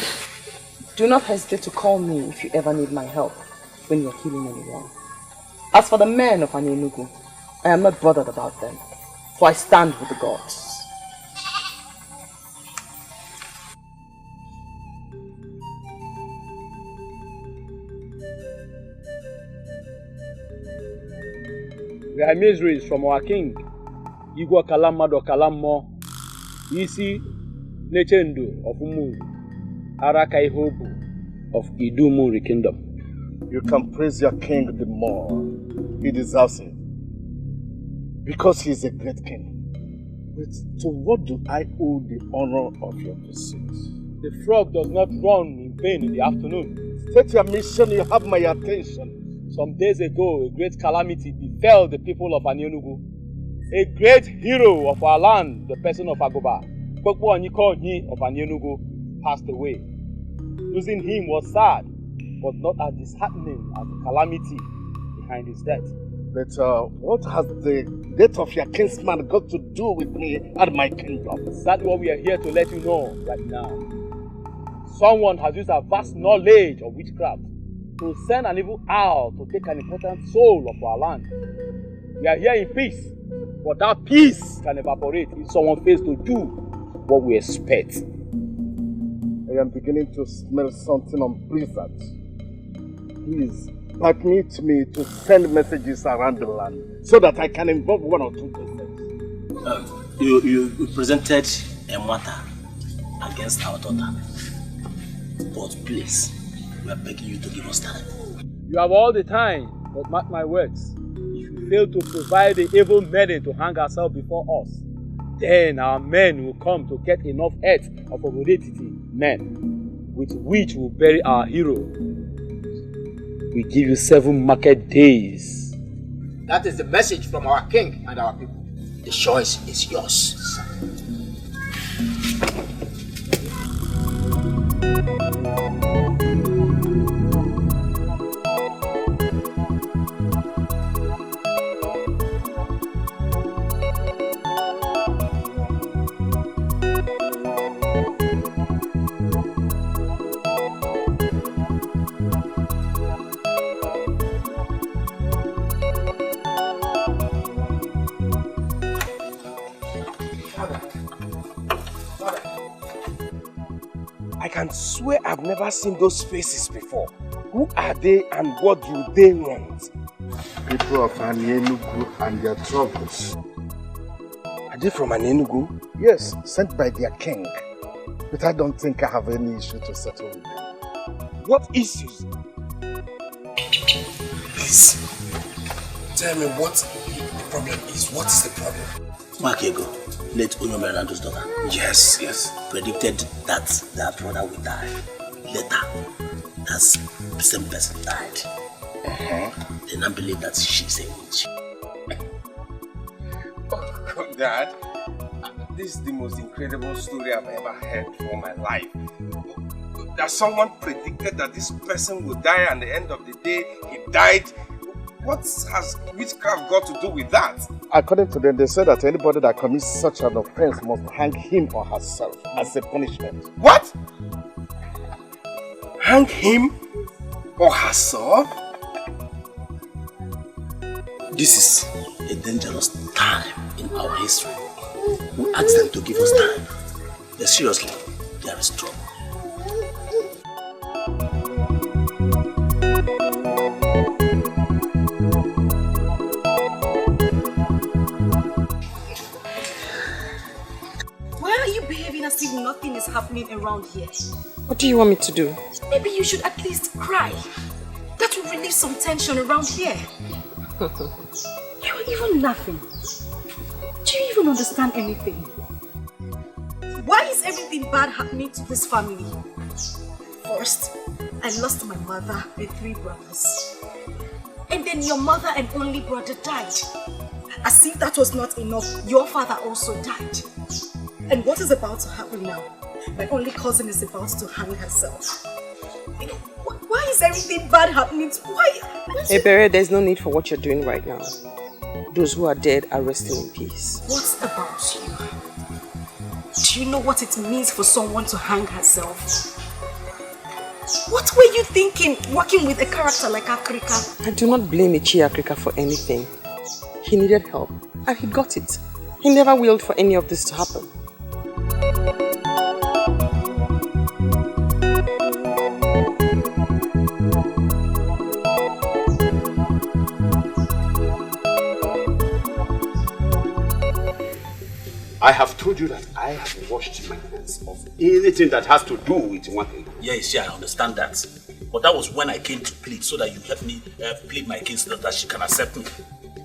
Do not hesitate to call me if you ever need my help when you're healing anyone. As for the men of Enugu, I am not bothered about them, for I stand with the gods. We are miseries from our king, Igwe Kalamado Kalamo, Isi Nechendo of Umu, Arakaihobu of Idumuri Kingdom. You can praise your king the more. He deserves it. Because he is a great king. But to what do I owe the honor of your pursuit? The frog does not run in vain in the afternoon. State your mission, you have my attention. Some days ago, a great calamity befell the people of Enugu. A great hero of our land, the person of Agoba, Gbogbo Onyikonyi of Enugu, passed away. Losing him was sad, but not as disheartening as the calamity behind his death. But what has the death of your kinsman got to do with me and my kingdom? That's what we are here to let you know right now. Someone has used a vast knowledge of witchcraft to send an evil owl to take an important soul of our land. We are here in peace, but that peace can evaporate if someone fails to do what we expect. I am beginning to smell something unpleasant. Please, permit me to send messages around the land so that I can involve one or two persons. You presented a matter against our daughter. But please, we are begging you to give us time. You have all the time, but mark my words. If you fail to provide the evil maiden to hang herself before us, then our men will come to get enough earth of Obodetiti men, with which we'll bury our hero. We give you 7 market days. That is the message from our king and our people. The choice is yours. I can swear I've never seen those faces before. Who are they and what do they want? People of Enugu and their troubles. Are they from Enugu? Yes, sent by their king. But I don't think I have any issue to settle with them. What issues? Please, tell me what the problem is. What is the problem? Makego, late Unomerando's daughter. Yes. Predicted that their brother would die. Later, that same person died. They now believe that she's a witch. Oh, Dad, this is the most incredible story I've ever heard for my life. That someone predicted that this person would die, and at the end of the day, he died. What has witchcraft got to do with that? According to them, they said that anybody that commits such an offense must hang him or herself as a punishment. What? Hang him or herself? This is a dangerous time in our history. We ask them to give us time. But seriously, there is trouble. As if nothing is happening around here. What do you want me to do? Maybe you should at least cry. That will relieve some tension around here. You're even laughing. Do you even understand anything? Why is everything bad happening to this family? First, I lost my mother and 3 brothers. And then your mother and only brother died. As if that was not enough, your father also died. And what is about to happen now? My only cousin is about to hang herself. Why is everything bad happening? Why? Ebere, there's no need for what you're doing right now. Those who are dead are resting in peace. What about you? Do you know what it means for someone to hang herself? What were you thinking working with a character like Akrika? I do not blame Ichi Akrika for anything. He needed help and he got it. He never willed for any of this to happen. I have told you that I have washed my hands of anything that has to do with Wako. Yes, I understand that. But that was when I came to plead, so that you help me plead my case so that she can accept me.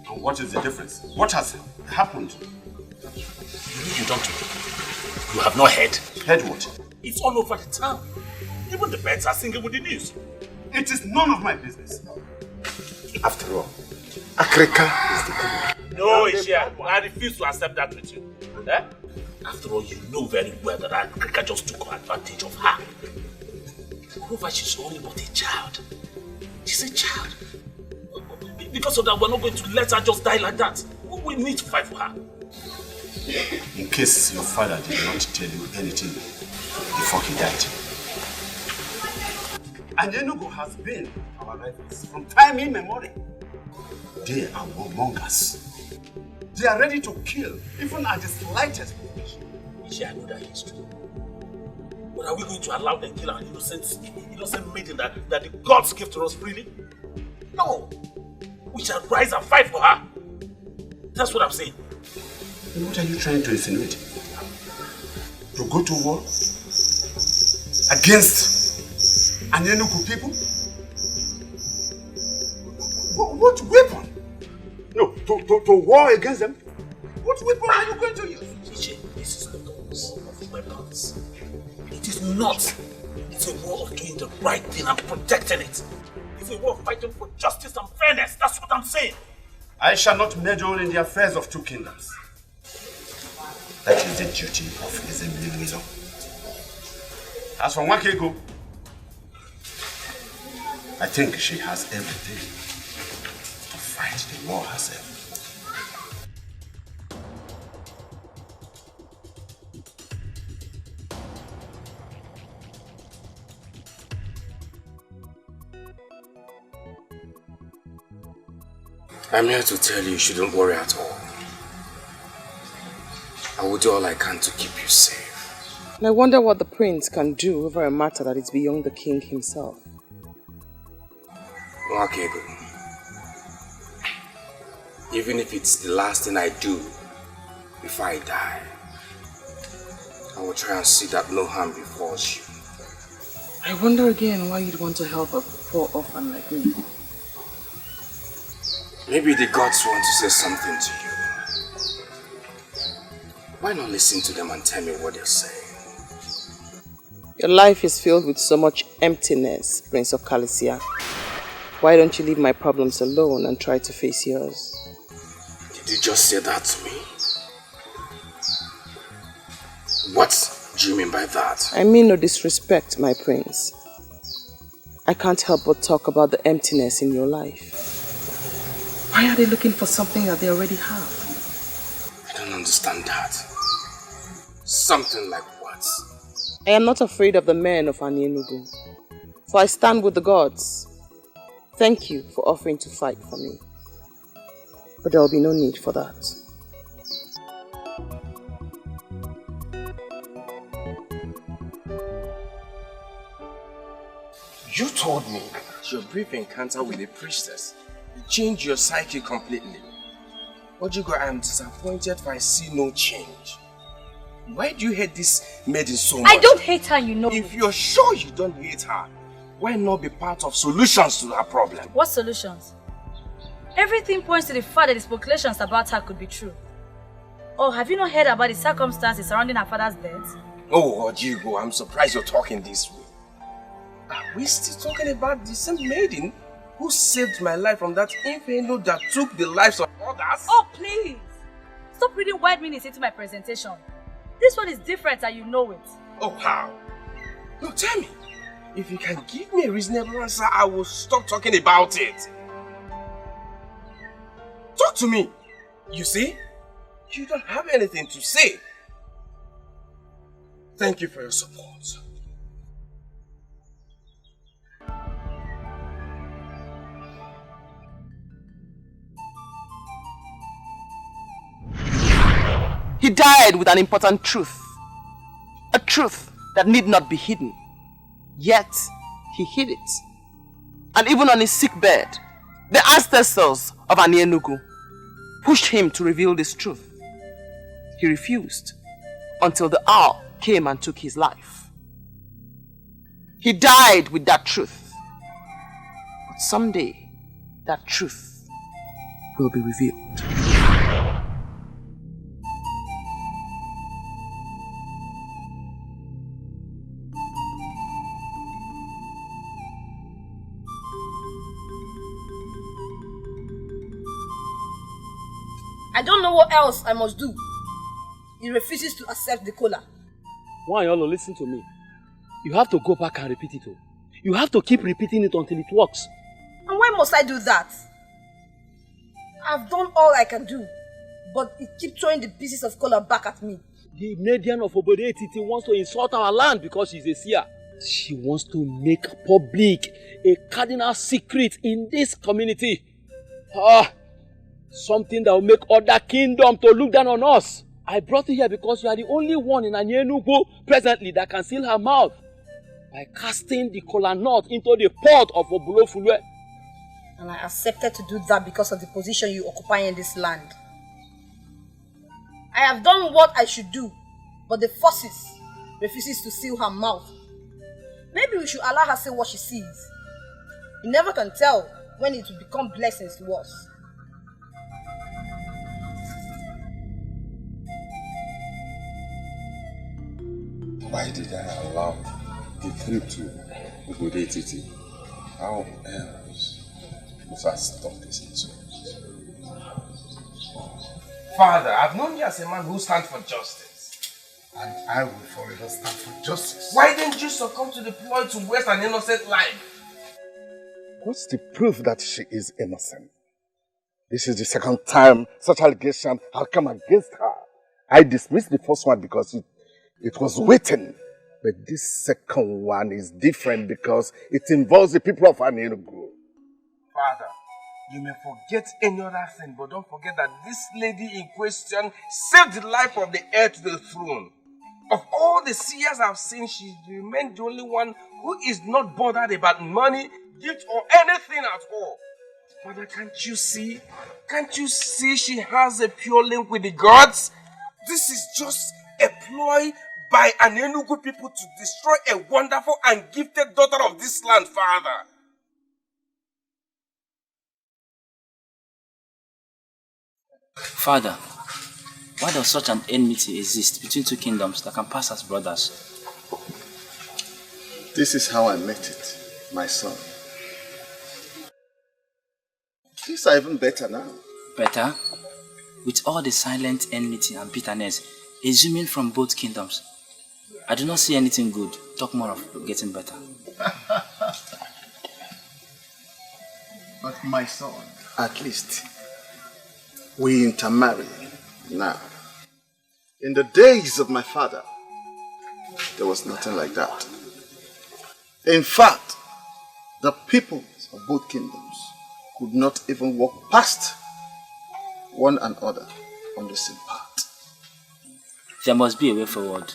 And what is the difference? What has happened? You don't know. You have not heard. Heard what? It's all over the town. Even the birds are singing with the news. It is none of my business. After all, Akrika is the king. No, Ishia, I refuse to accept that with you. Eh? After all, you know very well that Akrika just took advantage of her. Moreover, she's only but a child. She's a child. Because of that, we're not going to let her just die like that. We need to fight for her. In case your father did not tell you anything before he died. And Enugu has been our rivals from time immemorial. They are warmongers. They are ready to kill, even at the slightest provocation. I know that history. But are we going to allow them to kill our innocent maiden that the gods give to us freely? No. We shall rise and fight for her. That's what I'm saying. And what are you trying to insinuate? To go to war? Against an Enugu people? What weapon? No, to war against them? What weapon are you going to use? This is not a war of weapons. It is not. It's a war of doing the right thing and protecting it. It's a war of fighting for justice and fairness. That's what I'm saying. I shall not meddle in the affairs of 2 kingdoms. That is the duty of Ezemilizo. As for Wako, I think she has everything to fight the war herself. I'm here to tell you shouldn't worry at all. I will do all I can to keep you safe. And I wonder what the prince can do over a matter that is beyond the king himself. Wako, even if it's the last thing I do before I die, I will try and see that no harm befalls you. I wonder again why you'd want to help a poor orphan like me. Maybe the gods want to say something to you. Why not listen to them and tell me what they're saying? Your life is filled with so much emptiness, Prince of Calicia. Why don't you leave my problems alone and try to face yours? Did you just say that to me? What do you mean by that? I mean no disrespect, my prince. I can't help but talk about the emptiness in your life. Why are they looking for something that they already have? I don't understand that. Something like what? I am not afraid of the men of Ini Edo, for I stand with the gods. Thank you for offering to fight for me. But there will be no need for that. You told me that your brief encounter with a priestess changed your psyche completely. Ojigo, I am disappointed for I see no change. Why do you hate this maiden so much? I don't hate her, you know. If you're sure you don't hate her, why not be part of solutions to her problem? What solutions? Everything points to the fact that the speculations about her could be true. Oh, have you not heard about the circumstances surrounding her father's death? Oh, Ojigo, I'm surprised you're talking this way. Are we still talking about the same maiden who saved my life from that inferno that took the lives of others? Oh, please! Stop reading wide meanings into my presentation. This one is different and you know it. Oh, how? No, tell me. If you can give me a reasonable answer, I will stop talking about it. Talk to me. You see? You don't have anything to say. Thank you for your support. He died with an important truth. A truth that need not be hidden. Yet, he hid it. And even on his sick bed, the ancestors of Ini Edo pushed him to reveal this truth. He refused until the hour came and took his life. He died with that truth. But someday, that truth will be revealed. I don't know what else I must do. He refuses to accept the cola. Why, Yolo, listen to me. You have to go back and repeat it. You have to keep repeating it until it works. And why must I do that? I've done all I can do, but he keeps throwing the pieces of cola back at me. The Median of Obode Titi wants to insult our land because she's a seer. She wants to make public a cardinal secret in this community. Something that will make other kingdoms to look down on us. I brought you here because you are the only one in Ini Edo presently that can seal her mouth by casting the kola nut into the pot of Obulofulwe. And I accepted to do that because of the position you occupy in this land. I have done what I should do, but the forces refuses to seal her mouth. Maybe we should allow her say what she sees. You never can tell when it will become blessings to us. Why did I allow the trip to Obode Titi? How else must I stop this insurance? Father, I've known you as a man who stands for justice. And I will forever stand for justice. Why didn't you succumb to the ploy to waste an innocent life? What's the proof that she is innocent? This is the second time such allegations have come against her. I dismissed the first one because it was written. But this second one is different because it involves the people of Ini Edo. Father, you may forget any other thing, but don't forget that this lady in question saved the life of the heir to the throne. Of all the seers I've seen, she remained the only one who is not bothered about money, gift, or anything at all. Father, can't you see? Can't you see she has a pure link with the gods? This is just a ploy by Ini Edo people to destroy a wonderful and gifted daughter of this land, Father. Father, why does such an enmity exist between two kingdoms that can pass as brothers? This is how I met it, my son. Things are even better now. Better? With all the silent enmity and bitterness exhuming from both kingdoms, I do not see anything good. Talk more of getting better. But my son, at least we intermarry now. In the days of my father, there was nothing like that. In fact, the people of both kingdoms could not even walk past one another on the same path. There must be a way forward.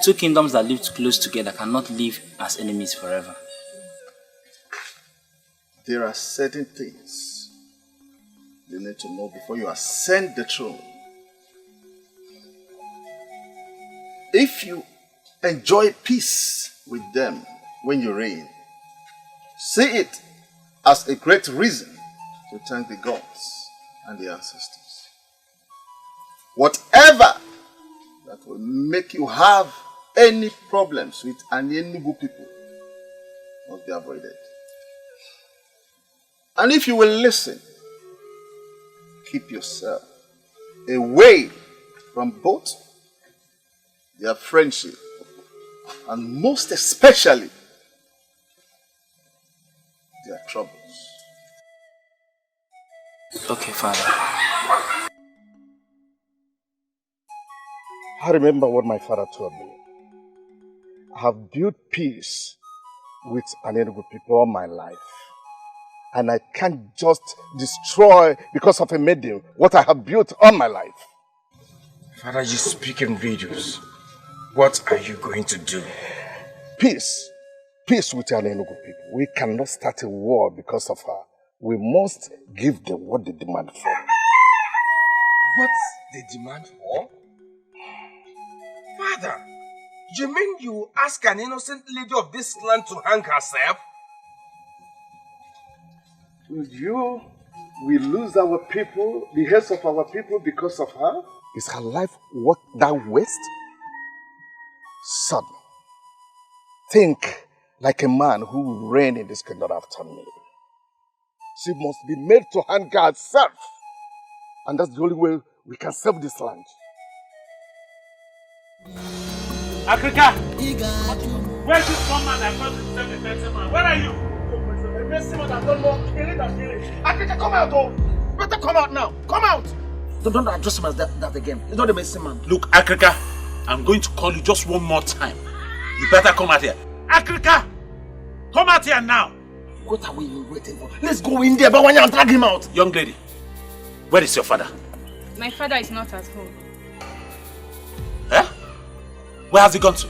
Two kingdoms that lived close together cannot live as enemies forever. There are certain things you need to know before you ascend the throne. If you enjoy peace with them, when you reign. See it as a great reason to thank the gods and the ancestors. Whatever that will make you have any problems with Enugu people must be avoided. And if you will listen, keep yourself away from both their friendship and most especially their troubles. Okay, Father. I remember what my father told me. I have built peace with Enugu people all my life. And I can't just destroy, because of a maiden, what I have built all my life. Father, you speak in riddles. What are you going to do? Peace. Peace with Enugu people. We cannot start a war because of her. We must give them what they demand for. What they demand for? Father, you mean you ask an innocent lady of this land to hang herself? We lose our people, the heads of our people because of her? Is her life worth that waste? Son, think like a man who will reign in this kingdom after me. She must be made to hang herself. And that's the only way we can save this land. Africa! Where's this one man that calls himself a medicine man? Where are you? A medicine man that don't know killing and killing. Africa, come out, oh! Better come out now! Come out! Don't address him as that again. He's not a medicine man. Look, Africa, I'm going to call you just one more time. You better come out here. Africa! Come out here now! What are we waiting for? Let's go in there, but when you drag him out. Young lady, where is your father? My father is not at home. Eh? Where has he gone to?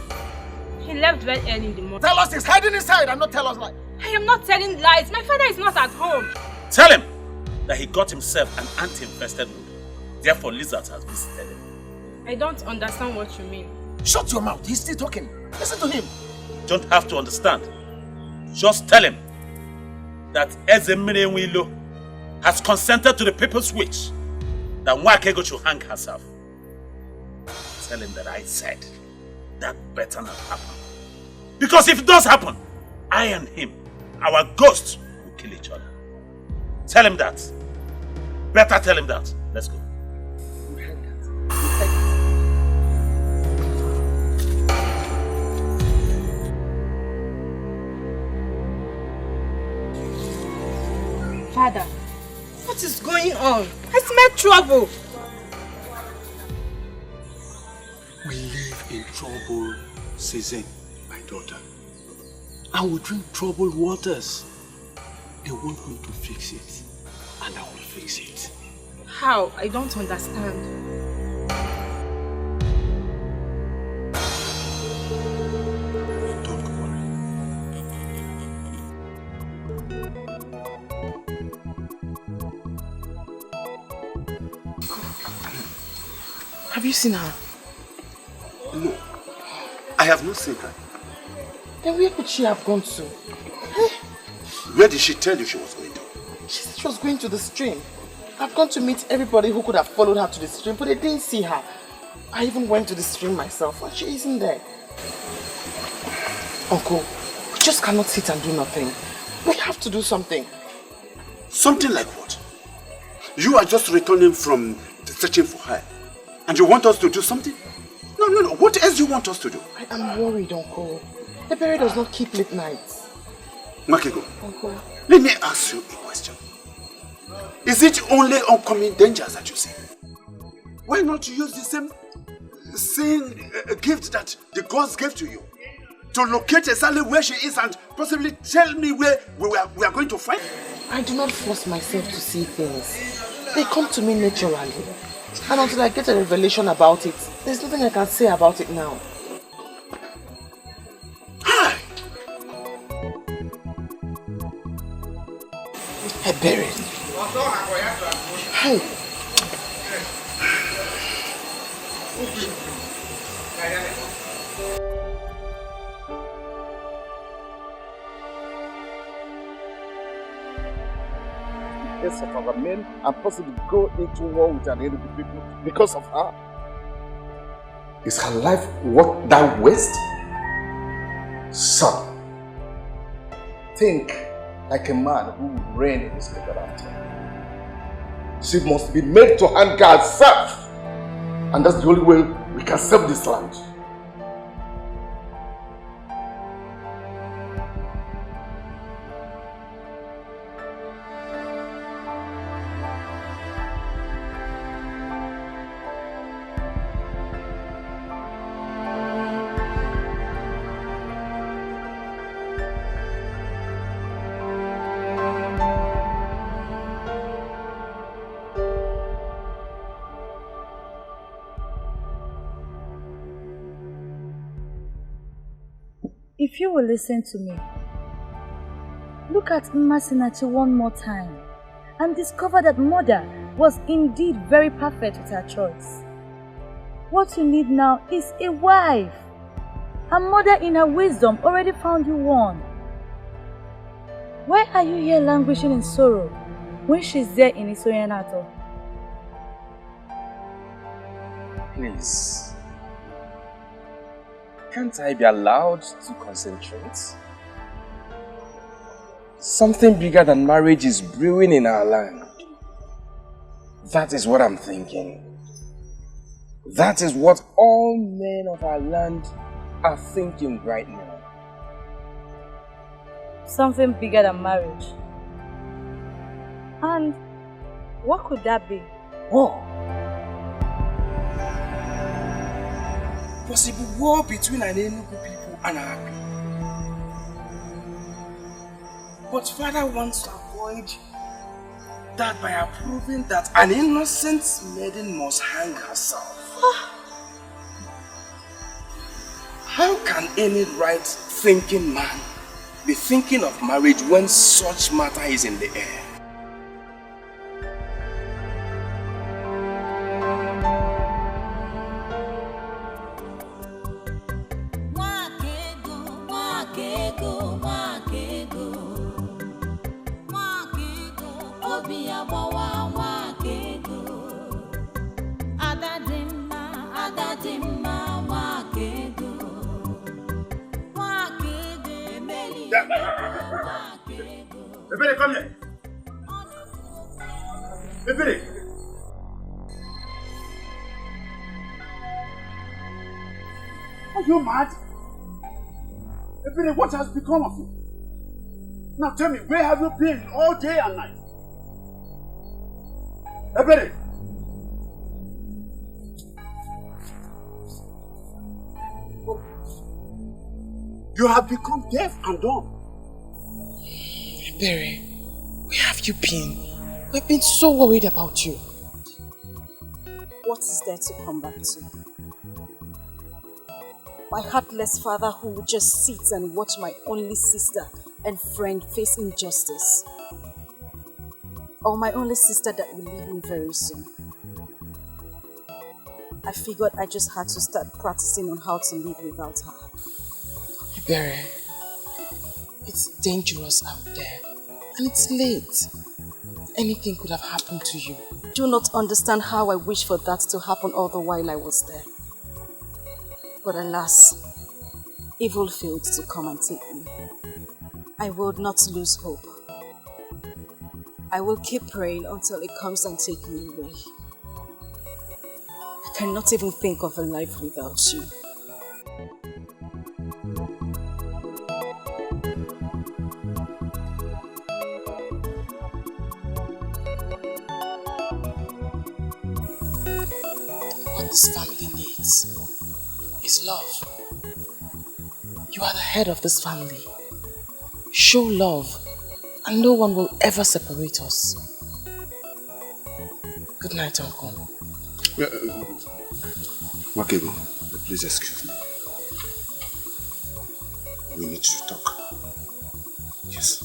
He left very early in the morning. Tell us he's hiding inside and not tell us lies. I am not telling lies. My father is not at home. Tell him that he got himself an anti-infested wound. Therefore, lizards has visited him. I don't understand what you mean. Shut your mouth. He's still talking. Listen to him. You don't have to understand. Just tell him that Ezemirenwilo has consented to the people's wish that Wakego should hang herself. Tell him that I said that better not happen. Because if it does happen, I and him, our ghosts, will kill each other. Tell him that. Better tell him that. Let's go. Father, what is going on? I smell trouble. We live in troubled season, my daughter. And we drink troubled waters. They want me to fix it, and I will fix it. How? I don't understand. Have you seen her? No, I have not seen her. Then where could she have gone to? Where did she tell you she was going to? She said she was going to the stream. I've gone to meet everybody who could have followed her to the stream, but they didn't see her. I even went to the stream myself, and she isn't there. Uncle, we just cannot sit and do nothing. We have to do something. Something like what? You are just returning from searching for her. And you want us to do something? No. What else do you want us to do? I am worried, Uncle. The berry does not keep late nights. Makego, Uncle. let me ask you a question. Is it only oncoming dangers that you see? Why not use the same gift that the gods gave to you? To locate exactly where she is and possibly tell me where we are going to find her? I do not force myself to see things. They come to me naturally. And until I get a revelation about it, there's nothing I can say about it now. Hi! I buried. Hey! heads of our men and possibly go into war with an enemy people because of her? Is her life worth that waste? Son, think like a man who will reign in his after. She must be made to handle herself. And that's the only way we can save this land. If you will listen to me, look at Mmasinachi one more time and discover that mother was indeed very perfect with her choice. What you need now is a wife. Her mother in her wisdom already found you one. Why are you here languishing in sorrow when she's there in Isoyanato? Please. Can't I be allowed to concentrate? Something bigger than marriage is brewing in our land. That is what I'm thinking. That is what all men of our land are thinking right now. Something bigger than marriage. And what could that be? War. Possible war between an Enugu people and our people. But Father wants to avoid that by approving that an innocent maiden must hang herself. How can any right-thinking man be thinking of marriage when such matter is in the air? Ebere, come here. Ebere. Are you mad? Ebere, what has become of you? Now tell me, where have you been all day and night? Ebere. You have become deaf and dumb. Ebere, where have you been? We've been so worried about you. What is there to come back to? My heartless father who would just sit and watch my only sister and friend face injustice. Or my only sister that will leave me very soon. I figured I just had to start practicing on how to live without her. Ebere, it's dangerous out there. And it's late. Anything could have happened to you. Do not understand how I wish for that to happen all the while I was there. But alas, evil failed to come and take me. I will not lose hope. I will keep praying until it comes and takes me away. I cannot even think of a life without you. What this family needs is love. You are the head of this family. Show love, and no one will ever separate us. Good night, Uncle. Wako, please excuse me. We need to talk. Yes.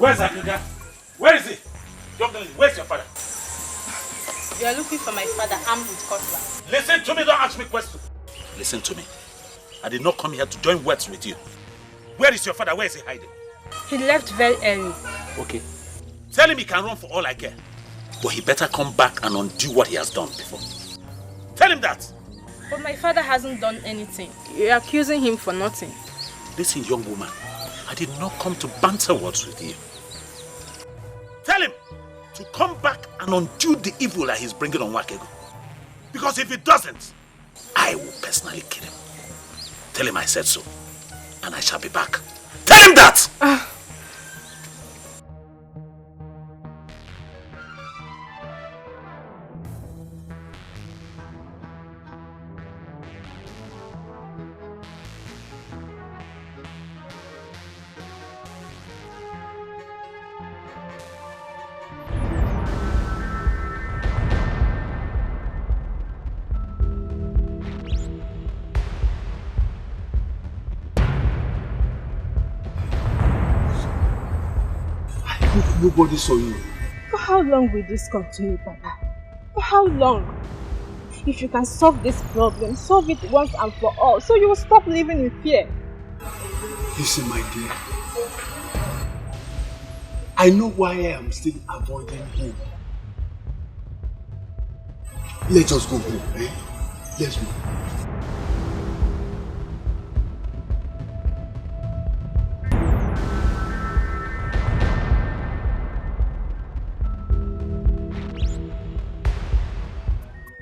Where's Africa? Where is he? Young lady, where's your father? You are looking for my father armed with cutlass. Listen to me, don't ask me questions. Listen to me. I did not come here to join words with you. Where is your father? Where is he hiding? He left very early. Okay. Tell him he can run for all I care. But he better come back and undo what he has done before. Tell him that. But my father hasn't done anything. You're accusing him for nothing. Listen, young woman. I did not come to banter words with you. Tell him to come back and undo the evil that he's bringing on Wako. Because if he doesn't, I will personally kill him. Tell him I said so. And I shall be back. Tell him that! Nobody saw you. For how long will this continue, Papa? For how long? If you can solve this problem, solve it once and for all, so you will stop living in fear. Listen, my dear. I know why I am still avoiding home. Let us go home, eh? Let's go.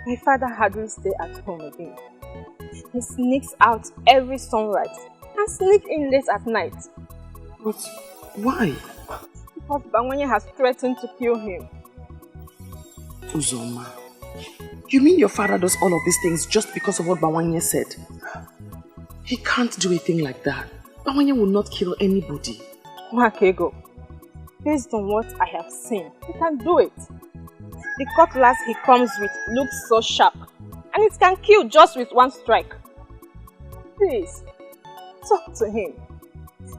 My father hardly stays at home again. He sneaks out every sunrise and sneaks in late at night. But why? Because Bawanye has threatened to kill him. Uzoma, you mean your father does all of these things just because of what Bawanye said? He can't do a thing like that. Bawanye will not kill anybody. Wakego, based on what I have seen, he can do it. The cutlass he comes with looks so sharp, and it can kill just with one strike. Please, talk to him.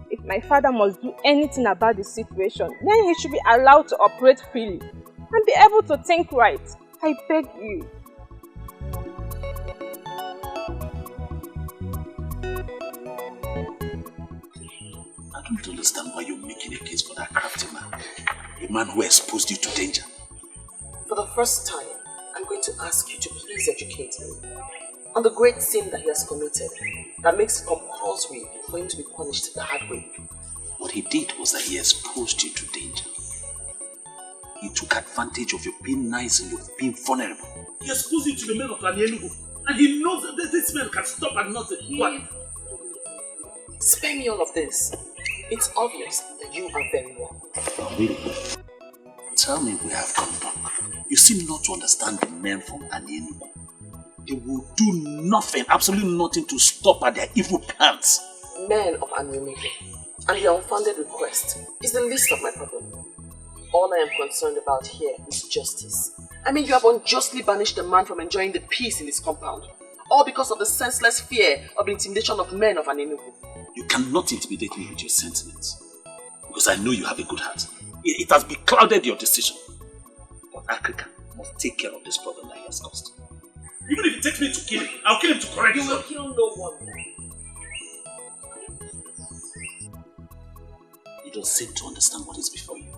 If my father must do anything about the situation, then he should be allowed to operate freely and be able to think right. I beg you. I don't understand why you're making a case for that crafty man. A man who exposed you to danger. For the first time, I'm going to ask you to please educate me on the great sin that he has committed that makes it compulsory for him to be punished the hard way. What he did was that he exposed you to danger. He took advantage of your being nice and your being vulnerable. He exposed you to the men of Ini, and he knows that this man can stop at nothing. What? Spare me all of this. It's obvious that you are very wrong. Oh, really? Tell me we have come back. You seem not to understand the men from Ini. They will do nothing, absolutely nothing to stop at their evil plans. Men of Ini and their unfounded request is the least of my problem. All I am concerned about here is justice. I mean, you have unjustly banished a man from enjoying the peace in his compound, all because of the senseless fear of the intimidation of men of Ini. You cannot intimidate me with your sentiments, because I know you have a good heart. It has beclouded your decision. But Africa must take care of this problem that he has caused. Even if it takes me to kill him, I'll kill him to correct him. You will kill no one. You don't seem to understand what is before you.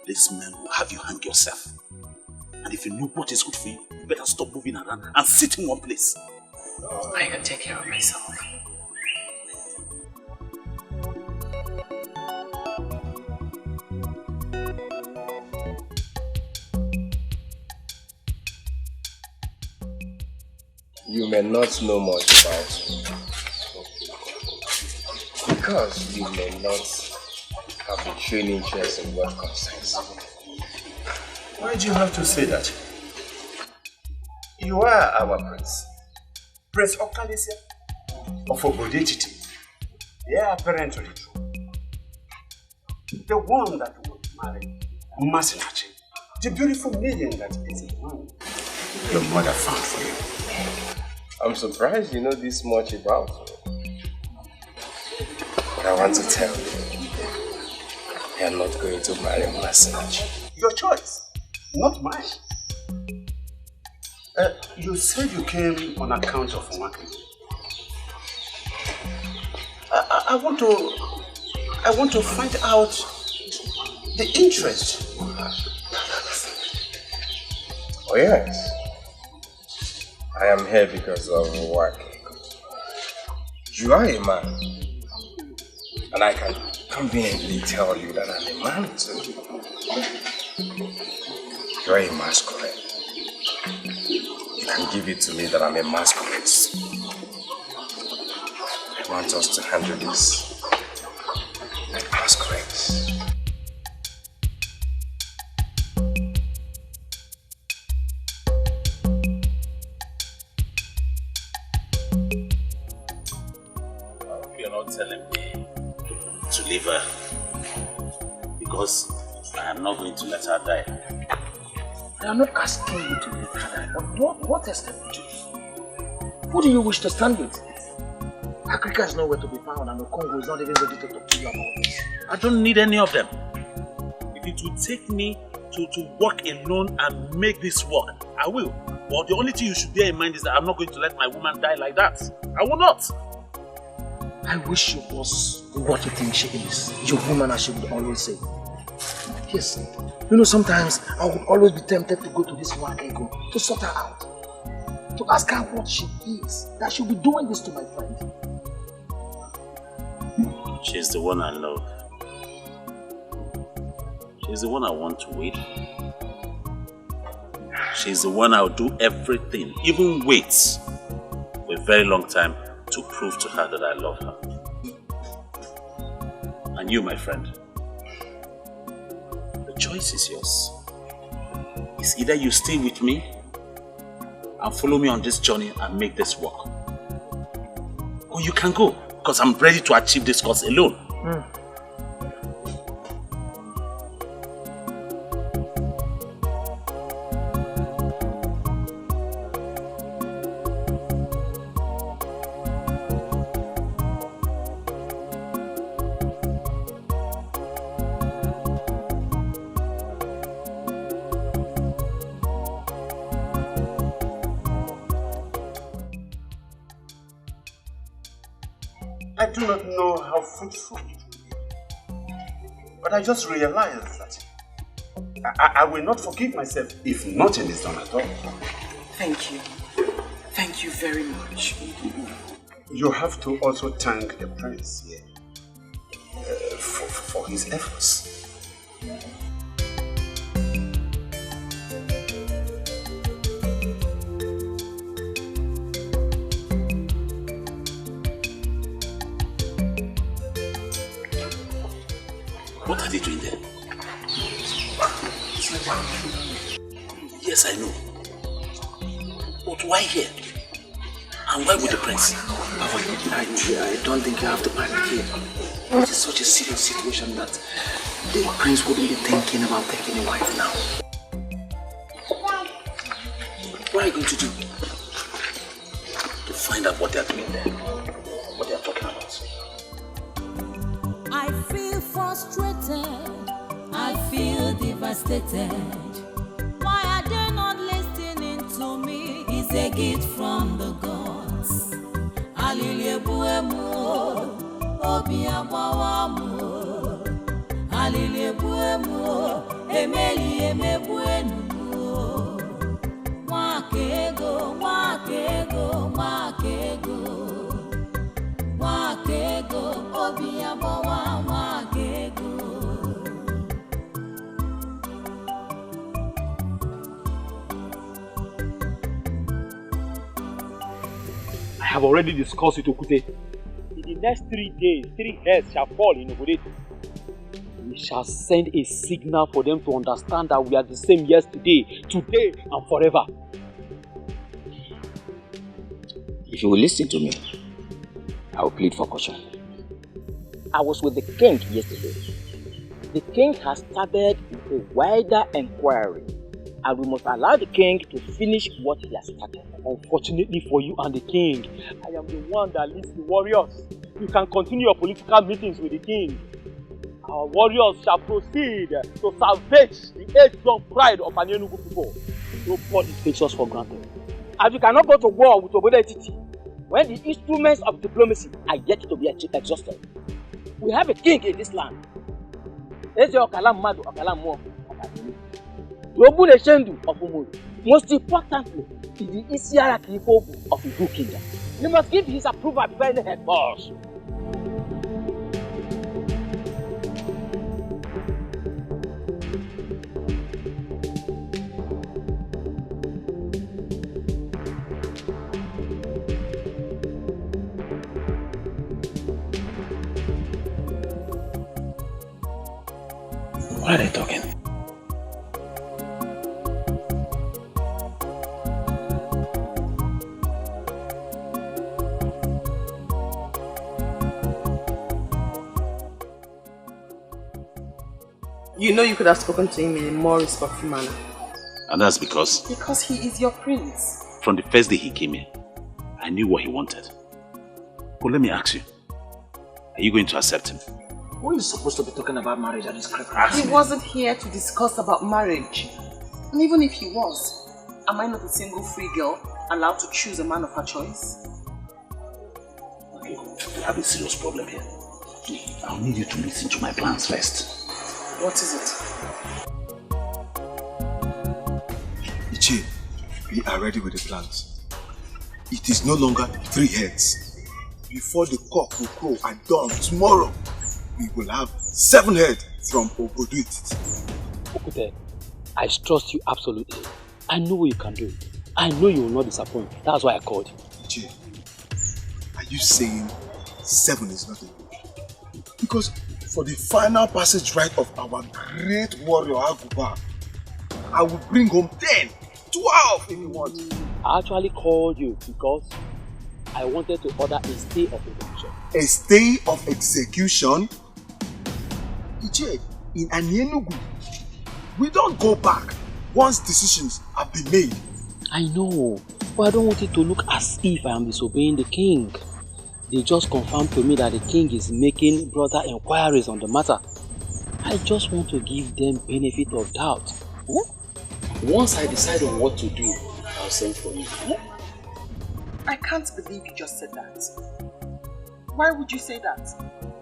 This man will have you hang yourself. And if you know what is good for you, you better stop moving around and sit in one place. I can take care of myself. You may not know much about me. Because you may not have a true interest in what concerns me. Why do you have to say that? You are our prince. Prince Okalisia of Obodetiti. They are apparently true. The one that would marry Masinachi. The beautiful maiden that is in mind. Your mother found for you. I'm surprised you know this much about me. But I want to tell you, I am not going to marry Masinachi. Your choice, not mine. You said you came on account of Wako. I want to find out the interest. Oh yes. I am here because of Wako. You are a man. And I can conveniently tell you that I'm a man too. You are a masquerade. You can give it to me that I'm a masquerade. I want us to handle this like masquerades. You're not telling me to leave her because I am not going to let her die. I am not asking you to leave her, but what else can you do? Who do you wish to stand with? Africa is nowhere to be found and the Congo is not even ready to talk to you about this. I don't need any of them. If it will take me to work alone and make this work, I will. But the only thing you should bear in mind is that I'm not going to let my woman die like that. I will not. I wish you was what you think she is. Your woman, as she would always say. Yes. You know, sometimes I would always be tempted to go to this Wako to sort her out. To ask her what she is. That she'll be doing this to my friend. She's the one I love. She's the one I want to wait. She's the one I'll do everything, even wait for a very long time to prove to her that I love her. And you, my friend, the choice is yours. It's either you stay with me and follow me on this journey and make this work, or you can go, because I'm ready to achieve this cause alone. I do not know how fruitful it will be. But I just realized that I will not forgive myself if nothing is done at all. Thank you. Thank you very much. You have to also thank the prince here for his efforts. What are they doing there? Yes, I know. But why here? And why with the prince? I don't think you have to panic here. It is such a serious situation that the prince wouldn't be thinking about taking a wife now. What are you going to do? To find out what they are doing there. What they are talking about. I feel frustrated. I feel devastated. Why are they not listening to me? It's a gift from the gods. Aliliebuemu, obiabawamu. Aliliebuemu, emeli emebuenu. Wakego, wakego, wakego. Wakego, obiabawa, wakego. I have already discussed with Okute. In the next 3 days, 3 heads shall fall in Obodet. We shall send a signal for them to understand that we are the same yesterday, today, and forever. If you will listen to me, I will plead for caution. I was with the king yesterday. The king has started a wider inquiry, and we must allow the king to finish what he has started. Unfortunately for you and the king, I am the one that leads the warriors. You can continue your political meetings with the king. Our warriors shall proceed to salvage the age-long pride of an Enugu people. Nobody takes us for granted. And we cannot go to war with Obodo Etiti when the instruments of diplomacy are yet to be exhausted. We have a king in this land. Eze Okalam Madu Okalam Mo Okadini. Yobune Shendu of Umudu. Most importantly, is the Isiara Kifobu of the Igbo kingdom. You must give his approval before any head falls. What are they talking? You know you could have spoken to him in a more respectful manner. And that's because? Because he is your prince. From the first day he came here, I knew what he wanted. But let me ask you, are you going to accept him? Who is supposed to be talking about marriage at this crib? He wasn't here to discuss about marriage. And even if he was, am I not a single free girl allowed to choose a man of her choice? Okay, we have a serious problem here. I'll need you to listen to my plans first. What is it? Ichie, we are ready with the plans. It is no longer 3 heads. Before the cock will crow at dawn tomorrow, we will have 7 heads from Obodo Etiti. Okute, I trust you absolutely. I know what you can do. I know you will not disappoint. That's why I called you. Ichie, are you saying 7 is not enough? Because for the final passage right of our great warrior Aguba, I will bring home 10, 12 if you want. I actually called you because I wanted to order a stay of execution. A stay of execution? Ichie, in Enugu, we don't go back once decisions have been made. I know, but I don't want it to look as if I am disobeying the king. They just confirmed to me that the king is making broader inquiries on the matter. I just want to give them benefit of doubt. Once I decide on what to do, I'll send for you. I can't believe you just said that. Why would you say that?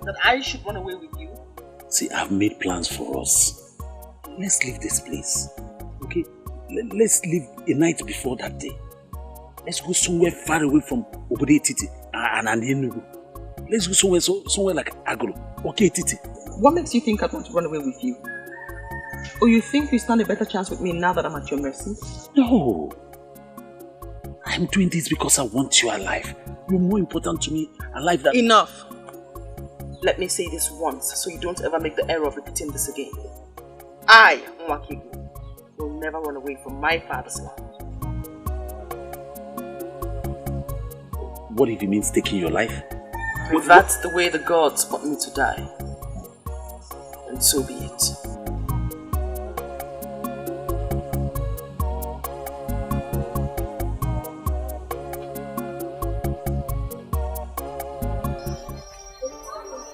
That I should run away with you? See, I've made plans for us. Let's leave this place. Okay? Let's leave a night before that day. Let's go somewhere far away from Obodo Etiti and Enugu. Let's go somewhere like Agro. Okay, Titi. What makes you think I want to run away with you? Or you think you stand a better chance with me now that I'm at your mercy? No. I'm doing this because I want you alive. You're more important to me alive than... Enough. Let me say this once so you don't ever make the error of repeating this again. I, Nwakigu, will never run away from my father's land. What if it means taking your life? If that's the way the gods want me to die, then so be it.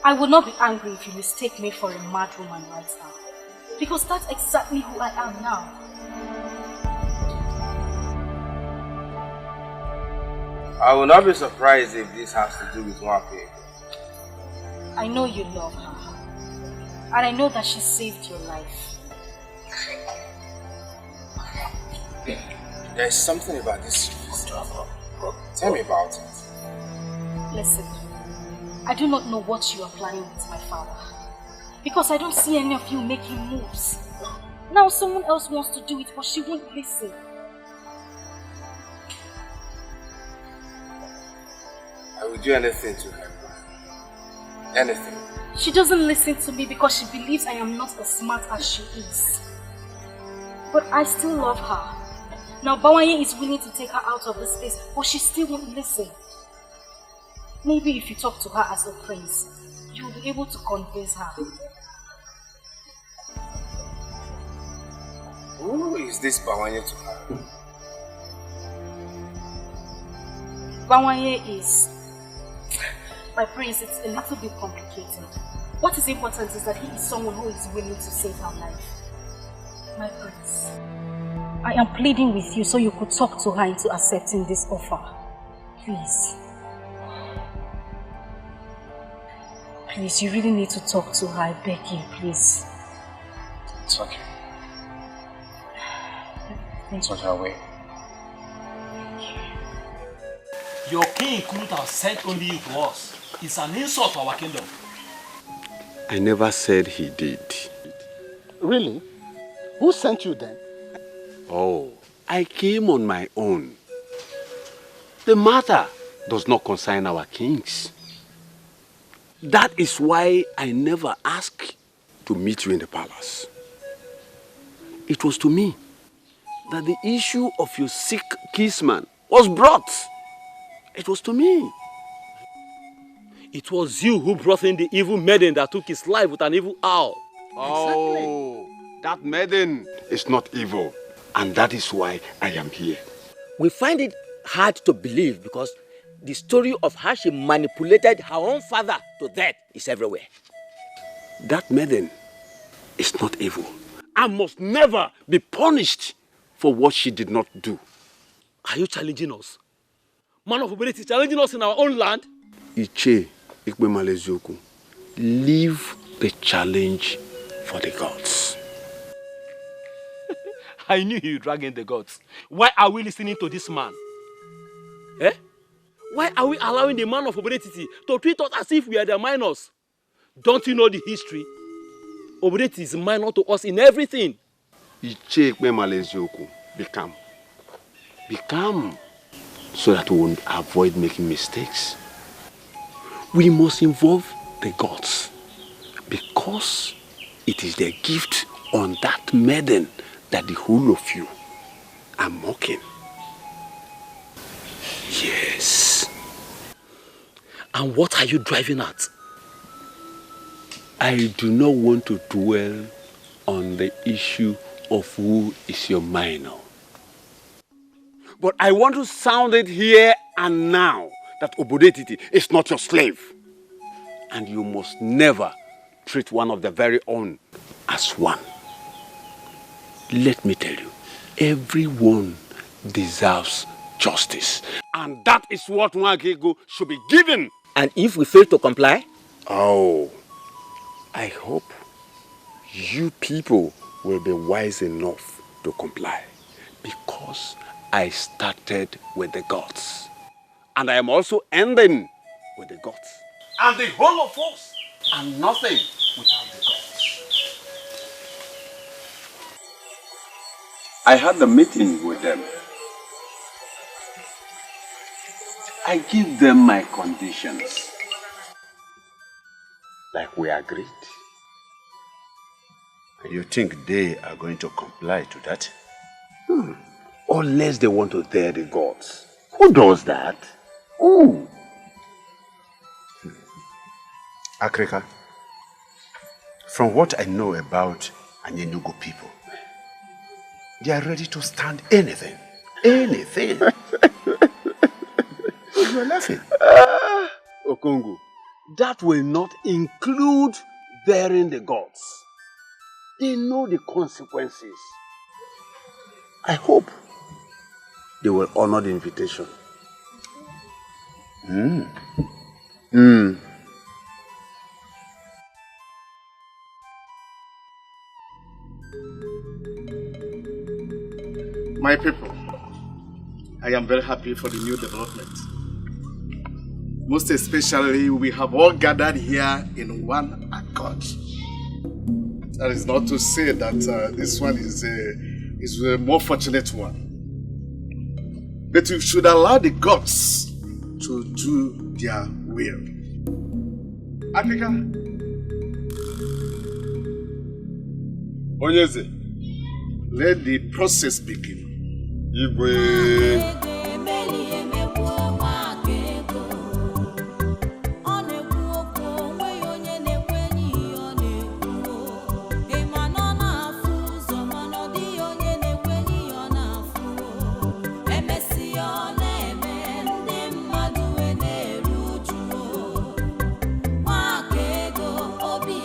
I would not be angry if you mistake me for a mad woman right now. Because that's exactly who I am now. I will not be surprised if this has to do with Wako. I know you love her. And I know that she saved your life. There's something about this drama. Tell me about it. Listen, I do not know what you are planning with my father. Because I don't see any of you making moves. Now someone else wants to do it, but she won't listen. I will do anything to help her. Anything. She doesn't listen to me because she believes I am not as smart as she is. But I still love her. Now Bawanye is willing to take her out of this place, but she still won't listen. Maybe if you talk to her as a prince, you will be able to convince her. Who is this Bawanye to her? Bawanye is... My prince, it's a little bit complicated. What is important is that he is someone who is willing to save our life. My prince, I am pleading with you so you could talk to her into accepting this offer. Please. Please, you really need to talk to her. I beg you, please. It's okay. It's on her way. Your king couldn't have sent only you to us. It's an insult to our kingdom. I never said he did. Really? Who sent you then? Oh, I came on my own. The matter does not concern our kings. That is why I never asked to meet you in the palace. It was to me that the issue of your sick kinsman was brought. It was to me. It was you who brought in the evil maiden that took his life with an evil owl. Oh, that maiden is not evil. And that is why I am here. We find it hard to believe because the story of how she manipulated her own father to death is everywhere. That maiden is not evil and must never be punished for what she did not do. Are you challenging us? Man of Obedient is challenging us in our own land? Iche Ikbemalezoku, leave the challenge for the gods. I knew you drag in the gods. Why are we listening to this man? Eh? Why are we allowing the man of Obedient to treat us as if we are the minors? Don't you know the history? Obedient is minor to us in everything. Iche Ikbemalezoku, be calm. Be calm so that we won't avoid making mistakes. We must involve the gods because it is their gift on that maiden that the whole of you are mocking. Yes. And what are you driving at? I do not want to dwell on the issue of who is your minor. But I want to sound it here and now that Obodetiti is not your slave. And you must never treat one of the very own as one. Let me tell you, everyone deserves justice. And that is what Nwakego should be given. And if we fail to comply? Oh, I hope you people will be wise enough to comply. Because I started with the gods. And I am also ending with the gods. And the whole of us are nothing without the gods. I had a meeting with them. I give them my conditions. Like we agreed. You think they are going to comply to that? Unless they want to dare the gods. Who does that? Who? Akrika, from what I know about Anyenugu people, they are ready to stand anything. Anything. You are laughing. Okongu, that will not include daring the gods. They know the consequences. I hope they will honor the invitation. My people, I am very happy for the new development. Most especially, we have all gathered here in one accord. That is not to say that this one is a more fortunate one. But we should allow the gods to do their will. Africa. Onyeze, let the process begin. Igwe. Obi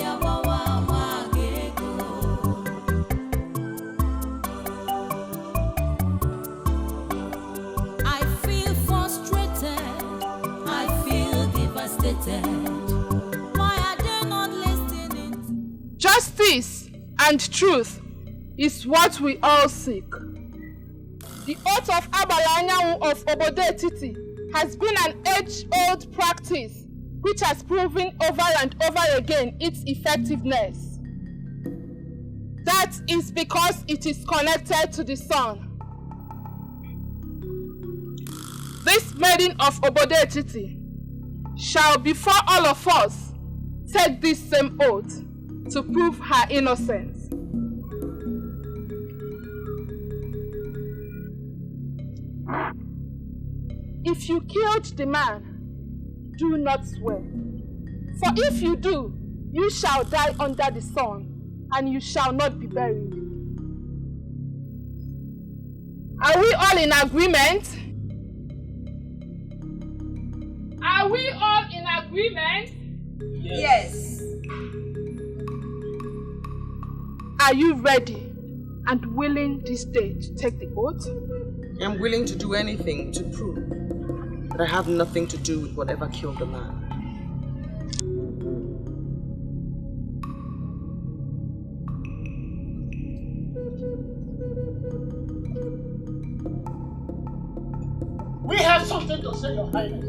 and truth is what we all seek. The oath of Abalanyawu of Obodetiti has been an age-old practice which has proven over and over again its effectiveness. That is because it is connected to the sun. This maiden of Obodetiti shall before all of us take this same oath to prove her innocence. If you killed the man, do not swear. For if you do, you shall die under the sun, and you shall not be buried. Are we all in agreement? Are we all in agreement? Yes. Are you ready and willing this day to take the oath? I'm willing to do anything to prove that I have nothing to do with whatever killed the man. We have something to say, Your Highness.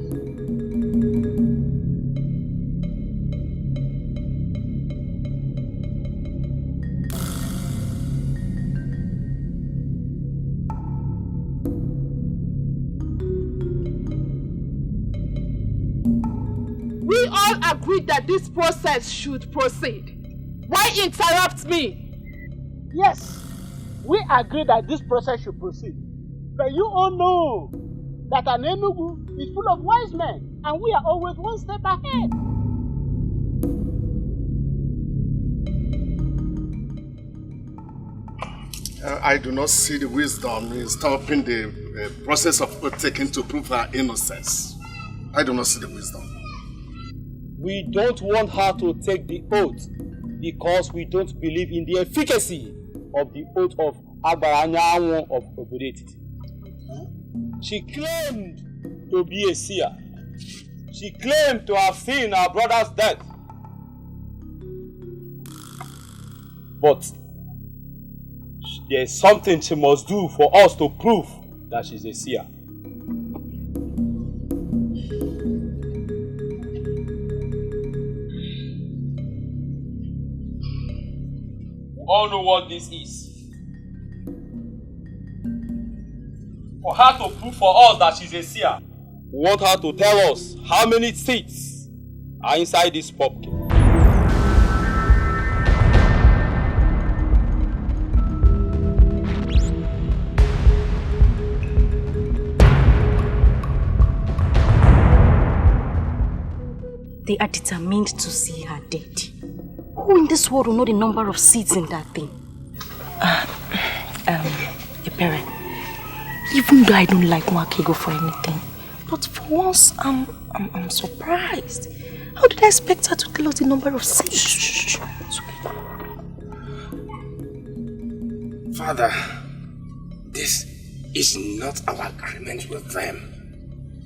We all agreed that this process should proceed. Why interrupt me? Yes, we agree that this process should proceed. But you all know that an Enugu is full of wise men, and we are always one step ahead. I do not see the wisdom in stopping the process of oath-taking to prove her innocence. I do not see the wisdom. We don't want her to take the oath because we don't believe in the efficacy of the oath of Agbaranyawo of Obodetiti. She claimed to be a seer. She claimed to have seen her brother's death. But there's something she must do for us to prove that she's a seer. We all know what this is. For her to prove for us that she's a seer, we want her to tell us how many seeds are inside this pumpkin. They are determined to see her dead. Who in this world will know the number of seeds in that thing? Ipere, even though I don't like Wakego for anything, but for once I'm surprised. How did I expect her to tell us the number of seeds? Shh. It's okay. Father, this is not our agreement with them.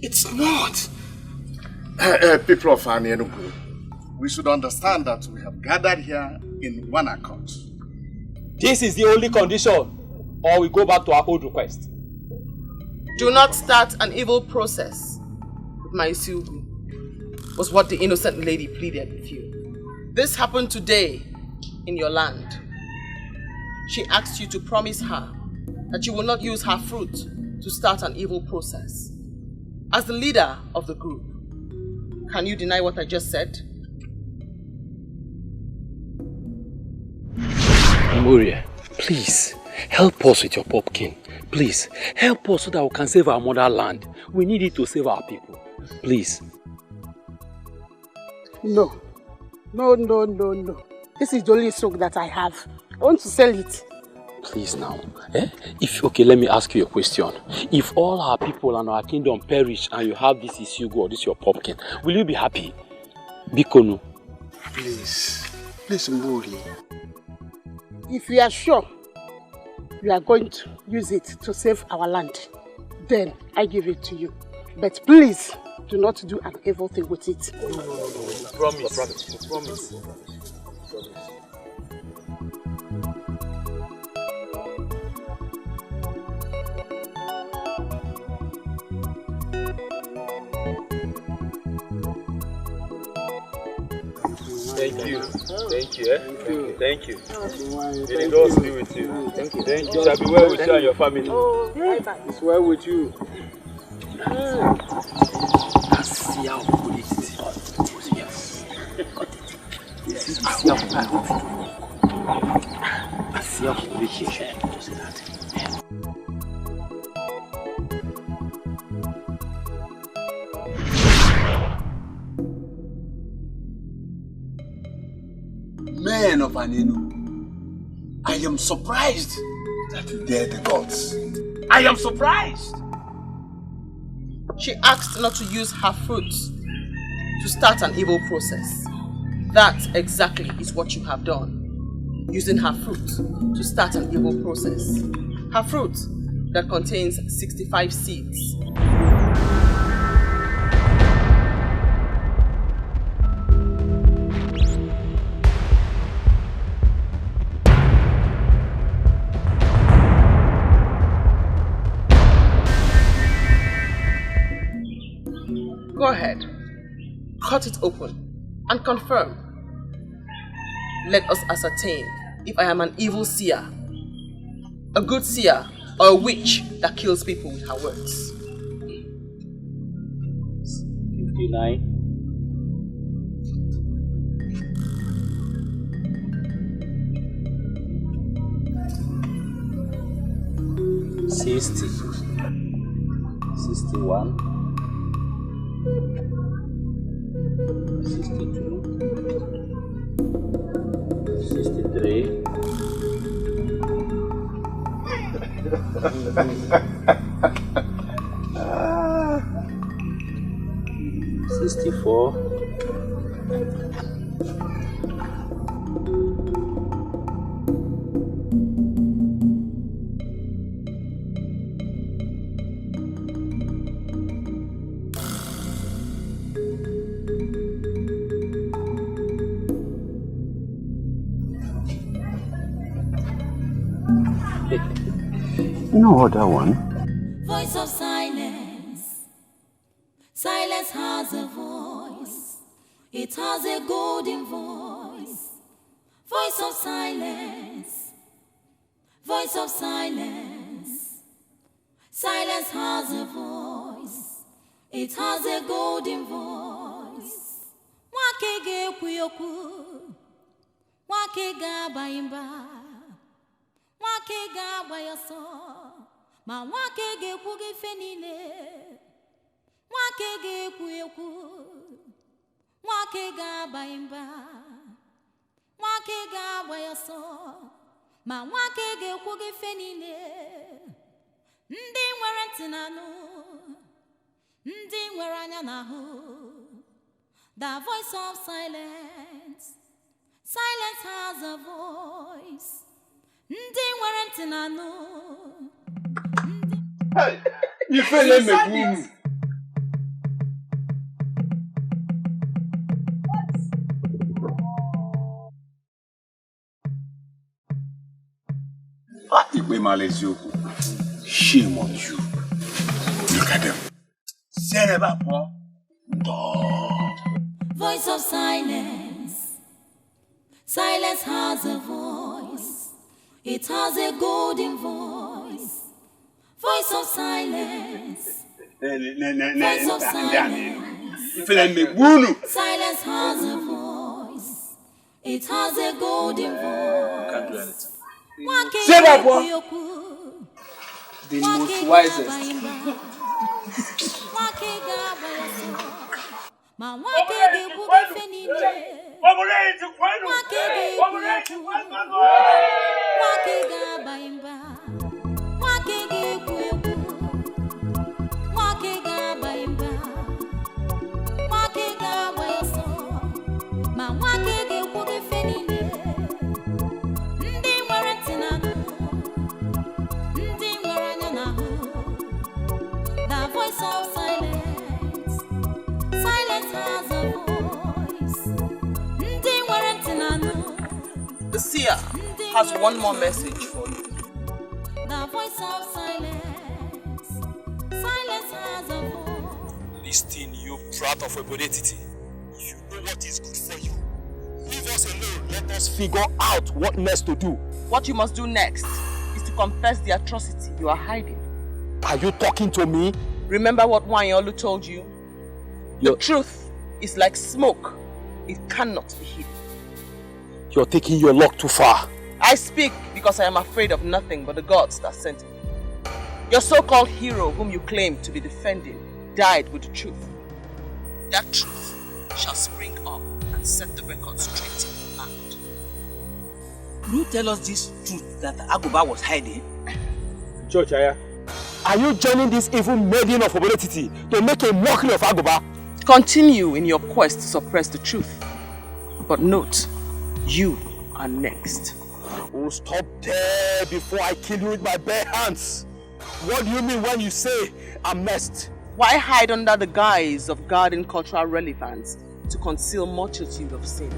It's not. People of Enugu, we should understand that we have gathered here in one accord. This is the only condition, or we go back to our old request. Do not start an evil process with my Isugu, was what the innocent lady pleaded with you. This happened today in your land. She asked you to promise her that you will not use her fruit to start an evil process. As the leader of the group, can you deny what I just said? Moria, please, help us with your pumpkin. Please, help us so that we can save our motherland. We need it to save our people. Please. No. This is the only soak that I have. I want to sell it. Please now. Okay, let me ask you a question. If all our people and our kingdom perish and you have this Isugu or this your pumpkin, will you be happy? Bikonu. Please, Mburi. If you are sure you are going to use it to save our land, then I give it to you. But please, do not do an evil thing with it. No. Promise. Thank you. Thank you. Thank you. May the Lord be with you. Thank you. Thank you. It shall be well with you and your family. It's well with you. Men of Anenu, I am surprised that you dare the gods. I am surprised. She asked not to use her fruit to start an evil process. That exactly is what you have done. Using her fruit to start an evil process. Her fruit that contains 65 seeds. Go ahead, cut it open and confirm. Let us ascertain if I am an evil seer, a good seer, or a witch that kills people with her words. 59. 60. 61. 62. 63. 64. 'You know what that one? Voice of silence. Silence has a voice. It has a golden voice. Voice of silence. Voice of silence. Silence has a voice. It has a golden voice. Wake ge kuyoku. Wake ga baimba. Wake ga bayaso. Ma wake ge kugi fenile. Wake ge kuyoku. Wake ga baimba. Wake ga bayaso. Ma wake ge kugi fenile. Ndi nwere ntị n'anụ. Ndị nwere anya n'ahụ. The voice of silence. Silence has a voice. Ndị nwere ntị n'anụ. Ifele megbu. Ikpe mara eziokwu. Shame on you. Look at them. Voice of silence. Silence has a voice. It has a golden voice. Voice of silence. Voice of silence. Silence has a voice. It has a golden voice. Can't do anything. Say that, boy. The most wisest. The seer has one more message for you. The voice of silence. Silence has a voice. Listen, you brat of a bodetity. If you know what is good for you, us alone. Let us figure out what next to do. What you must do next is to confess the atrocity you are hiding. Are you talking to me? Remember what Wanyolu told you? The truth is like smoke. It cannot be hidden. You're taking your luck too far. I speak because I am afraid of nothing but the gods that sent me. Your so-called hero whom you claim to be defending died with the truth. That truth shall spring up and set the record straight in the land. You tell us this truth that Aguba was hiding? George Aya, are you joining this evil maiden of Oboletiti to make a mockery of Aguba? Continue in your quest to suppress the truth. But note, you are next. Oh, stop there before I kill you with my bare hands. What do you mean when you say I'm messed? Why hide under the guise of guarding cultural relevance to conceal multitude of sin?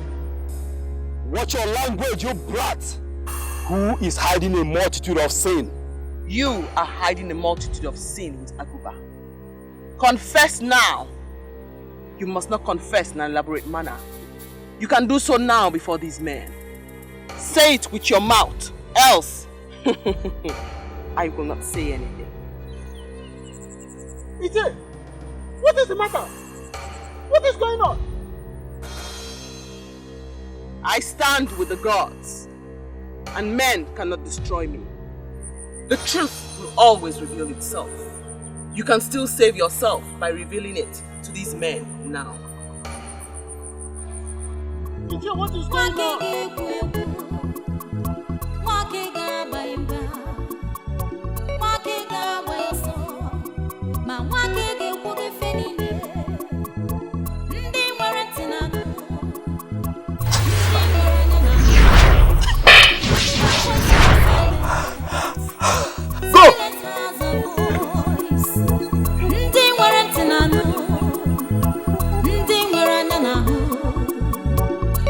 Watch your language, you brat! Who is hiding a multitude of sin? You are hiding a multitude of sin with Aguba. Confess now! You must not confess in an elaborate manner. You can do so now before these men. Say it with your mouth, else I will not say anything. Ije, what is the matter? What is going on? I stand with the gods, and men cannot destroy me. The truth will always reveal itself. You can still save yourself by revealing it to these men now. Ije, what is going on?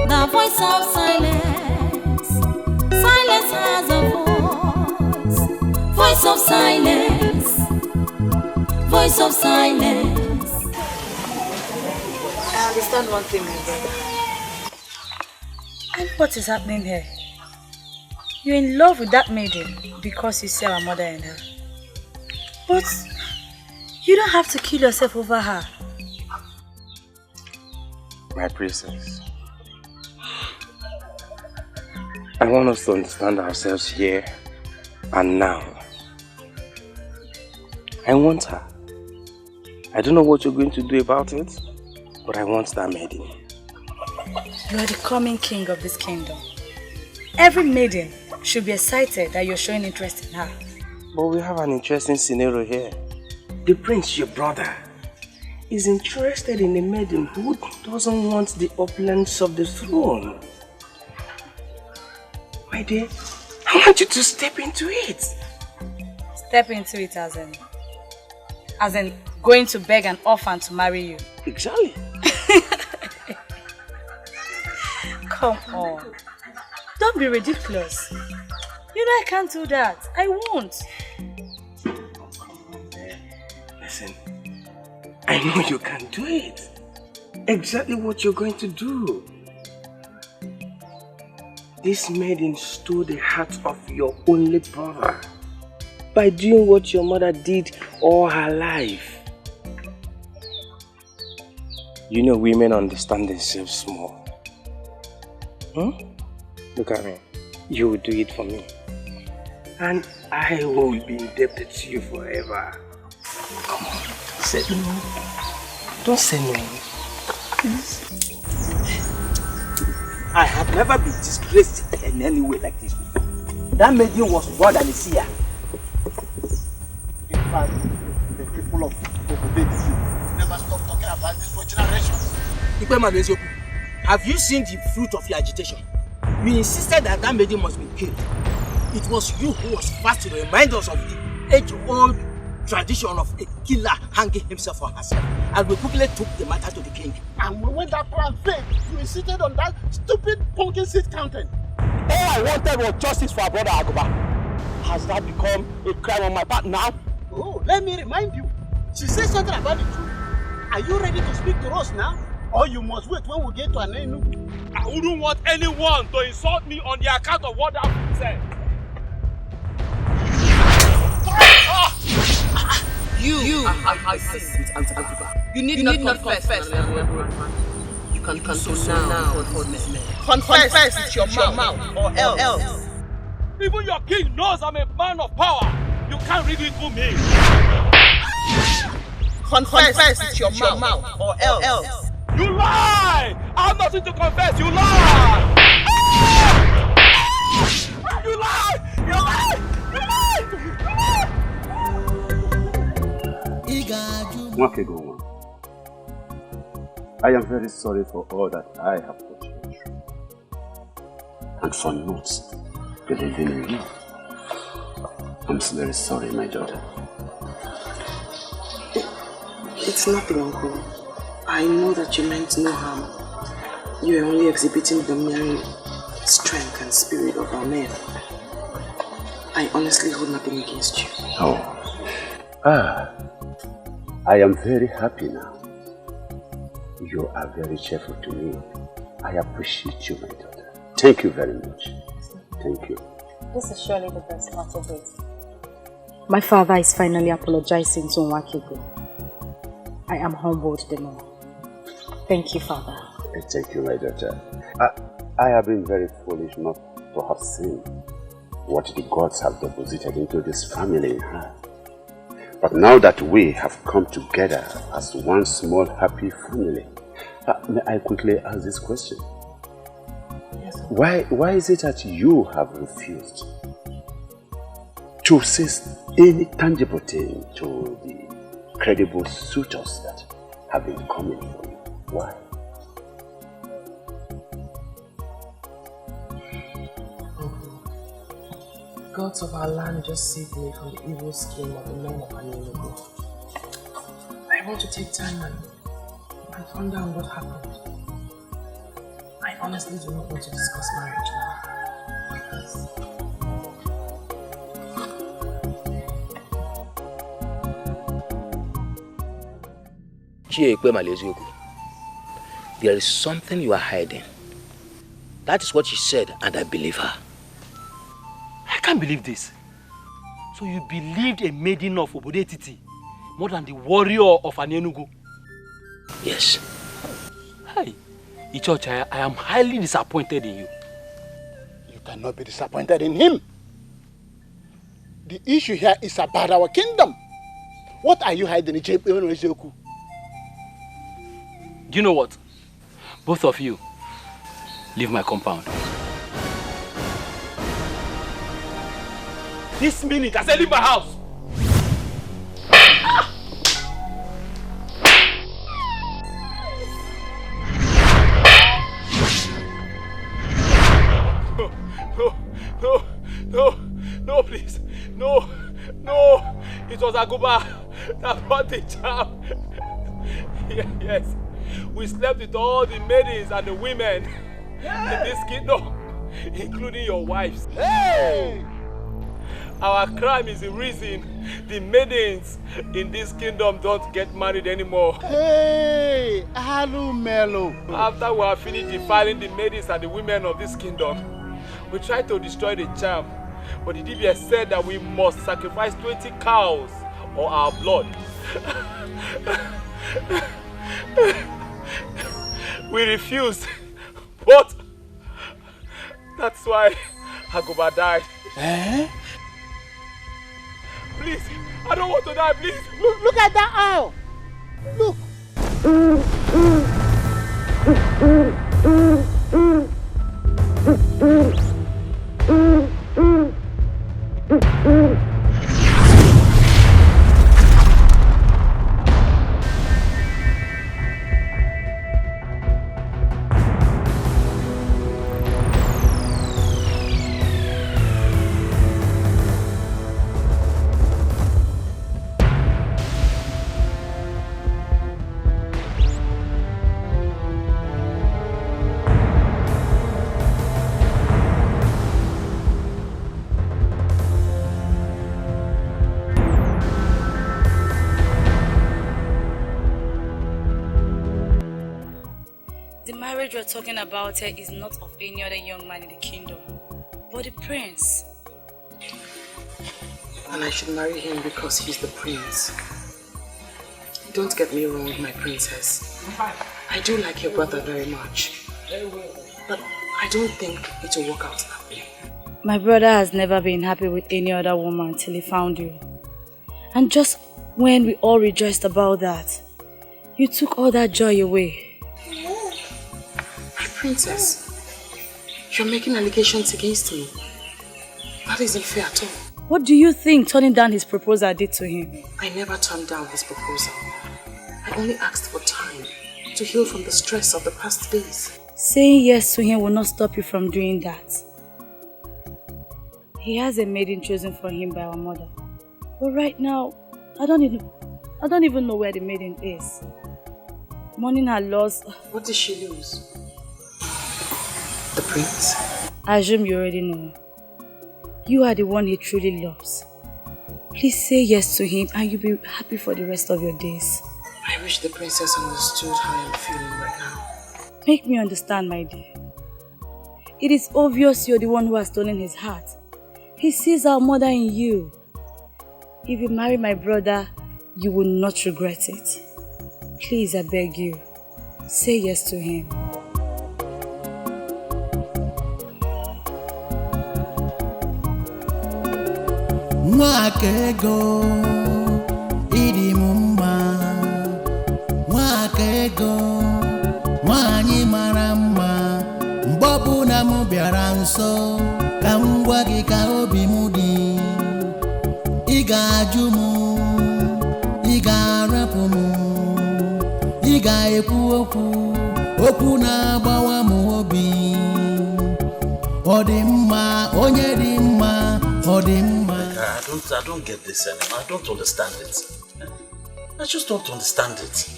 The voice of silence. Silence has a voice. Voice of silence. Voice of silence. I understand one thing, my brother. And what is happening here? You're in love with that maiden because you see our mother and her. But you don't have to kill yourself over her. My princess, I want us to understand ourselves here and now. I want her. I don't know what you're going to do about it, but I want that maiden. You are the coming king of this kingdom. Every maiden should be excited that you're showing interest in her. But we have an interesting scenario here. The prince, your brother, is interested in a maiden who doesn't want the opulence of the throne. My dear, I want you to step into it. Step into it as in going to beg an orphan to marry you. Exactly. Come on. Don't be ridiculous. You know I can't do that. I won't. Listen, I know you can do it. Exactly what you're going to do. This maiden stole the heart of your only brother by doing what your mother did all her life. You know women understand themselves more. Look at me. You will do it for me. And I will be indebted to you forever. Come on, say no. Don't say no. Please. I have never been disgraced in any way like this before. That maiden was more than a seer. In fact, the people of Oboletiti never stop talking about this for generations. Have you seen the fruit of your agitation? You insisted that that maiden must be killed. It was you who was first to remind us of the age-old tradition of a killer hanging himself or herself. And we quickly took the matter to the king. And when that plan failed, you insisted on that stupid pumpkin seed counting. All I wanted was justice for our brother Aguba. Has that become a crime on my part now? Oh, let me remind you. She said something about the truth. Are you ready to speak to us now? Or you must wait when we get to an end. I wouldn't want anyone to insult me on the account of what that said. I sinned with Aunt Aguba. You need not confess. You can now for this man. Confess with your mouth or else. Even your king knows I'm a man of power. You can't ridicule me. Confess with your mouth or else. You lie! I have nothing to confess. You lie! You lie! You lie! You lie! Wako, I am very sorry for all that I have put you through, and for not believing in you. I'm very sorry, my daughter. It's nothing, Uncle. I know that you meant no harm. You are only exhibiting the mere strength and spirit of our men. I honestly hold nothing against you. I am very happy now. You are very cheerful to me. I appreciate you, my daughter. Thank you very much. Thank you. This is surely the best part of it. My father is finally apologizing to Wako. I am humbled the more. Thank you, Father. Thank you, my daughter. I have been very foolish not to have seen what the gods have deposited into this family in her. But now that we have come together as one small happy family, may I quickly ask this question? Yes. Why is it that you have refused to say any tangible thing to the credible suitors that have been coming for you? Why? Gods of our land just saved me from the evil scheme of the men of Ini Edo. I want to take time and ponder on what happened. I honestly do not want to discuss marriage now. There is something you are hiding. That is what she said, and I believe her. I can't believe this. So you believed a maiden of Obodetiti more than the warrior of an Enugu? Yes. Hey, Ichocha, I am highly disappointed in you. You cannot be disappointed in him. The issue here is about our kingdom. What are you hiding in Icheoku? Do you know what? Both of you, leave my compound. This minute, I said leave my house. No, please. No. It was Aguba that brought the charm. Yes. We slept with all the maidens and the women in this kingdom, including your wives. Hey! Our crime is the reason the maidens in this kingdom don't get married anymore. Hey! Hello, Melo. After we have finished defiling the maidens and the women of this kingdom, we tried to destroy the charm. But the DBS said that we must sacrifice 20 cows or our blood. We refused, but that's why Aguba died. Eh? Please, I don't want to die, please. Look at that owl. Look. marriage we're talking about here is not of any other young man in the kingdom, but the prince. And I should marry him because he's the prince. Don't get me wrong, my princess. I do like your brother very much. But I don't think it will work out that way. My brother has never been happy with any other woman until he found you. And just when we all rejoiced about that, you took all that joy away. My princess, you're making allegations against me. That isn't fair at all. What do you think turning down his proposal did to him? I never turned down his proposal. I only asked for time to heal from the stress of the past days. Saying yes to him will not stop you from doing that. He has a maiden chosen for him by our mother. But right now, I don't even know where the maiden is. Mourning her loss. What did she lose? The prince? I assume you already know. You are the one he truly loves. Please say yes to him and you'll be happy for the rest of your days. I wish the princess understood how I'm feeling right now. Make me understand, my dear. It is obvious you're the one who has stolen his heart. He sees our mother in you. If you marry my brother, you will not regret it. Please, I beg you, say yes to him. Mwakego, idi mumma. Mwakego, mwanyi marama. Mbobu na mubiara nso, ka ngwa gị ka obi m dị. Ị ga-ajụ m, ị ga-arapụ m, ị ga-ekwu okwu na-agbawa m obi. Ọ dị mma, onye dị mma, ọ dị mma. I don't get this anymore. I don't understand it. I just don't understand it.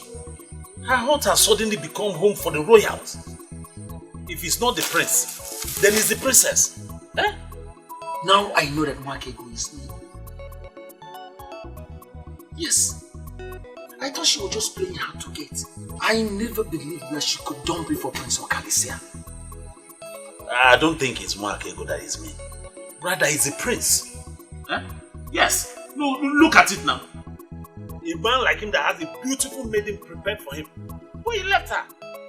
Her heart has suddenly become home for the royals. If it's not the prince, then it's the princess. Eh? Now I know that Wako is me. Yes. I thought she was just playing hard to get. I never believed that she could dump it for Prince Okalisia. I don't think it's Wako that is me. Rather, it's a prince. Eh? Yes. No, look at it now. A man like him that has a beautiful maiden prepared for him. But he left her.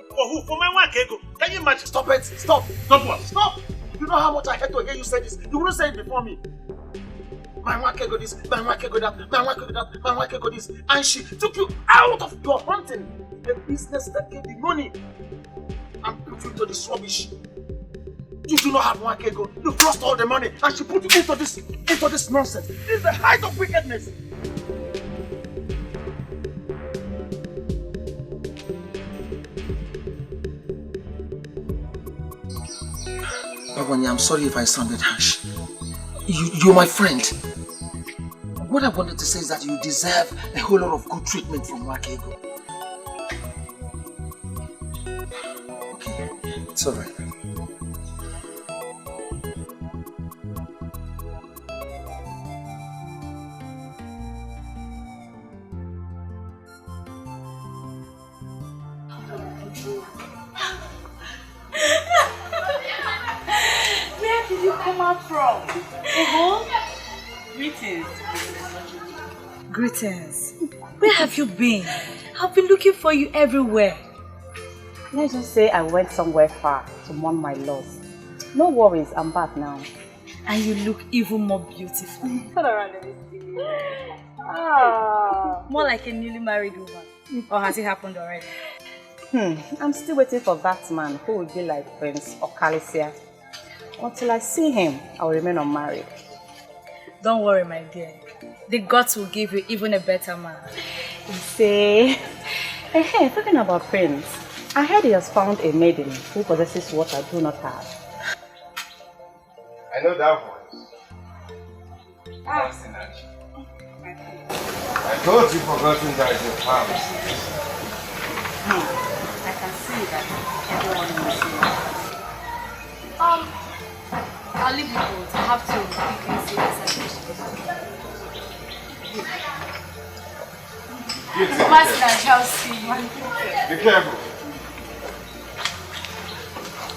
For who? For my Wako. Can you imagine? Stop it. Stop. Stop what? Stop. You know how much I had to hear you say this. You wouldn't say it before me. My Wako this, my Wako that, my Wako that, my Wako this. And she took you out of your hunting. The business that gave you money. And put you into this rubbish. You do not have Wako. You've lost all the money. And she put you into this nonsense. This is the height of wickedness. Babanya, I'm sorry if I sounded harsh. You're my friend. What I wanted to say is that you deserve a whole lot of good treatment from Wako. Okay, it's alright. Where did you come out from? Greetings. Greetings. Where have you been? I've been looking for you everywhere. Let's just say I went somewhere far to mourn my loss. No worries, I'm back now. And you look even more beautiful. Turn around and see. More like a newly married woman. Or has it happened already? I'm still waiting for that man who will be like Prince Okalisia. Until I see him, I will remain unmarried. Don't worry, my dear. The gods will give you even a better man. Say, hey, talking about Prince, I heard he has found a maiden who possesses what I do not have. I know that voice. I thought you forgotten that it's your family. I can see that everyone knows you. I'll leave you both. I have to quickly see the celebration. Master Chelsea. Be careful.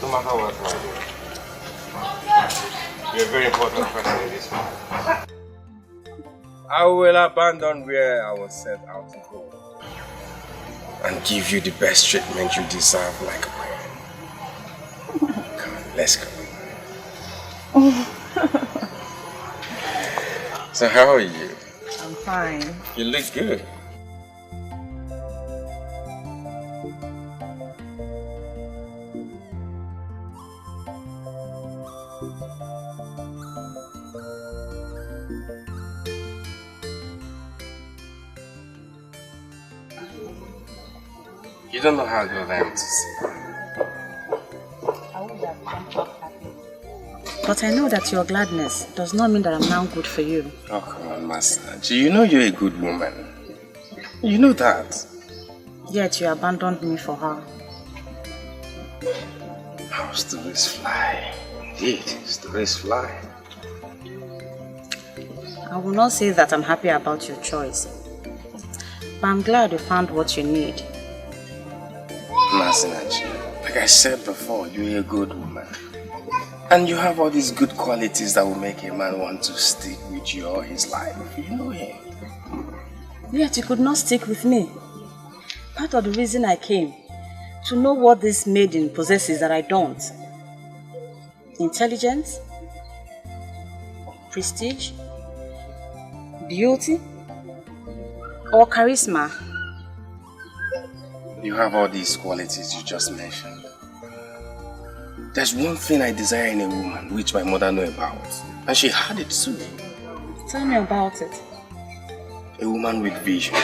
No matter what, you're a very important person in this life. I will abandon where I was set out to go and give you the best treatment you deserve like a queen. Come on, let's go. So how are you? I'm fine. You look good. You don't know how good I am to see. But I know that your gladness does not mean that I'm now good for you. Oh, come on, Master. You know you're a good woman. You know that. Yet you abandoned me for her. How stories fly. Indeed, stories fly. I will not say that I'm happy about your choice. But I'm glad you found what you need. Masinachi, like I said before, you're a good woman. And you have all these good qualities that will make a man want to stick with you all his life. You know him. Yet you could not stick with me. Part of the reason I came, to know what this maiden possesses that I don't. Intelligence, prestige, beauty, or charisma. You have all these qualities you just mentioned. There's one thing I desire in a woman, which my mother knew about. And she had it too. Tell me about it. A woman with vision.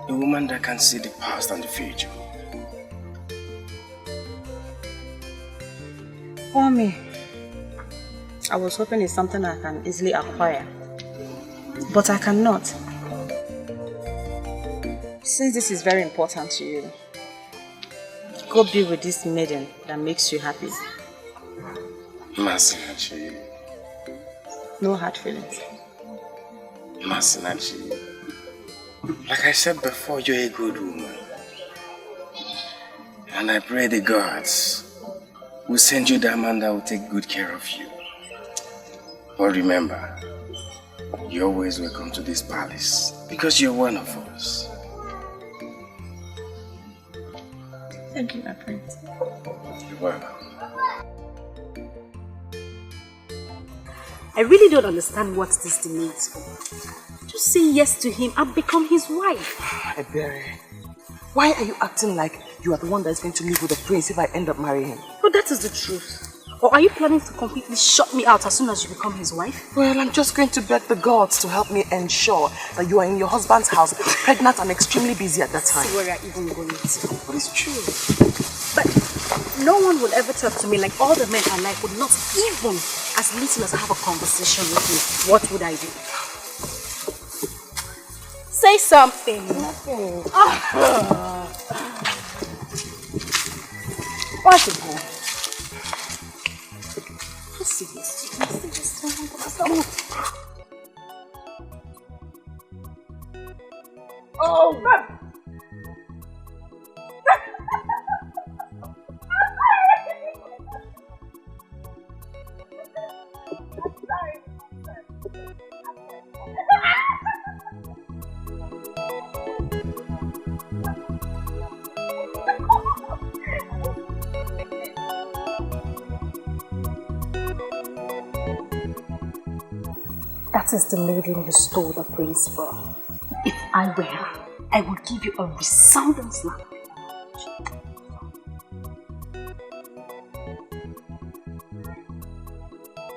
A woman that can see the past and the future. For me, I was hoping it's something I can easily acquire. But I cannot. Since this is very important to you, go be with this maiden that makes you happy. Masinachi. No hard feelings. Masinachi. Like I said before, you're a good woman. And I pray the gods will send you the man that will take good care of you. But remember, you're always welcome to this palace because you're one of us. Thank you, my prince. You're welcome. I really don't understand what this demands for. Just say yes to him and become his wife. Ebere, why are you acting like you are the one that is going to live with the prince if I end up marrying him? But that is the truth. Or are you planning to completely shut me out as soon as you become his wife? Well, I'm just going to beg the gods to help me ensure that you are in your husband's house, pregnant and extremely busy at that time. See where you're even going to. But it's true. But no one will ever talk to me like all the men I like would not even as little as have a conversation with me. What would I do? Say something. Nothing. What's it for? Oh, that is the maiden you stole the prince from. If I were her, I would give you a resounding slap.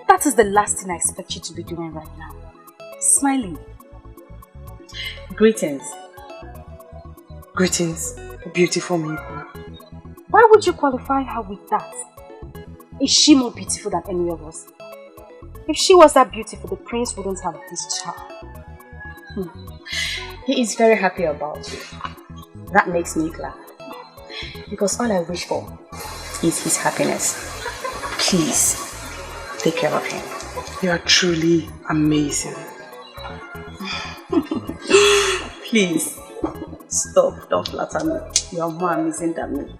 That is the last thing I expect you to be doing right now. Smiling. Greetings. Greetings, beautiful maiden. Why would you qualify her with that? Is she more beautiful than any of us? If she was that beautiful, the prince wouldn't have this child. He is very happy about you. That makes me glad. Because all I wish for is his happiness. Please, take care of him. You are truly amazing. Please, stop, don't flatter me. You are more amazing than me.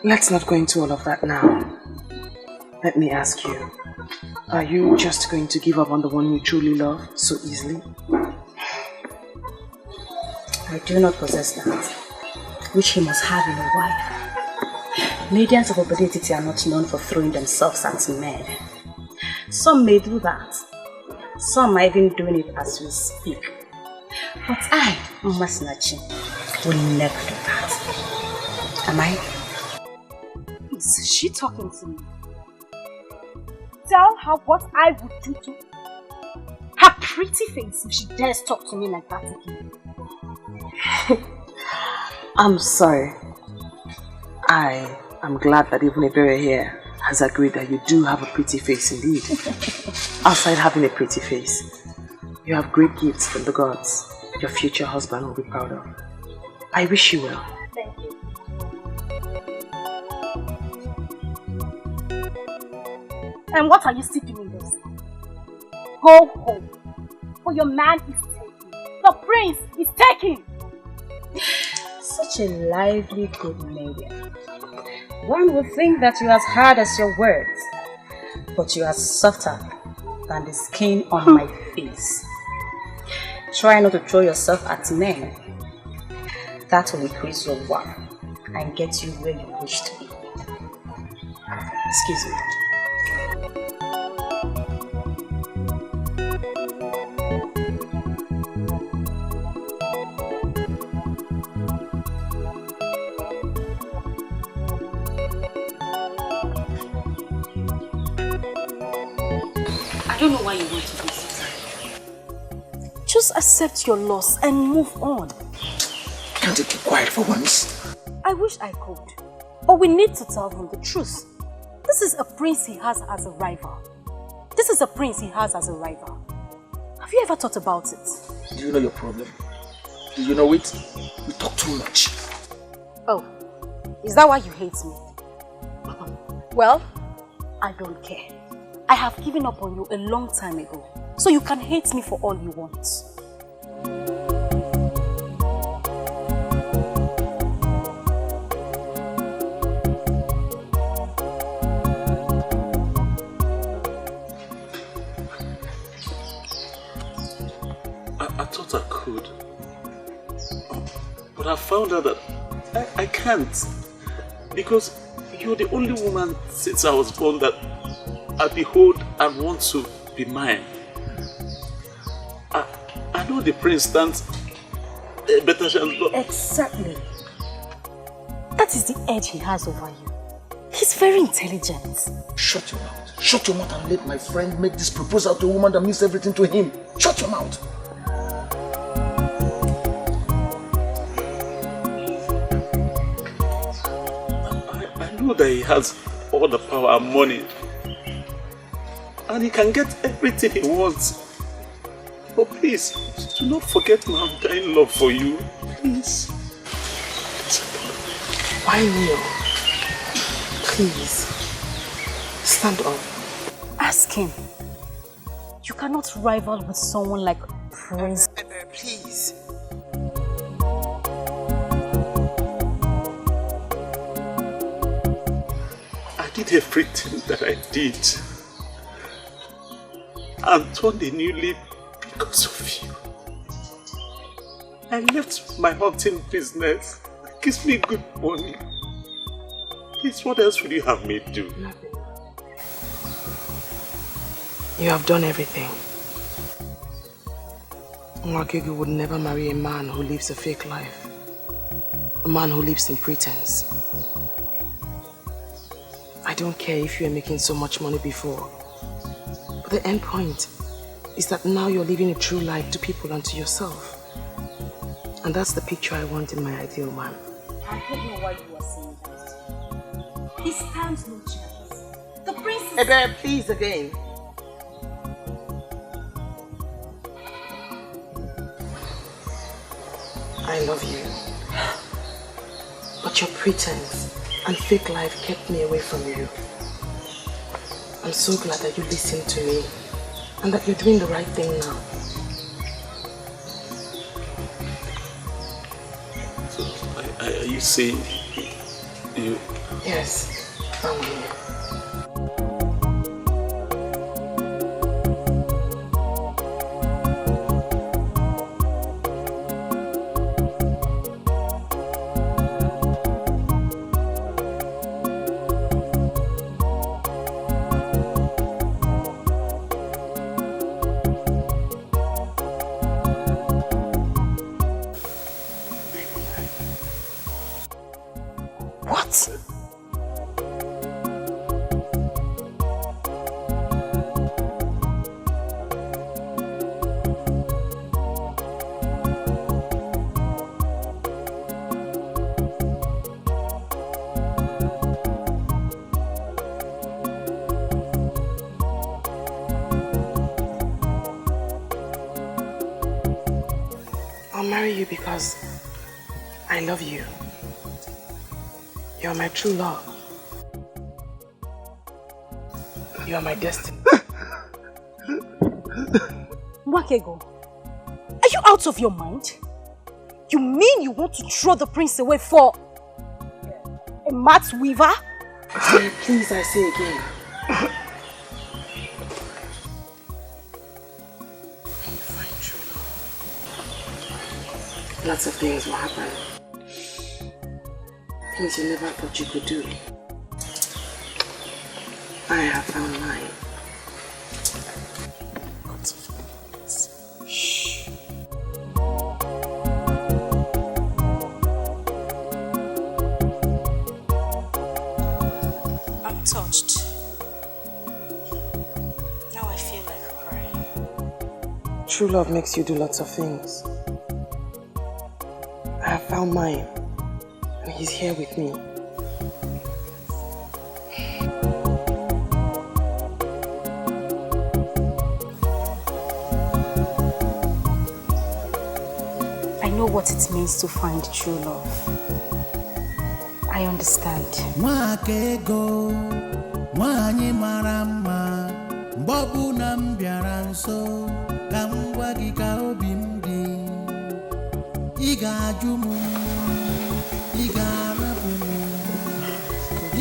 Let's not go into all of that now. Let me ask you, are you just going to give up on the one you truly love so easily? I do not possess that, which he must have in a wife. Ladies of obedience are not known for throwing themselves at men. Some may do that. Some are even doing it as we speak. But I, Masinachi, will never do that. Am I? Is she talking to me? Tell her what I would do to her pretty face if she dares talk to me like that again. I'm sorry. I am glad that even Ebere here has agreed that you do have a pretty face indeed. Outside having a pretty face, you have great gifts from the gods your future husband will be proud of. I wish you well. Thank you. And what are you still doing this? Go home. For your man is taken. The prince is taken. Such a lively good lady. One would think that you are as hard as your words, but you are softer than the skin on my face. Try not to throw yourself at men. That will increase your worth and get you where you wish to be. Excuse me. I don't know why you want to do this. Just accept your loss and move on. Can't you keep quiet for once? I wish I could. But we need to tell him the truth. This is a prince he has as a rival. This is a prince he has as a rival. Have you ever thought about it? Do you know your problem? Do you know it? You talk too much. Oh, is that why you hate me? Well, I don't care. I have given up on you a long time ago. So you can hate me for all you want. I thought I could. But I found out that I can't. Because you're the only woman since I was born that I behold and want to be mine. I know the prince stands a better chance, but... Exactly. That is the edge he has over you. He's very intelligent. Shut your mouth. Shut your mouth and let my friend make this proposal to a woman that means everything to him. Shut your mouth. I know that he has all the power and money. And he can get everything he wants. But please, do not forget my undying love for you. Please. Why kneel? Please. Stand up. Ask him. You cannot rival with someone like Prince. Please. I did everything that I did. And turned a new leaf because of you. I left my hunting business. It gives me good money. Please, what else would you have me do? Nothing. You have done everything. Wako would never marry a man who lives a fake life. A man who lives in pretense. I don't care if you were making so much money before. But the end point is that now you're living a true life to people and to yourself. And that's the picture I want in my ideal man. I don't know why you are saying that. He stands no chance. The prince is... Ebere, please again. I love you. But your pretense and fake life kept me away from you. I'm so glad that you listened to me and that you're doing the right thing now. So, are you saying you Yes, I'm here. I'll marry you because I love you. You're my true love. You are my destiny. Wakego, are you out of your mind? You mean you want to throw the prince away for a mat weaver? Sorry, please, I say again. When you find true love, lots of things will happen. Things you never thought you could do. I have found mine. Shh. I'm touched. Now I feel like crying. True love makes you do lots of things. I have found mine, and he's here with me. I know what it means to find true love. I understand. Wakego, nwanyị mara mma, mgbe ọbụla m bịara nso, ka m gwa gị ka obi m dị. Ị ga-ajụ m, ị ga-arapụ m,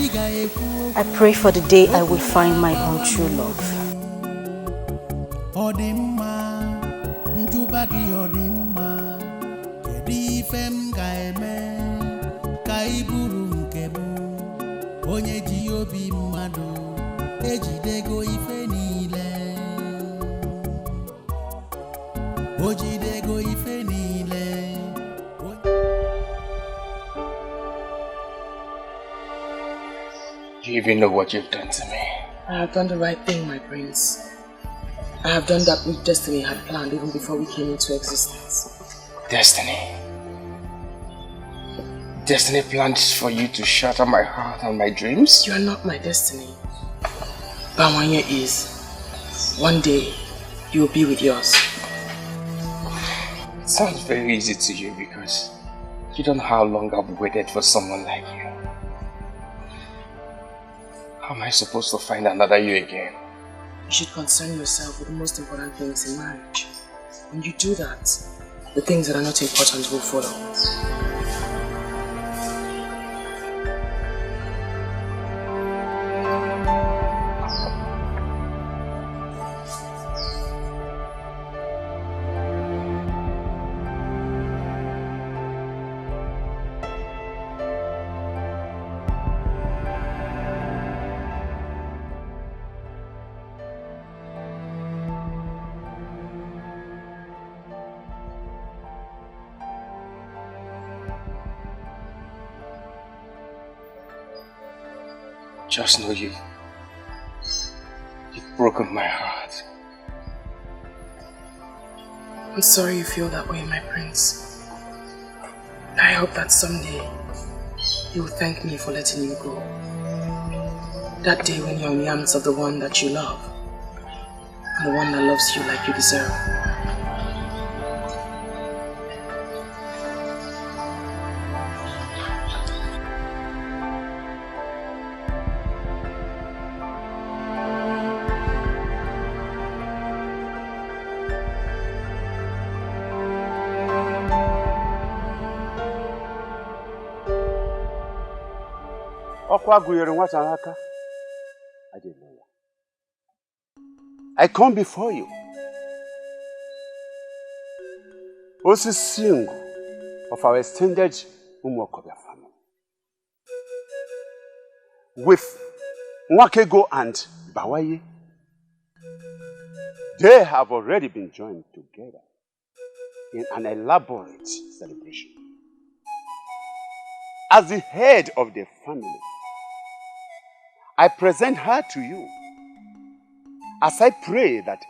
ị ga-ekwu. I pray for the day I will find my own true love. Ọ dị mma, njụba gị ọ dị mma, kedu ife m ga-eme ka ị bụrụ nke m, onye ji obi mmadụ ejidego ife niile, o jidego ife niile. Do you even know what you've done to me? I have done the right thing, my prince. I have done that which destiny had planned even before we came into existence. Destiny. Destiny planned for you to shatter my heart and my dreams? You are not my destiny. Bawanya is. One day, you will be with yours. It sounds very easy to you because you don't know how long I've waited for someone like you. How am I supposed to find another you again? You should concern yourself with the most important things in marriage. When you do that, the things that are not important will follow. Just know you've broken my heart. I'm sorry you feel that way, my prince. I hope that someday you will thank me for letting you go. That day when you're in the arms of the one that you love, and the one that loves you like you deserve. I come before you, also single of our extended Umokobia family, with Wakego and Bawaye. They have already been joined together in an elaborate celebration. As the head of the family, I present her to you as I pray that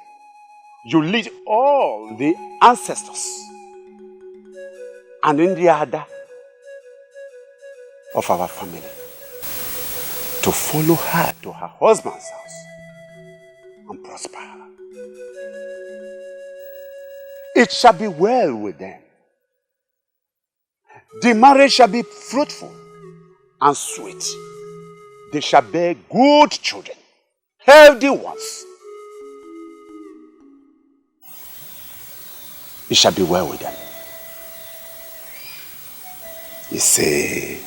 you lead all the ancestors and in the order of our family to follow her to her husband's house and prosper her. It shall be well with them. The marriage shall be fruitful and sweet. They shall bear good children, healthy ones. It shall be well with them. You say,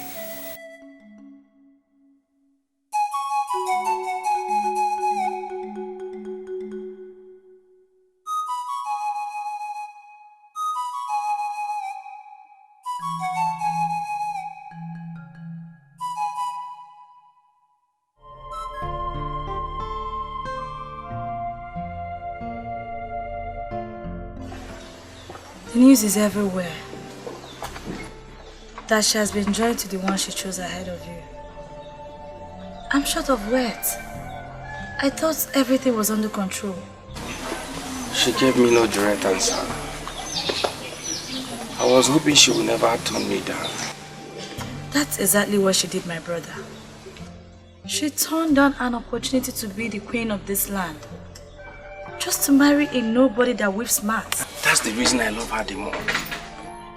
The news is everywhere that she has been joined to the one she chose ahead of you. I'm short of words. I thought everything was under control. She gave me no direct answer. I was hoping she would never turn me down. That's exactly what she did, my brother. She turned down an opportunity to be the queen of this land, just to marry a nobody that weaves mats. That's the reason I love her the more.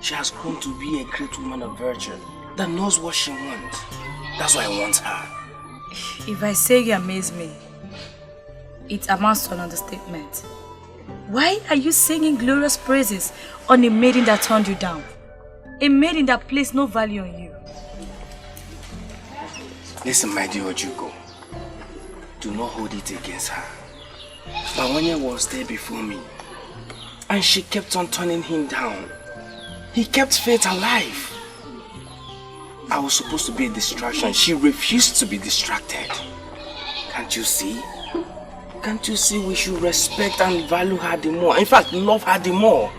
She has grown to be a great woman of virtue that knows what she wants. That's why I want her. If I say you amaze me, it amounts to an understatement. Why are you singing glorious praises on a maiden that turned you down? A maiden that placed no value on you. Listen, my dear Ojuko. Do not hold it against her. Bawanya was there before me, and she kept on turning him down. He kept faith alive. I was supposed to be a distraction. She refused to be distracted. Can't you see? Can't you see we should respect and value her the more? In fact, love her the more.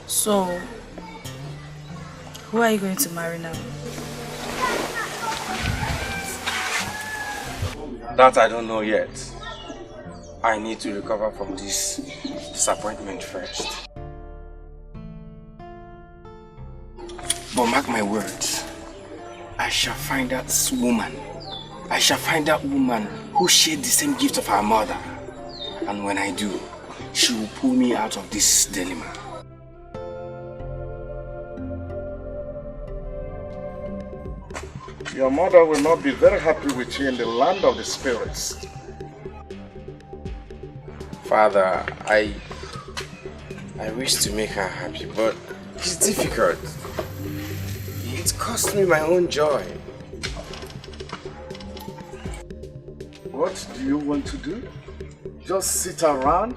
So, who are you going to marry now? That I don't know yet. I need to recover from this disappointment first. But mark my words, I shall find that woman. I shall find that woman who shared the same gift of her mother. And when I do, she will pull me out of this dilemma. Your mother will not be very happy with you in the land of the spirits. Father, I wish to make her happy, but it's difficult. It cost me my own joy. What do you want to do? Just sit around,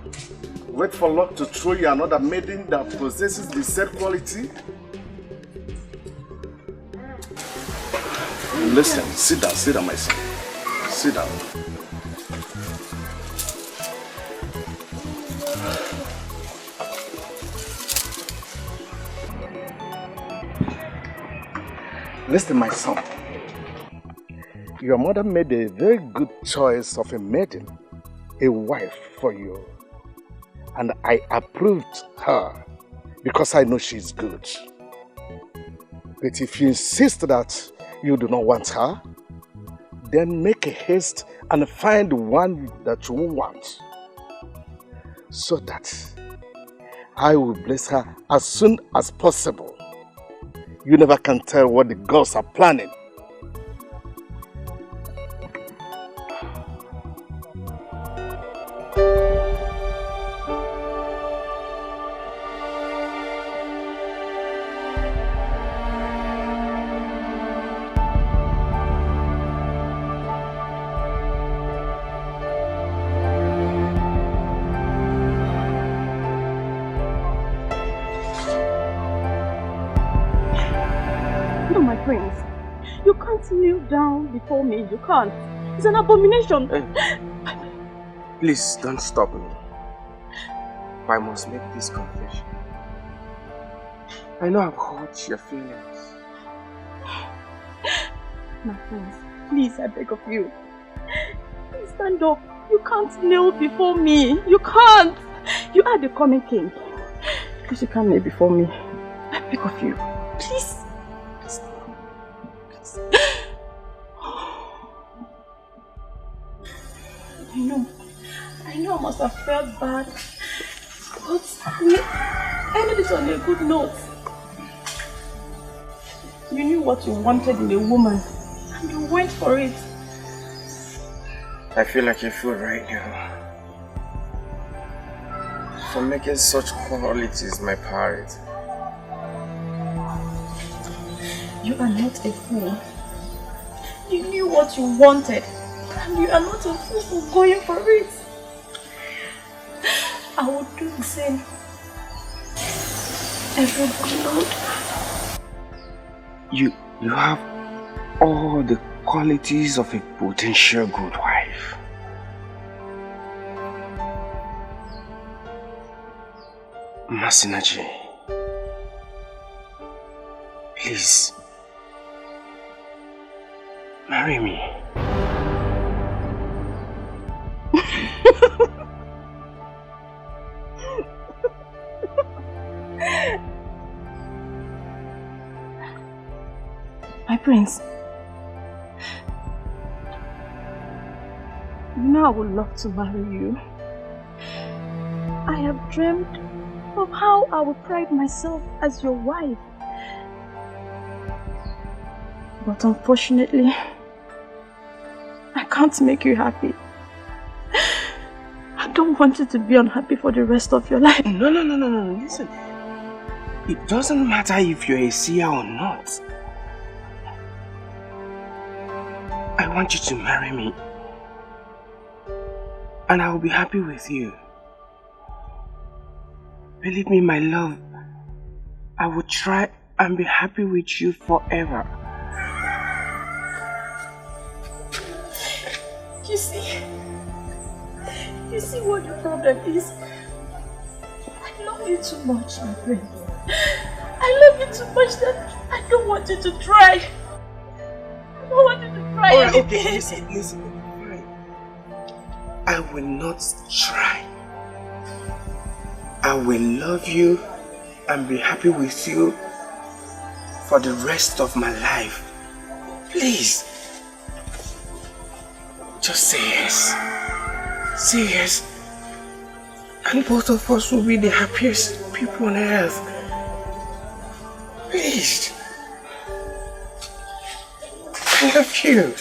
wait for luck to throw you another maiden that possesses the said quality? Listen, sit down, my son. Sit down. Listen, my son. Your mother made a very good choice of a maiden, a wife for you. And I approved her because I know she's good. But if you insist that you do not want her, then make a haste and find one that you want, so that I will bless her as soon as possible. You never can tell what the gods are planning. You can't kneel down before me. You can't. It's an abomination. Hey, please don't stop me. I must make this confession. I know I've hurt your feelings. My friends, please, I beg of you. Please stand up. You can't kneel before me. You can't. You are the coming king. Please, you can't kneel before me. I beg of you. Please. I know I must have felt bad, but we ended it on a good note. You knew what you wanted in a woman, and you went for it. I feel like a fool right now for making such qualities my priority. You are not a fool. You knew what you wanted, and you are not a fool for going for it. I would do the same. Every good. You have all the qualities of a potential good wife. Masinaji, please, marry me. My prince, you know I would love to marry you. I have dreamed of how I would pride myself as your wife. But unfortunately, I can't make you happy. I don't want you to be unhappy for the rest of your life. No, listen. It doesn't matter if you're a seer or not. I want you to marry me, and I will be happy with you. Believe me, my love, I will try and be happy with you forever. You see what the problem is? I love you too much, my friend. I love you too much that I don't want you to try. I don't want you to try. Alright, okay, listen. I will not try. I will love you and be happy with you for the rest of my life. Please. Just say yes. Say yes. And both of us will be the happiest people on earth. Please. I love you.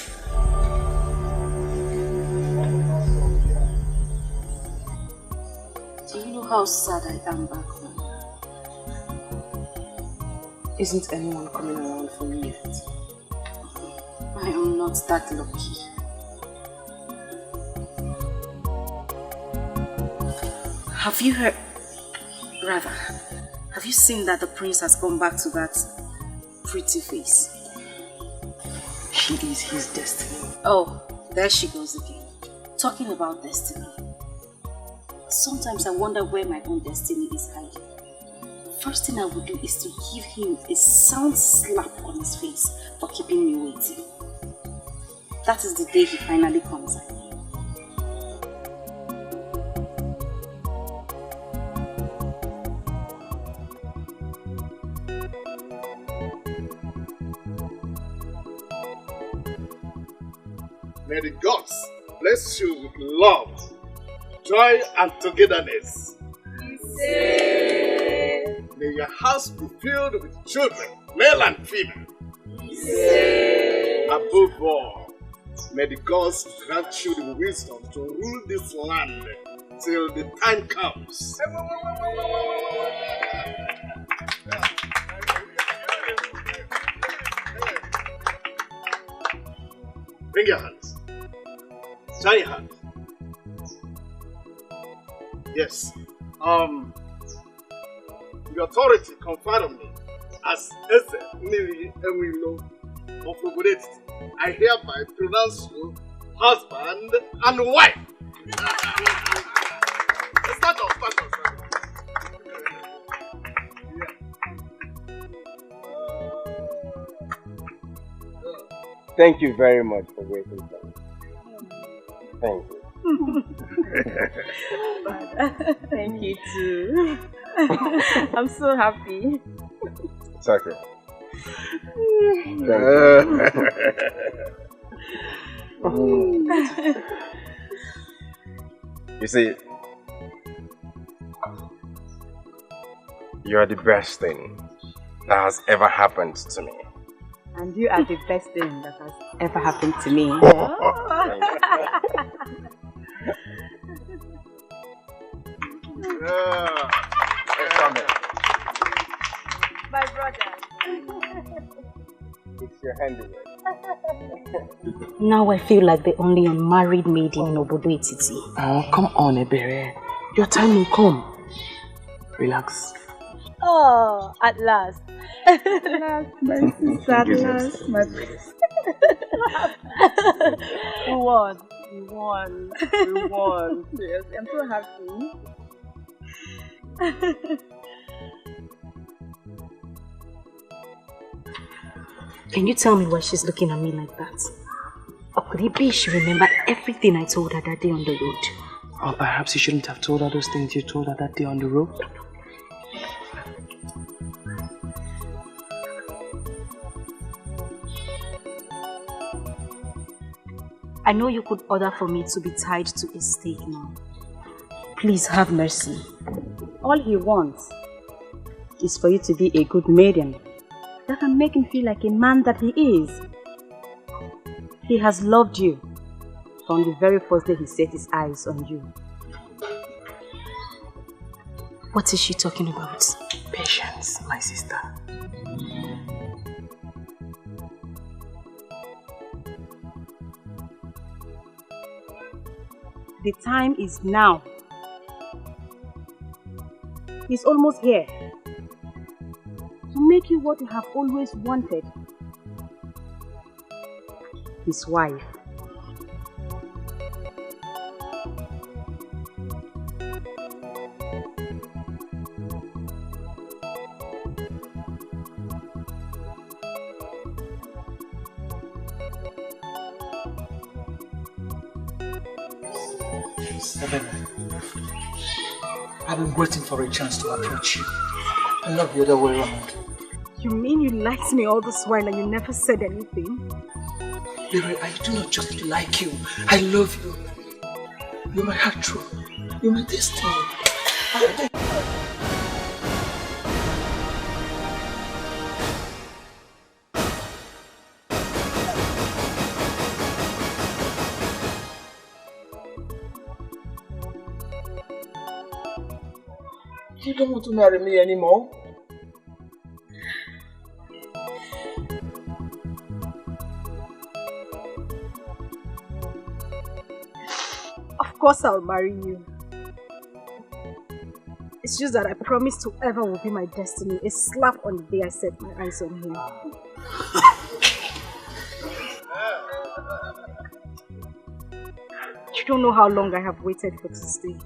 Do you know how sad I am back home? Isn't anyone coming around for me yet? I am not that lucky. Have you heard? Rather, have you seen that the prince has gone back to that pretty face? She is his destiny. Oh, there she goes again. Talking about destiny. Sometimes I wonder where my own destiny is hiding. First thing I would do is to give him a sound slap on his face for keeping me waiting. That is the day he finally comes out. May the gods bless you with love, joy, and togetherness. May your house be filled with children, male and female. Above all, may the gods grant you the wisdom to rule this land till the time comes. Bring your hands. Join your hands. Yes. The authority conferred on me as Eze Ini Edo of Obodet, I hereby pronounce you husband and wife. Start off. Thank you very much for waiting for me. Thank you. Thank you too. I'm so happy. It's okay. Thank you. You see, you are the best thing that has ever happened to me. And you are the best thing that has ever happened to me. My brother. It's your handiwork. Now I feel like the only unmarried maiden in Obodo Etiti. Oh, come on, Ebere. Your time will come. Relax. Oh, at last. At last, my sister, at last, my princess. We won. Yes, I'm so happy. Can you tell me why she's looking at me like that? Or could it be she remembered everything I told her that day on the road? Or perhaps you shouldn't have told her those things you told her that day on the road? I know you could order for me to be tied to a stake now. Please have mercy. All he wants is for you to be a good maiden that can make him feel like a man that he is. He has loved you from the very first day he set his eyes on you. What is she talking about? Patience, my sister. The time is now. He's almost here to make you what you have always wanted. His wife. I've been waiting for a chance to approach you. And not the other way around. You mean you liked me all this while and you never said anything? Baby, I do not just like you. I love you. You're my heart true. You're my destiny. You don't want to marry me anymore? Of course I'll marry you. It's just that I promised whoever will be my destiny a slap on the day I set my eyes on him. You don't know how long I have waited for this day.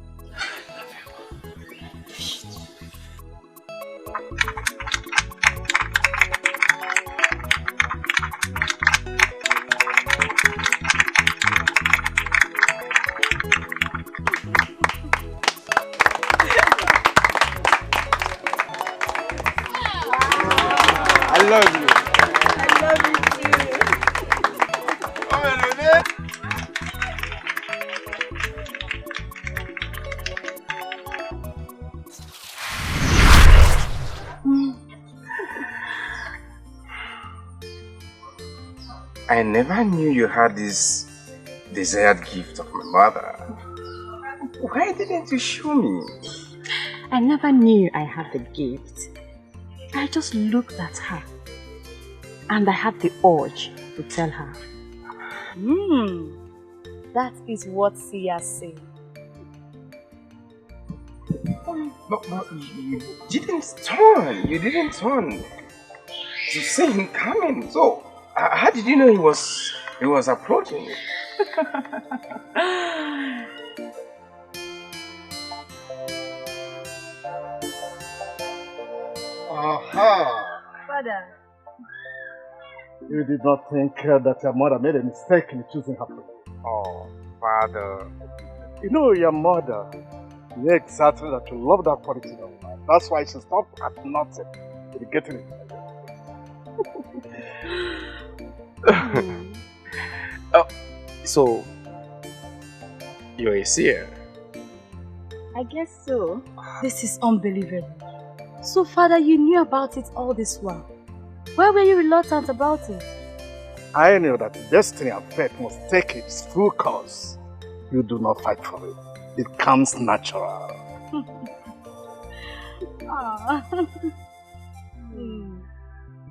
I love you. I love you too. Come on, I never knew you had this desired gift of my mother. Why didn't you show me? I never knew I had the gift. I just looked at her and I had the urge to tell her. That is what Sia said. But you didn't turn. You didn't turn to see him coming. So How did you know he was approaching you? Aha! Father. You did not think that your mother made a mistake in choosing her friend. Oh, Father. You know your mother. You know exactly that you love that quality of life. That's why she stopped at nothing to getting it. Oh, so you're a seer? I guess so. This is unbelievable. So, Father, you knew about it all this while. Why were you reluctant about it? I knew that destiny and fate must take its full course. You do not fight for it. It comes natural.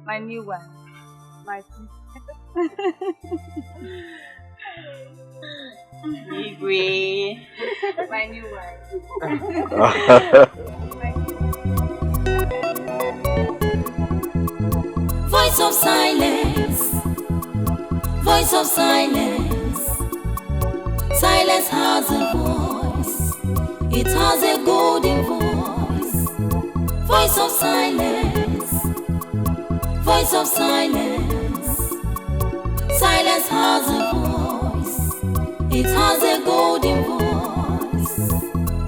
My new one. My Igwe. My new wife. Voice of silence. Voice of silence. Silence has a voice. It has a golden voice. Voice of silence. Voice of silence. Silence has a voice. It has a golden voice.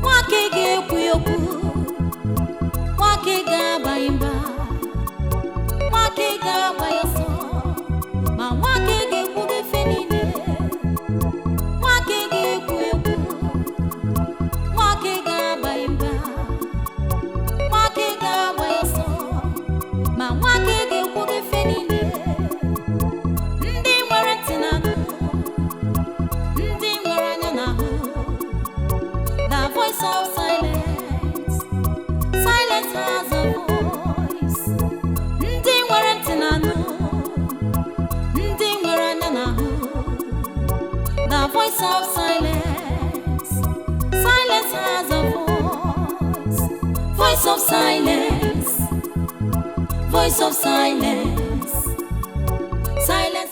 Wakege kuyoku. Wakega baimba. Wakega bayoso. Ma wakege kuge fenine. Wakege kuyoku. Wakega baimba. Wakega bayoso. Ma wakege kuge fenine. Ndi nwere tinanu. Ndi nwere anya n'ahụ. The voice of silence. Silence has a voice. Ndị nwere ntị n'anụ. Ndị nwere anya n'ahụ. The voice of silence. Silence has a voice. Voice of silence. Voice of silence. Silence.